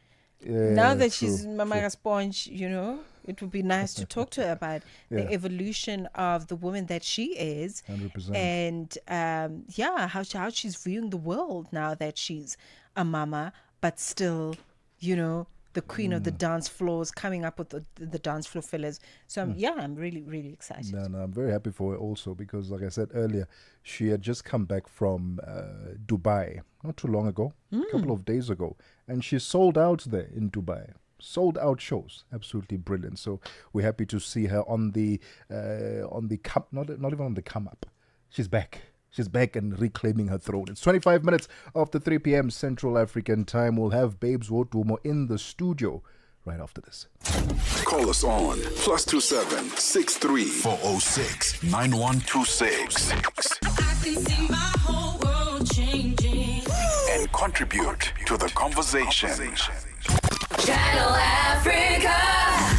Now that she's Mamaga Sponge, you know, it would be nice to talk to her about the evolution of the woman that she is. 100%. And how she's viewing the world now that she's a mama, but still, you know, the queen of the dance floors, coming up with the dance floor fillers. So I'm really, really excited. No, I'm very happy for her also because, like I said earlier, she had just come back from Dubai not too long ago, a couple of days ago, and she sold out there in Dubai. Sold out shows, absolutely brilliant. So we're happy to see her on the not even on the come up. She's back. She's back and reclaiming her throne. It's 25 minutes after 3 p.m. Central African time. We'll have Babes Wodumo in the studio right after this. Call us on +27 63 406 9126 and contribute to the conversation. Channel Africa.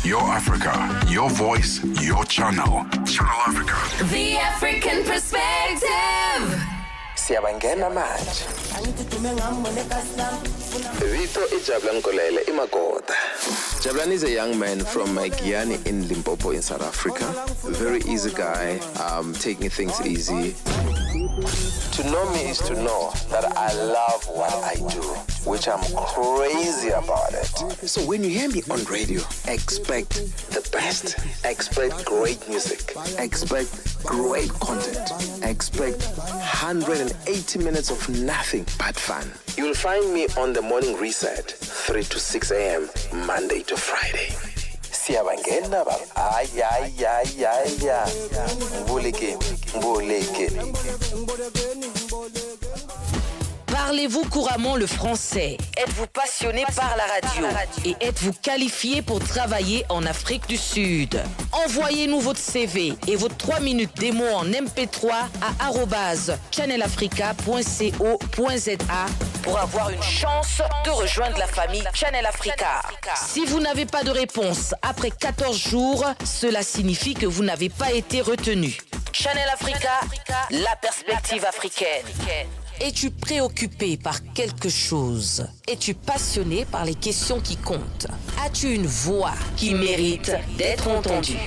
Your Africa, your voice, your channel. Channel Africa. The African perspective. Siyabangena manje. Vito Jabulani Kolele imakota. Jabulani is a young man from Giyani in Limpopo in South Africa. Very easy guy, taking things easy. To know me is to know that I love what I do, which I'm crazy about it. So when you hear me on radio, expect the best. Expect great music. Expect great content. Expect 180 minutes of nothing but fun. You'll find me on the morning reset, 3 to 6 a.m., Monday to Friday. Siyabangena baba. Ay. Mbuleke. Parlez-vous couramment le français? Êtes-vous passionné par la radio? Et êtes-vous qualifié pour travailler en Afrique du Sud? Envoyez-nous votre CV et vos 3 minutes démo en MP3 à @channelafrica.co.za pour avoir une chance de rejoindre la famille Channel Africa. Si vous n'avez pas de réponse après 14 jours, cela signifie que vous n'avez pas été retenu. Channel Africa, la perspective africaine. Es-tu préoccupé par quelque chose? Es-tu passionné par les questions qui comptent? As-tu une voix qui mérite d'être entendue?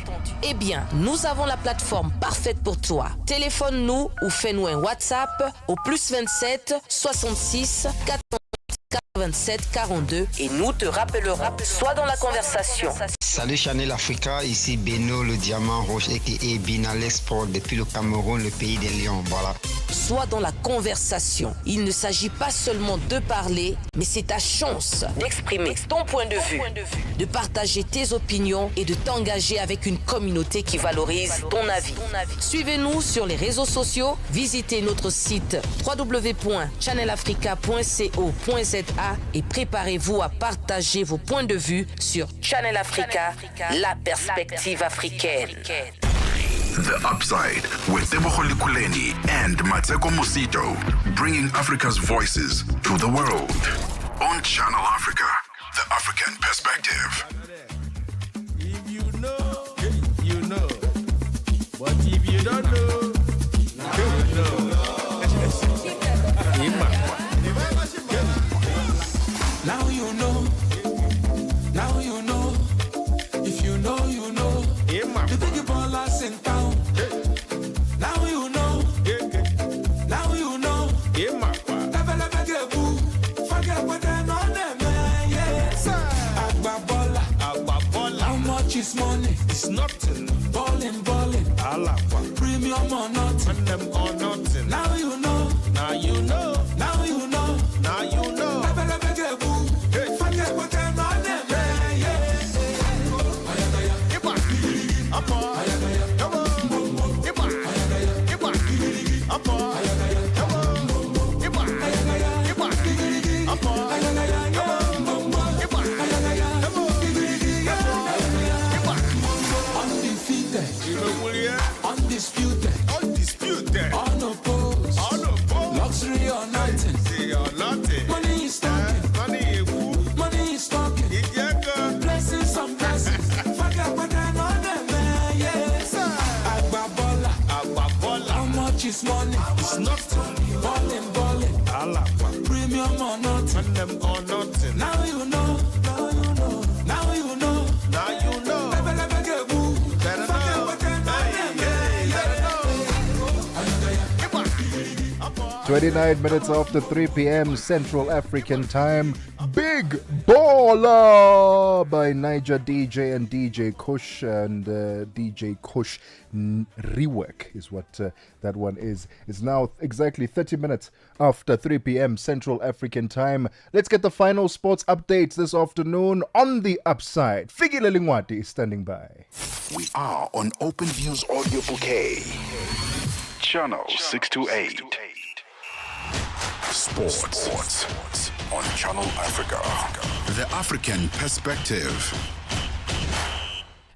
Eh bien, nous avons la plateforme parfaite pour toi. Téléphone-nous ou fais-nous un WhatsApp au +27 66 87 42 et nous te rappellerons. Sois dans la conversation. Salut Channel Africa, ici Beno le diamant rouge et Bina l'export depuis le Cameroun, le pays des lions. Voilà. Sois dans la conversation. Il ne s'agit pas seulement de parler, mais c'est ta chance d'exprimer ton point de vue, de partager tes opinions et de t'engager avec une communauté qui valorise ton avis. Suivez-nous sur les réseaux sociaux, visitez notre site www.channelafrica.co.za et préparez-vous à partager vos points de vue sur Channel Africa, la perspective africaine. The Upside with Tebogo Lekhuleni and Mosito, bringing Africa's voices to the world. On Channel Africa, the African perspective. If you know, you know. But if you don't know, you know. Now you know. Now you know. If you know, you know. The big ballers in town. Now you know. Now you know. Forget what they're on them, yes. Agbabola. How much is money? It's nothing. Ballin'. Premium or nothing. Them or nothing. Now you know. Now you know. Now you know. Now you know. Forget what they're on them, yes. Undisputed, unopposed, luxury or nothing. Money is talking, blessings on blessings. Forget what they're on them, yes. Agbabola, how much is money? It's nothing. Ballin', premium or nothing. Now you know. Now you know. Now you know. 29 minutes after 3 p.m. Central African Time. Big Baller by Niger DJ and DJ Kush. And DJ Kush rework is what that one is. It's now exactly 30 minutes after 3 p.m. Central African Time. Let's get the final sports updates this afternoon on the upside. Figi Lelingwati is standing by. We are on Open Views Audio Bouquet. Channel 628. Sports on Channel Africa. The African perspective.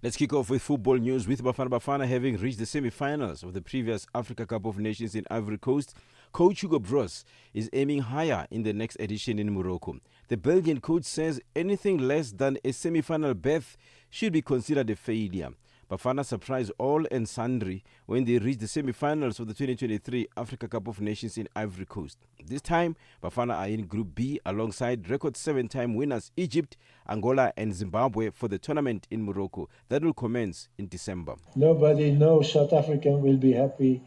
Let's kick off with football news with Bafana having reached the semi-finals of the previous Africa Cup of Nations in Ivory Coast. Coach Hugo Broos is aiming higher in the next edition in Morocco. The Belgian coach says anything less than a semi-final berth should be considered a failure. Bafana surprised all and sundry when they reached the semi-finals of the 2023 Africa Cup of Nations in Ivory Coast. This time, Bafana are in Group B alongside record 7-time winners Egypt, Angola and Zimbabwe for the tournament in Morocco. That will commence in December. Nobody knows South African will be happy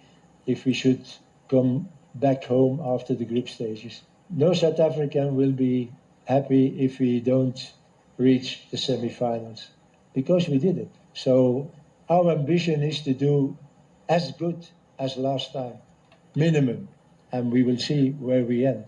if we should come back home after the group stages. No South African will be happy if we don't reach the semi-finals, because we did it. So our ambition is to do as good as last time, minimum, and we will see where we end.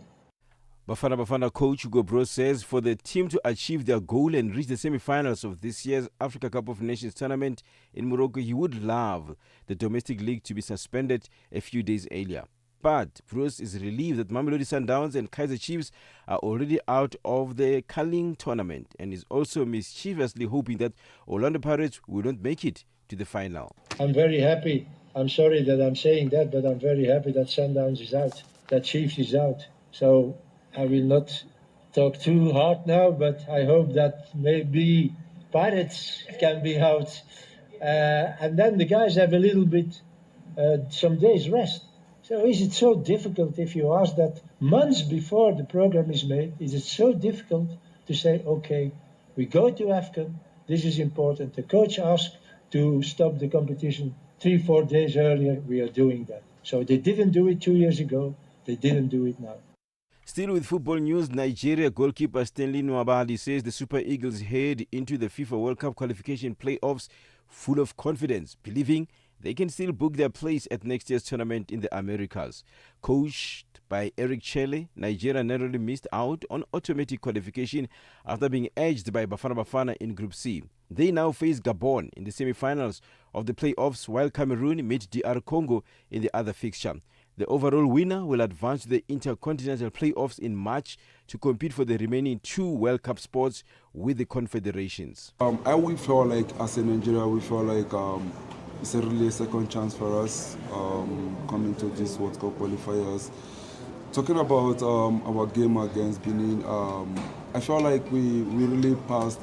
Bafana coach Hugo Bros says for the team to achieve their goal and reach the semi-finals of this year's Africa Cup of Nations tournament in Morocco, he would love the domestic league to be suspended a few days earlier. But Bros is relieved that Mamelodi Sundowns and Kaizer Chiefs are already out of the Carling tournament, and is also mischievously hoping that Orlando Pirates will not make it to the final. I'm very happy. I'm sorry that I'm saying that, but I'm very happy that Sundowns is out, that Chiefs is out. So I will not talk too hard now, but I hope that maybe Pirates can be out. And then the guys have a little bit, some days rest. So is it so difficult, if you ask that months before the program is made, is it so difficult to say, okay, we go to AFCON, this is important. The coach asked to stop the competition 3-4 days earlier, we are doing that. So they didn't do it 2 years ago, they didn't do it now. Still with football news, Nigeria goalkeeper Stanley Nwabali says the Super Eagles head into the FIFA World Cup qualification playoffs full of confidence, believing they can still book their place at next year's tournament in the Americas. Coached by Eric Chelle, Nigeria narrowly missed out on automatic qualification after being edged by Bafana in Group C. They now face Gabon in the semi-finals of the playoffs, while Cameroon meet DR Congo in the other fixture. The overall winner will advance to the Intercontinental Playoffs in March to compete for the remaining 2 World Cup spots with the confederations. We feel like, as in Nigeria, we feel like it's a really second chance for us coming to this World Cup qualifiers. Talking about our game against Benin, I feel like we really passed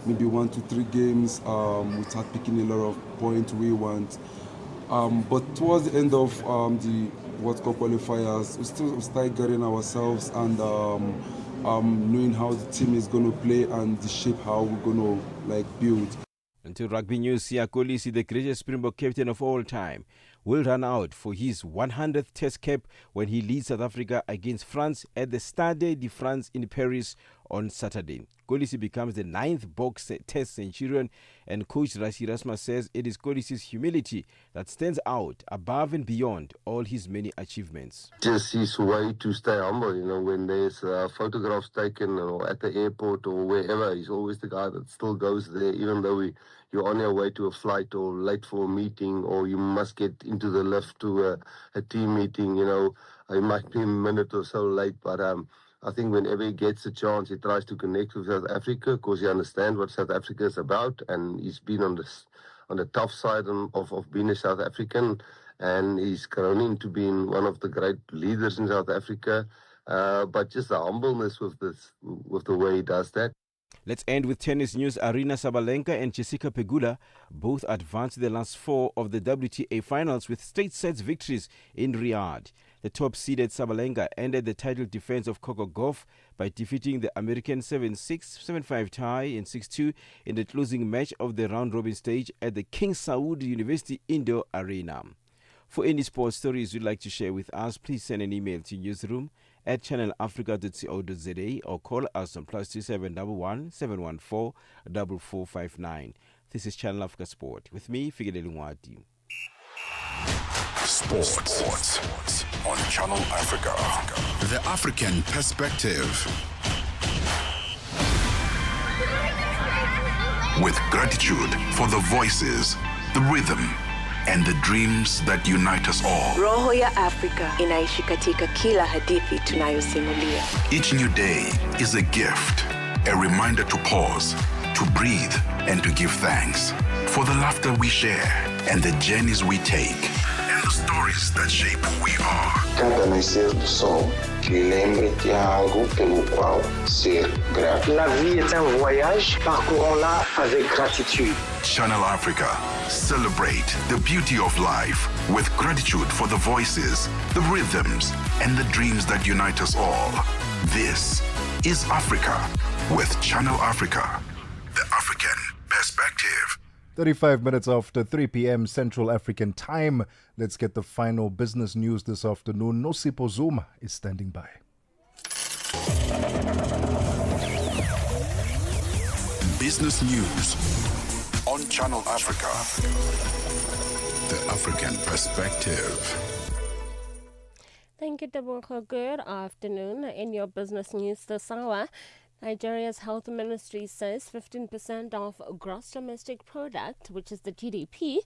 maybe 1 to 3 games without picking a lot of points we want. But towards the end of the World Cup qualifiers, we started getting ourselves and knowing how the team is going to play and the shape how we're going to build. Until rugby news, Siya Kolisi, the greatest Springbok captain of all time, will run out for his 100th Test cap when he leads South Africa against France at the Stade de France in Paris on Saturday. Kolisi becomes the 9th box Test centurion, and coach Rassie Erasmus says it is Kolisi's humility that stands out above and beyond all his many achievements. Just his way to stay humble, when there's photographs taken or at the airport or wherever, he's always the guy that still goes there, even though you're on your way to a flight or late for a meeting, or you must get into the lift to a team meeting, it might be a minute or so late, but I think whenever he gets a chance, he tries to connect with South Africa because he understands what South Africa is about, and he's been on the tough side of being a South African, and he's grown into being one of the great leaders in South Africa. But just the humbleness with the way he does that. Let's end with tennis news. Arina Sabalenka and Jessica Pegula both advanced to the last 4 of the WTA finals with straight sets victories in Riyadh. The top-seeded Sabalenka ended the title defense of Coco Gauff by defeating the American 7-6, 7-5 tie and 6-2 in the closing match of the round-robin stage at the King Saud University Indoor Arena. For any sports stories you'd like to share with us, please send an email to newsroom@channelafrica.co.za or call us on +2711 714 4459. This is Channel Africa Sport with me, Figile Lungwati. Sports on Channel Africa. The African perspective. With gratitude for the voices, the rhythm, and the dreams that unite us all. Roho ya Afrika inaishi katika kila hadithi tunayosimulia. Each new day is a gift, a reminder to pause, to breathe, and to give thanks for the laughter we share and the journeys we take and the stories that shape who we are. Cada nascer do sol que lembre-te algo pelo qual ser grato. La vie est un voyage, parcourons-la avec gratitude. Channel Africa. Celebrate the beauty of life with gratitude for the voices, the rhythms, and the dreams that unite us all. This is Africa with Channel Africa, the African perspective. 35 minutes after 3 p.m. Central African Time. Let's get the final business news this afternoon. Nosipo Zuma is standing by. Business news on Channel Africa. The African perspective. Thank you, Tebogo. Good afternoon. In your business news this hour, Nigeria's health ministry says 15% of gross domestic product, which is the GDP,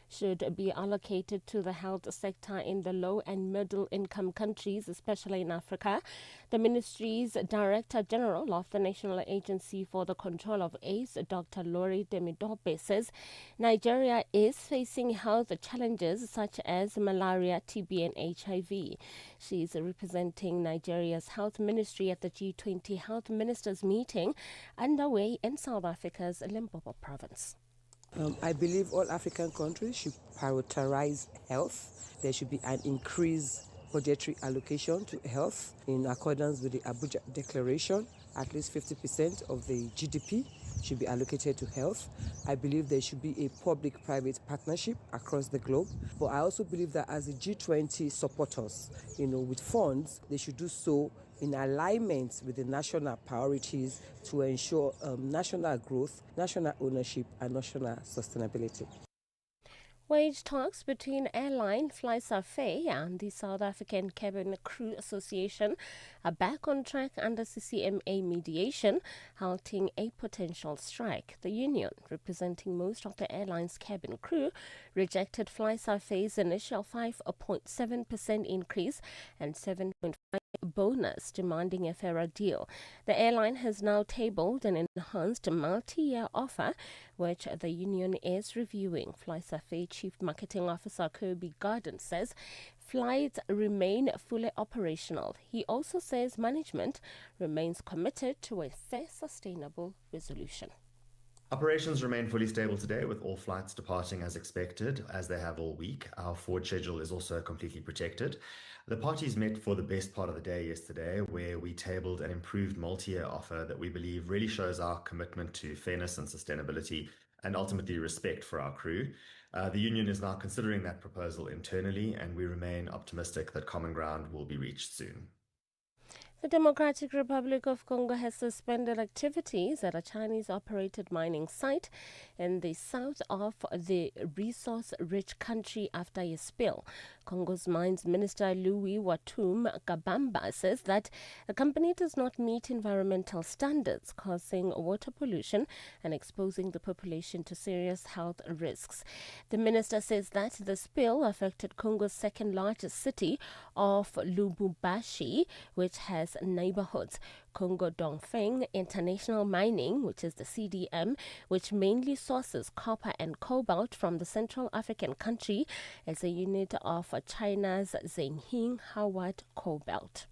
should be allocated to the health sector in the low and middle income countries, especially in Africa. The ministry's Director General of the National Agency for the Control of AIDS, Dr. Lori Demidope, says Nigeria is facing health challenges such as malaria, TB and HIV. She is representing Nigeria's health ministry at the G20 Health Ministers meeting underway in South Africa's Limpopo province. I believe all African countries should prioritize health. There should be an increased budgetary allocation to health in accordance with the Abuja Declaration. At least 50% of the GDP should be allocated to health. I believe there should be a public-private partnership across the globe. But I also believe that as the G20 supporters, with funds, they should do so in alignment with the national priorities to ensure national growth, national ownership, and national sustainability. Wage talks between airline FlySafair and the South African Cabin Crew Association are back on track under CCMA mediation, halting a potential strike. The union, representing most of the airline's cabin crew, rejected FlySafair's initial 5.7% increase and 7.5% bonus, demanding a fairer deal. The airline has now tabled an enhanced multi-year offer, which the union is reviewing. FlySafair Chief Marketing Officer Kirby Garden says flights remain fully operational. He also says management remains committed to a fair, sustainable resolution. Operations remain fully stable today, with all flights departing as expected, as they have all week. Our forward schedule is also completely protected. The parties met for the best part of the day yesterday, where we tabled an improved multi-year offer that we believe really shows our commitment to fairness and sustainability and ultimately respect for our crew. The union is now considering that proposal internally, and we remain optimistic that common ground will be reached soon. The Democratic Republic of Congo has suspended activities at a Chinese-operated mining site in the south of the resource-rich country after a spill. Congo's Mines Minister Louis Watum Kabamba says that the company does not meet environmental standards, causing water pollution and exposing the population to serious health risks. The minister says that the spill affected Congo's second-largest city of Lubumbashi, which has neighborhoods. Congo Dongfeng International Mining, which is the CDM, which mainly sources copper and cobalt from the Central African country, is a unit of China's Zhenhing Howard Cobalt.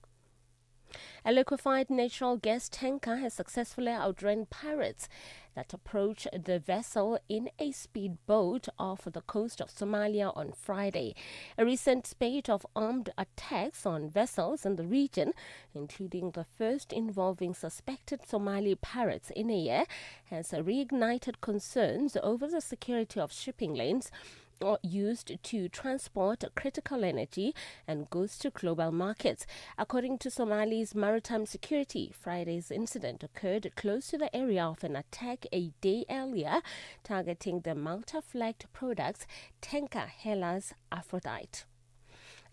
A liquefied natural gas tanker has successfully outrun pirates that approached the vessel in a speedboat off the coast of Somalia on Friday. A recent spate of armed attacks on vessels in the region, including the first involving suspected Somali pirates in a year, has reignited concerns over the security of shipping lanes used to transport critical energy and goods to global markets. According to Somali's Maritime Security, Friday's incident occurred close to the area of an attack a day earlier, targeting the Malta-flagged products tanker Hellas Aphrodite.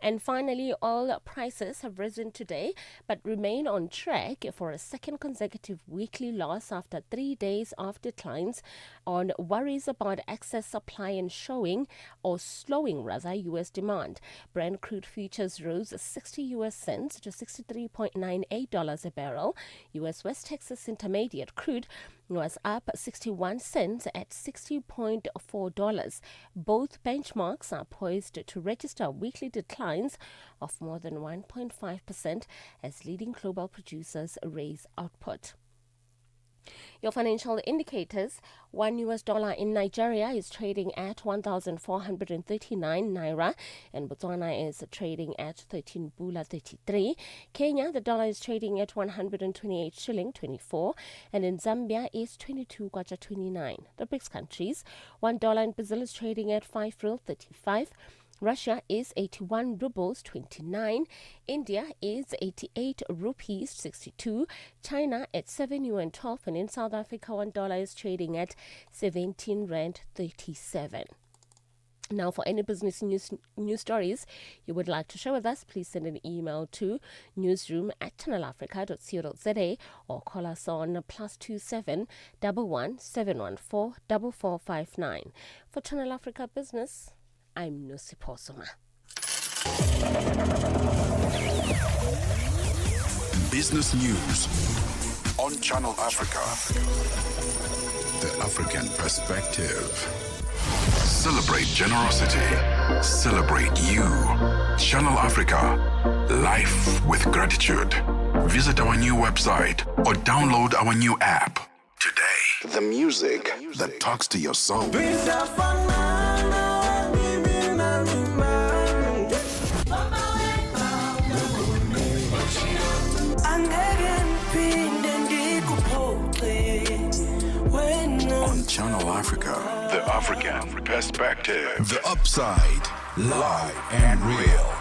And finally, oil prices have risen today but remain on track for a second consecutive weekly loss after 3 days of declines on worries about excess supply and slowing U.S. demand. Brent crude futures rose 60 U.S. cents to $63.98 a barrel. U.S. West Texas Intermediate crude was up 61 cents at $60.4. Both benchmarks are poised to register weekly declines of more than 1.5% as leading global producers raise output. Your financial indicators: $1 in Nigeria is trading at 1,439 naira, and Botswana is trading at 13 bula 33. Kenya, the dollar is trading at 128 shilling 24, and in Zambia is 22 kwacha 29. The BRICS countries: $1 in Brazil is trading at 5 real 35. Russia is 81 rubles 29, India is 88 rupees 62, China at 7 yuan 12, and in South Africa $1 is trading at 17 rand 37. Now, for any business news stories you would like to share with us, please send an email to newsroom@channelafrica.co.za or call us on +27 11 714 4459. For Channel Africa Business, I'm Mosito. Business news on Channel Africa. The African perspective. Celebrate generosity. Celebrate you. Channel Africa. Life with gratitude. Visit our new website or download our new app today. The music that talks to your soul. On Channel Africa, the African perspective. The upside, live and real.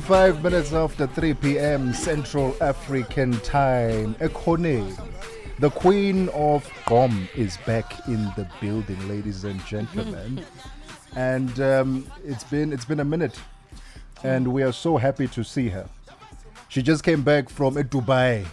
Five minutes after 3 p.m. Central African Time. Lekhuleni, the Queen of Gom, is back in the building, ladies and gentlemen. And it's been a minute, and we are so happy to see her. She just came back from Dubai.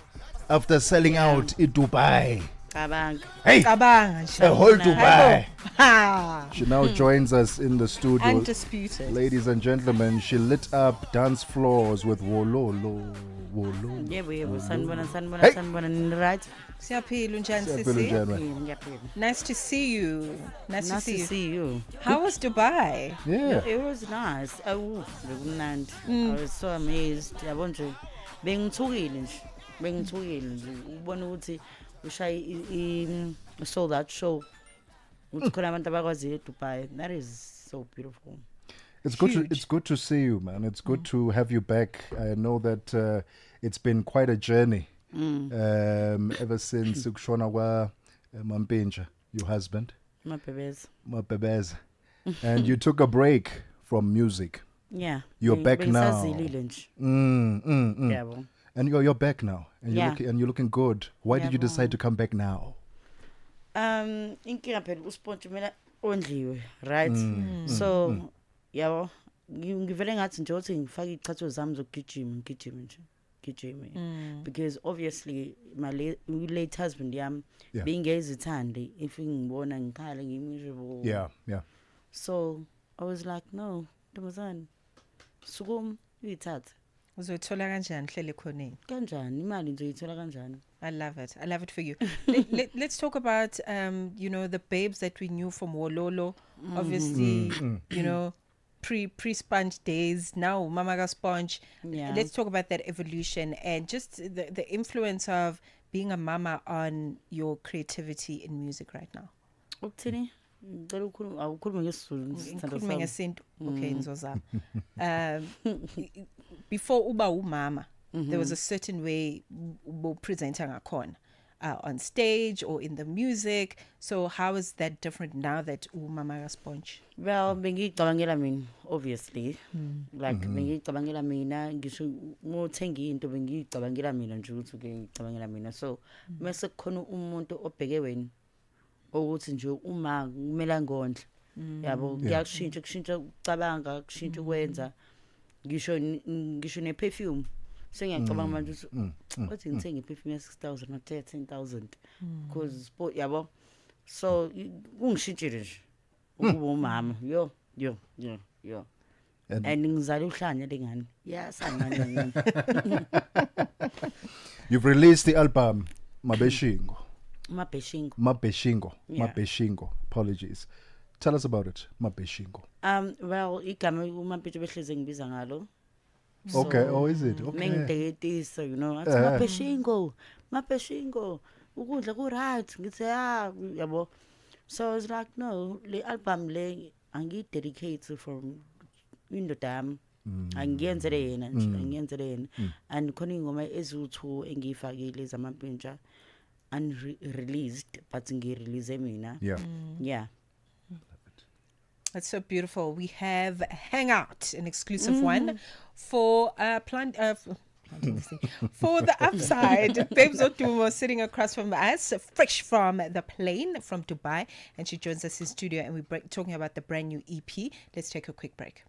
after selling out in Dubai. Cabanga. Hey, Cabanga, a whole Dubai. Ha! She now joins us in the studio. Undisputed. Ladies and gentlemen, she lit up dance floors with Wololo. Yebo, sanibona Hey. right? Siyaphila unjani Siyaphila sisi? unjani? Nice to see you. Nice to see you. you. How was Dubai? Yeah. It was nice. Bekumnandi. I was so amazed. Yabo nje bengithukile nje. Ubona ukuthi ushaye I saw that show. Uthi khona abantu abakwazi eDubai. That is so beautiful. It's good to see you, man. It's good to have you back. I know that it's been quite a journey ever since ukushona kwa Mampinja, your husband. Mabebeza. And you took a break from music. Yeah. You're back now. Yabo. And you're back now. And Yeah. you're looking good. Why did you decide to come back now? Inkinga phela uSponge mina ondliwe, right? So yabo ngivele ngathi nje uthi ngifake ichatho zami zokugijima nje because obviously my late husband yami bengezithande if ngibona ngikhala ngimiserable. Yeah. So I was like, no, Ntombazane sukum uyithatha Uzoyithola kanjani hlele khoneni? Kanjani imali ngizoyithola kanjani? I love it for you. Let's talk about the babes that we knew from Wololo. Obviously, pre-Sponge days. Now Mama Ga Sponge. Yeah. Let's talk about that evolution and just the influence of being a mama on your creativity in music right now. Ukuthini? Ngicela awukhulume ngesizulu Ngikhulume ngesintu. Okay, ngizozama. Before uba umama, there was a certain way presenting ngakhona on stage or in the music. So how is that different now that Mama Ga Sponge? Well, bengicabangela mina obviously. Like bengicabangela mina ngisho ngothenga into bengicabangela mina nje ukuthi ngicabangela mina. So mase kukhona umuntu obheke wena ukuthi nje uma kumele ngondle. Yabo kushintsha ukucabanga, kushintsha ukwenza. Ngisho ne perfume sengiyacabanga manje ukuthi ngithenge perfume ya 6,000 na 13,000 because sport yabo so kungishintshile nje ukuba umama yo and ngizala uhlanya lengane yasangane. You've released the album Mabeshingo. Yeah. Mabeshingo. Apologies. Tell us about it, Mabeshingo. Well, igama uMampintsha behleze ngibiza ngalo. Okay, is it? Okay. Mengideketisa, athi Mabeshingo. Ukudla ku right, ngithi yabo. So I was like, no, le album le angi dedicate from indodam. Angiyenzele yena nje, and khona ingoma ezuthu engiyifakile zamampintsha unreleased but ngirelease mina. Yeah. That's so beautiful. We have Hangout, an exclusive one for for the upside. Babes Otumo sitting across from us, fresh from the plane from Dubai, and she joins us in studio, and we're talking about the brand new EP. Let's take a quick break.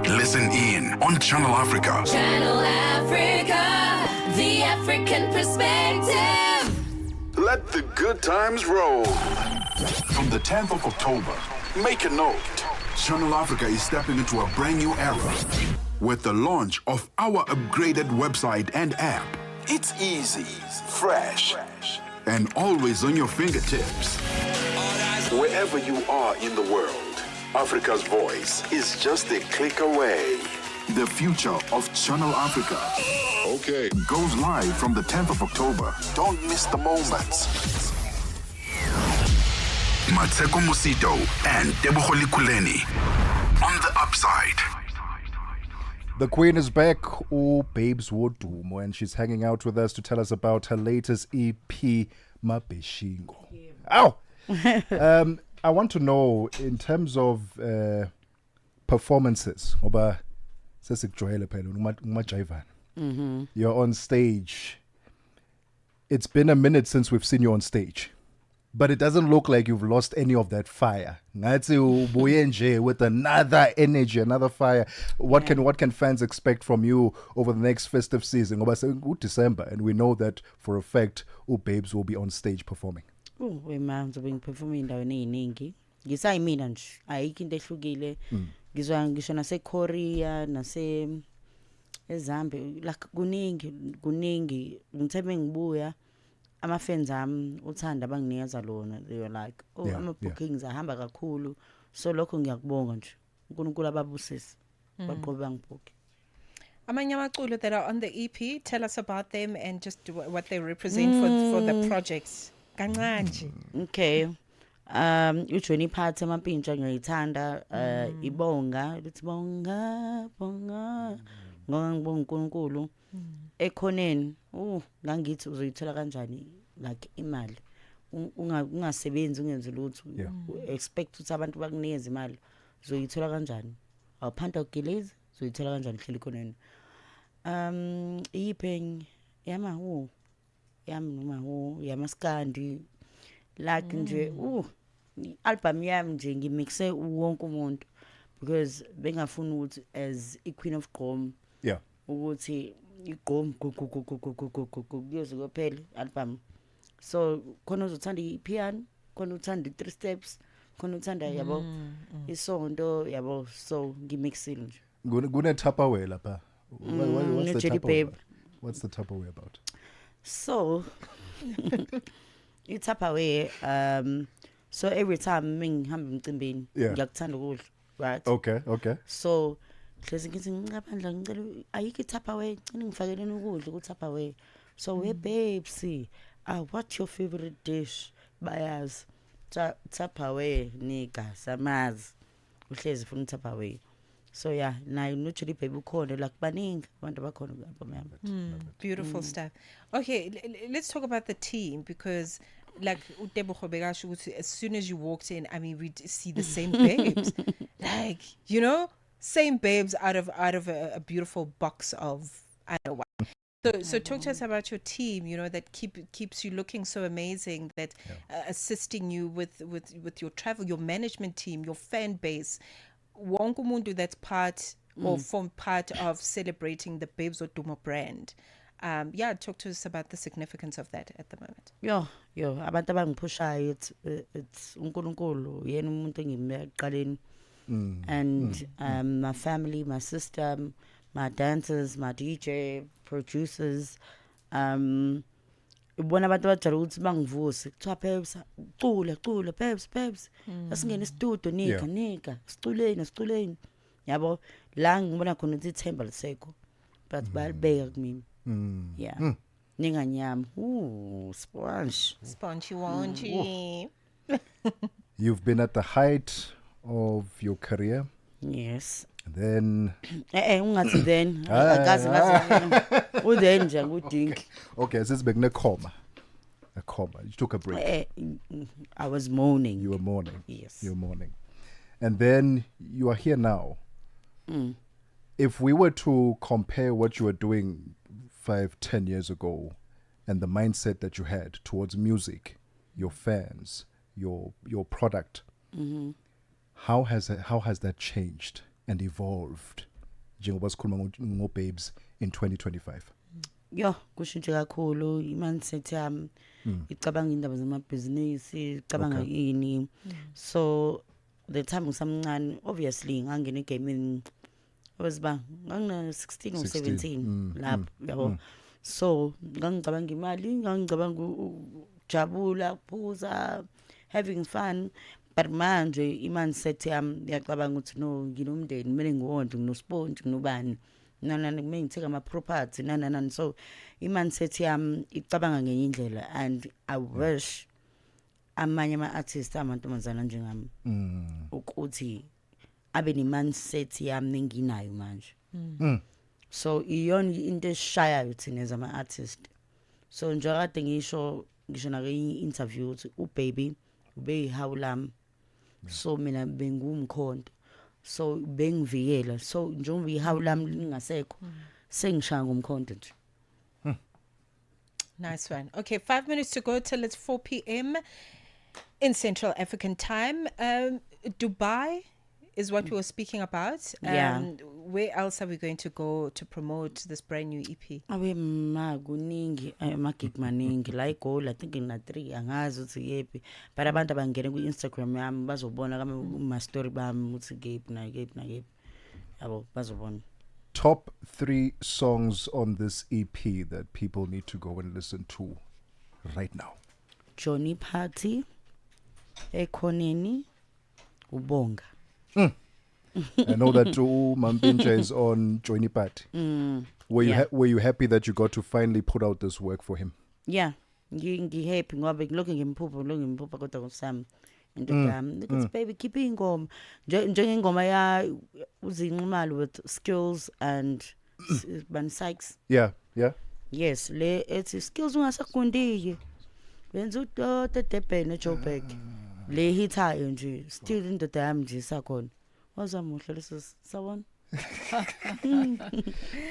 Listen in on Channel Africa. Channel Africa, the African perspective. Let the good times roll. From the 10th of October, make a note. Channel Africa is stepping into a brand new era with the launch of our upgraded website and app. It's easy, fresh, and always on your fingertips. Wherever you are in the world, Africa's voice is just a click away. The future of Channel Africa. Okay. Goes live from the 10th of October. Don't miss the moments. Mmatsheko Mosito and Tebogo Lekhuleni on the upside. The Queen is back, Babes Wodumo, and she's hanging out with us to tell us about her latest EP, Mabeshingo. Ow! I want to know, in terms of performances, you're on stage. It's been a minute since we've seen you on stage. but it doesn't look like you've lost any of that fire. Ngathi ubuye nje with another energy, another fire. What can fans expect from you over the next festive season? Ngoba December, and we know that for a fact Babes will be on stage performing. Wema ngizobe ngiperforma endaweni eziningi. Ngisayimina nje. Ayikho into ehlukile. Ngizwa ngisho naseKorea ezambe like kuningi ngithembe ngibuya ama-fans ami uthanda abanginikeza lona. They were like ama-bookings ahamba kakhulu, so lokho ngiyakubonga nje uNkulunkulu ababusise baqobe bangibhooke. Amanye amaculi that are on the EP, tell us about them and just what they represent for the projects. Kancane. Okay. uJohnny Phathe amampintsha ngiyayithanda, ibonga lithi bonga ngoba ngibonga uNkulunkulu. Ekhoneni ngangithi uzoyithola kanjani like imali, ungasebenzi ungenze lutho, expect ukuthi abantu bakunikeze imali, uzoyithola kanjani? Awuphanda ugilezi uzoyithola kanjani hleli khoneni? Ipeng yama yamaskandi like nje album yami nje ngimixe wonke umuntu because bengafuna ukuthi as iQueen of Gqom ukuthi igqom kuyoze kuphela album. So khona uzothanda ipiano, khona uthanda i3 steps, khona uthanda yabo isonto yabo, so ngimixile nje. Gune Tupperware lapha. What's the Tupperware? What's the Tupperware about? So Tupperware, so every time ngihamba emcimbini ngiyakuthanda ukudla, right? Okay. So hlezi ngithi ngicabandla ngicela ayikho Tupperware, ngicela ngifakeleni ukudla ku Tupperware. So we babes, what's your favorite dish? Bayazi Tupperware nika samazi uhlezi funa Tupperware. So yeah, nayo naturally baby ukhona like baningi abantu abakhona album yami. Beautiful stuff. Okay, let's talk about the team because like Tebogo bekasho ukuthi as soon as you walked in, I mean we see the same babes. Like, you know, same babes out of a beautiful box of I don't know what. So talk to us about your team, you know, that keeps you looking so amazing, that assisting you with your travel, your management team, your fan base. Wonke umuntu that's part or form part of celebrating the Babes Odumo brand. Talk to us about the significance of that at the moment. Yo, abantu abangiphushayo it's uNkulunkulu yena umuntu engimqaleni. And my family, my sister, my dancers, my DJ, producers, ibona abantu abajala ukuthi bangivuse kuthiwa Babes cula Babes asingene studio nika siculeni yabo la ngibona khona ukuthi ithemba lisekho but bayalibeka kumina ninganyama sponge wonji. You've been at the height of your career. Yes. Then ungathi then akazi then nje ngudinki. Okay, since bekune a comma, you took a break. I was mourning. You were mourning. Yes. You were mourning. And then you are here now. If we were to compare what you were doing 5-10 years ago and the mindset that you had towards music, your fans, your product, how has that changed and evolved? Njengoba sikhuluma ngo-Babes in 2025. Yo, kushintshe kakhulu i-mindset yami. Icabanga indaba zamabhizinisi, icabanga ini. So the time ngisamncane, obviously ngangena egaming was ngangina 16 or 17 lapho yabo. So ngangicabanga imali, ngangicabanga ujabula, ukuphuza, having fun. But manje i-mindset yami yacabanga ukuthi no, nginomndeni, kumele ngiwonde, nginosponge, nginobani. Nana kumele ngitheka ama-property nana. So i-mindset yami icabanga ngenye indlela, and I wish amanye ama-artists amantombazana njengami ukuthi abe ne-mindset yami enginayo manje. So iyona into eshayayo thina as ama-artist. So njengoba kade ngisho nakenye interview ukuthi uBaby ubeyihawu lami, so mina bengumkhonto, so bengivikela, so njengoba ihawu lami lingasekho sengishaya ngomkhonto nje. Nice one. Okay, 5 minutes to go till it's 4 p.m. in Central African time. Dubai is what we were speaking about. Yeah. Where else are we going to go to promote this brand new EP? Awe kuningi amagig maningi la igoal I think ina 3 angazi ukuthi yephi but abantu abangene ku Instagram yami bazobona kama story bami ukuthi kephi na kephi yabo bazobona. Top 3 songs on this EP that people need to go and listen to right now. Johnny Party, Lekhuleni, Ubonga. I know that too. Mampintsha is on Johnny Party. Were you happy that you got to finally put out this work for him? Yeah, ngi-happy ngoba ngilokhu ngimphupha kodwa kusami into yami ukuthi baby keep ingoma njengengoma ya uzinqumalo with Skills and Ban Sykes. Yeah. Yes, le ethi Skills ungasakundiki wenza udoda Durban eJoburg le hithayo nje still indoda yami nje isakhona wazamuhle leso sabona.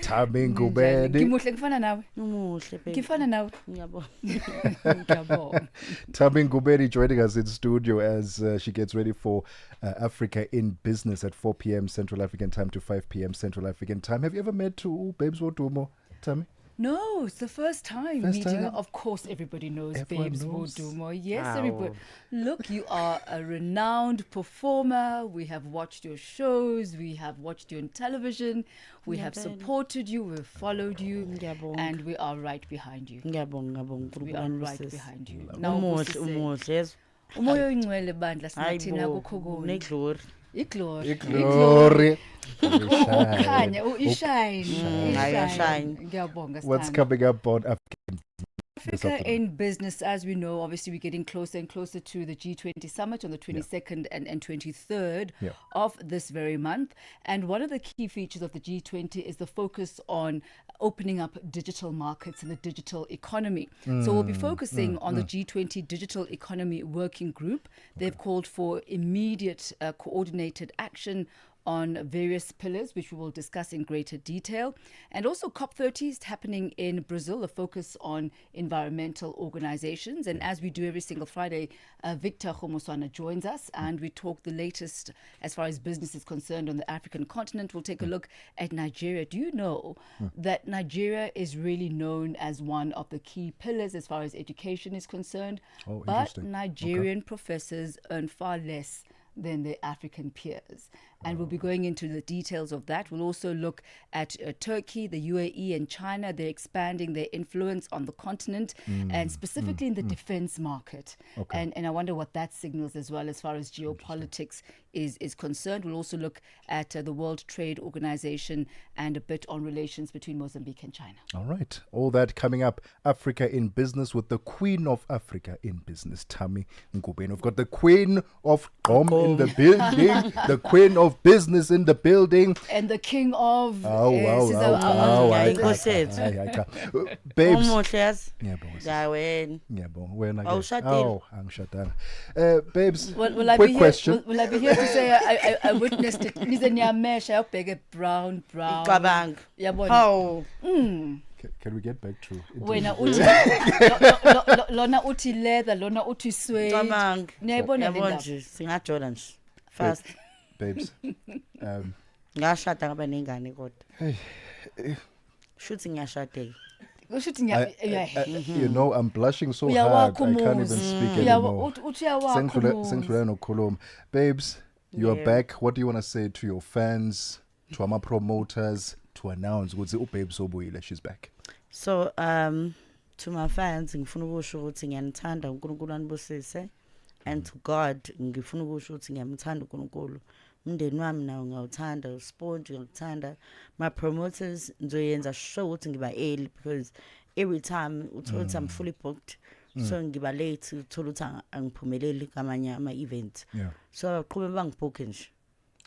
Tebogo bed. Ngimuhle ngifana nawe. Umuhle baby. Ngifana nawe. Ngiyabona. Ngiyabona. Tebogo Bedi joining us in studio as she gets ready for Africa in Business at 4 p.m. Central African time to 5 p.m. Central African time. Have you ever met Babes Wodumo, Tammy? No, it's the first time First meeting. time? Of course, everybody knows Everyone Babes knows. Wodumo. Yes, Wow. everybody. Look, you are a renowned performer. We have watched your shows. We have watched you on television. We have supported you. We've followed you. And we are right behind you. Ngiyabonga We are right behind you. umuhle yes. Umoya oyingcwele bandla sinathina Hayibo, kukho kuni. neglory. Iglory. Glory. Ukhanya, ishine. Ayashine. Ngiyabonga. What's Sithando. coming up on African this Africa afternoon? in business, as we know, obviously we're getting closer and closer to the G20 summit on the 22nd and 23rd of this very month. And one of the key features of the G20 is the focus on opening up digital markets and the digital economy. So we'll be focusing on the G20 Digital Economy Working Group. They've called for immediate coordinated action on various pillars, which we will discuss in greater detail. And also COP30 is happening in Brazil, a focus on environmental organizations. And as we do every single Friday, Victor Khomoswana joins us and we talk the latest as far as business is concerned on the African continent. We'll take a look at Nigeria. Do you know that Nigeria is really known as one of the key pillars as far as education is concerned? Oh, but interesting. Nigerian professors earn far less than their African peers. And we'll be going into the details of that. We'll also look at Turkey, the UAE and China. They're expanding their influence on the continent and specifically in the defense market. Okay. And I wonder what that signals as well as far as geopolitics is concerned. We'll also look at the World Trade Organization and a bit on relations between Mozambique and China. All right. All that coming up. Africa in Business with the Queen of Africa in Business, Tammy Ngubeni. We've got the Queen of Gqom in the building, the Queen of Business in the building. And the king of... Babes. Umuhle yazi. Ngiyabonga. Wena ke? Awushadile? Angishadanga. Babes, Will I quick be here? question. Will I be here to say I witnessed it? Nize niyamesha yobheke brown. Cabang. Yabona. How? Can we get back to Wena uthi lona uthi leather, lona uthi suede. Cabang. Niyayibona le Yabona ndaba? nje singajola nje. Fast. Babes. Ngashada ngaba nengane kodwa. Hey. Shuthi ngiyashadela. Ushuthi You know, I'm blushing so hard. I can't even speak anymore. Uthi uyawakho. Sengidlula nokhuluma. Babes, you are back. What do you want to say to your fans, to our promoters, to announce ukuthi uBabes obuyile, she's back? So to my fans ngifuna ukusho ukuthi ngiyanithanda uNkulunkulu anibusise, and to God ngifuna ukusho ukuthi ngiyamthanda uNkulunkulu. Umndeni wami nawo ngiyawuthanda, Sponge ngiyawuthanda. My promoters ngizoyenza sure ukuthi ngiba early because every time uthola ukuthi I'm fully booked. So ngiba late uthola ukuthi angiphumeleli kamanye ama events. So abaqhube bangibooke nje.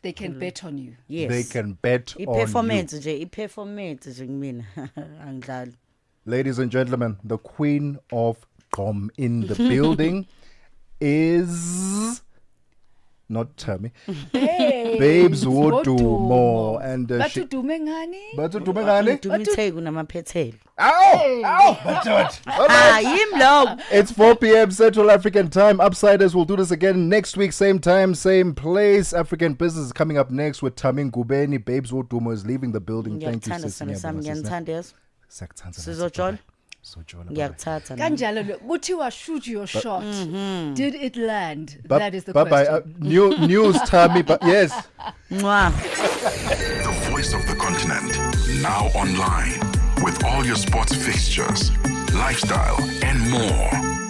They can bet on you. Yes. They can bet on you. I-performance nje kumina angidlali. Ladies and gentlemen, the Queen of Gqom in the building is not Tammy. Babes Babes Wodumo. Wodumo. And Bathudume ngani? Bathudume ngani? Dumitheko namaphethelo. Ow! Bajot. It's 4 p.m. Central African time. Upsiders will do this again next week, same time, same place. African Business is coming up next with Tamin Gubeni. Babes Wodumo is leaving the building. Thank you, sis. Sizojola. Ngiyakuthatha. Kanjalo kuthiwa shoot your shot. Did it land? That is the bye question. News, Tammy. Yes. The voice of the continent, now online, with all your sports fixtures, lifestyle, and more.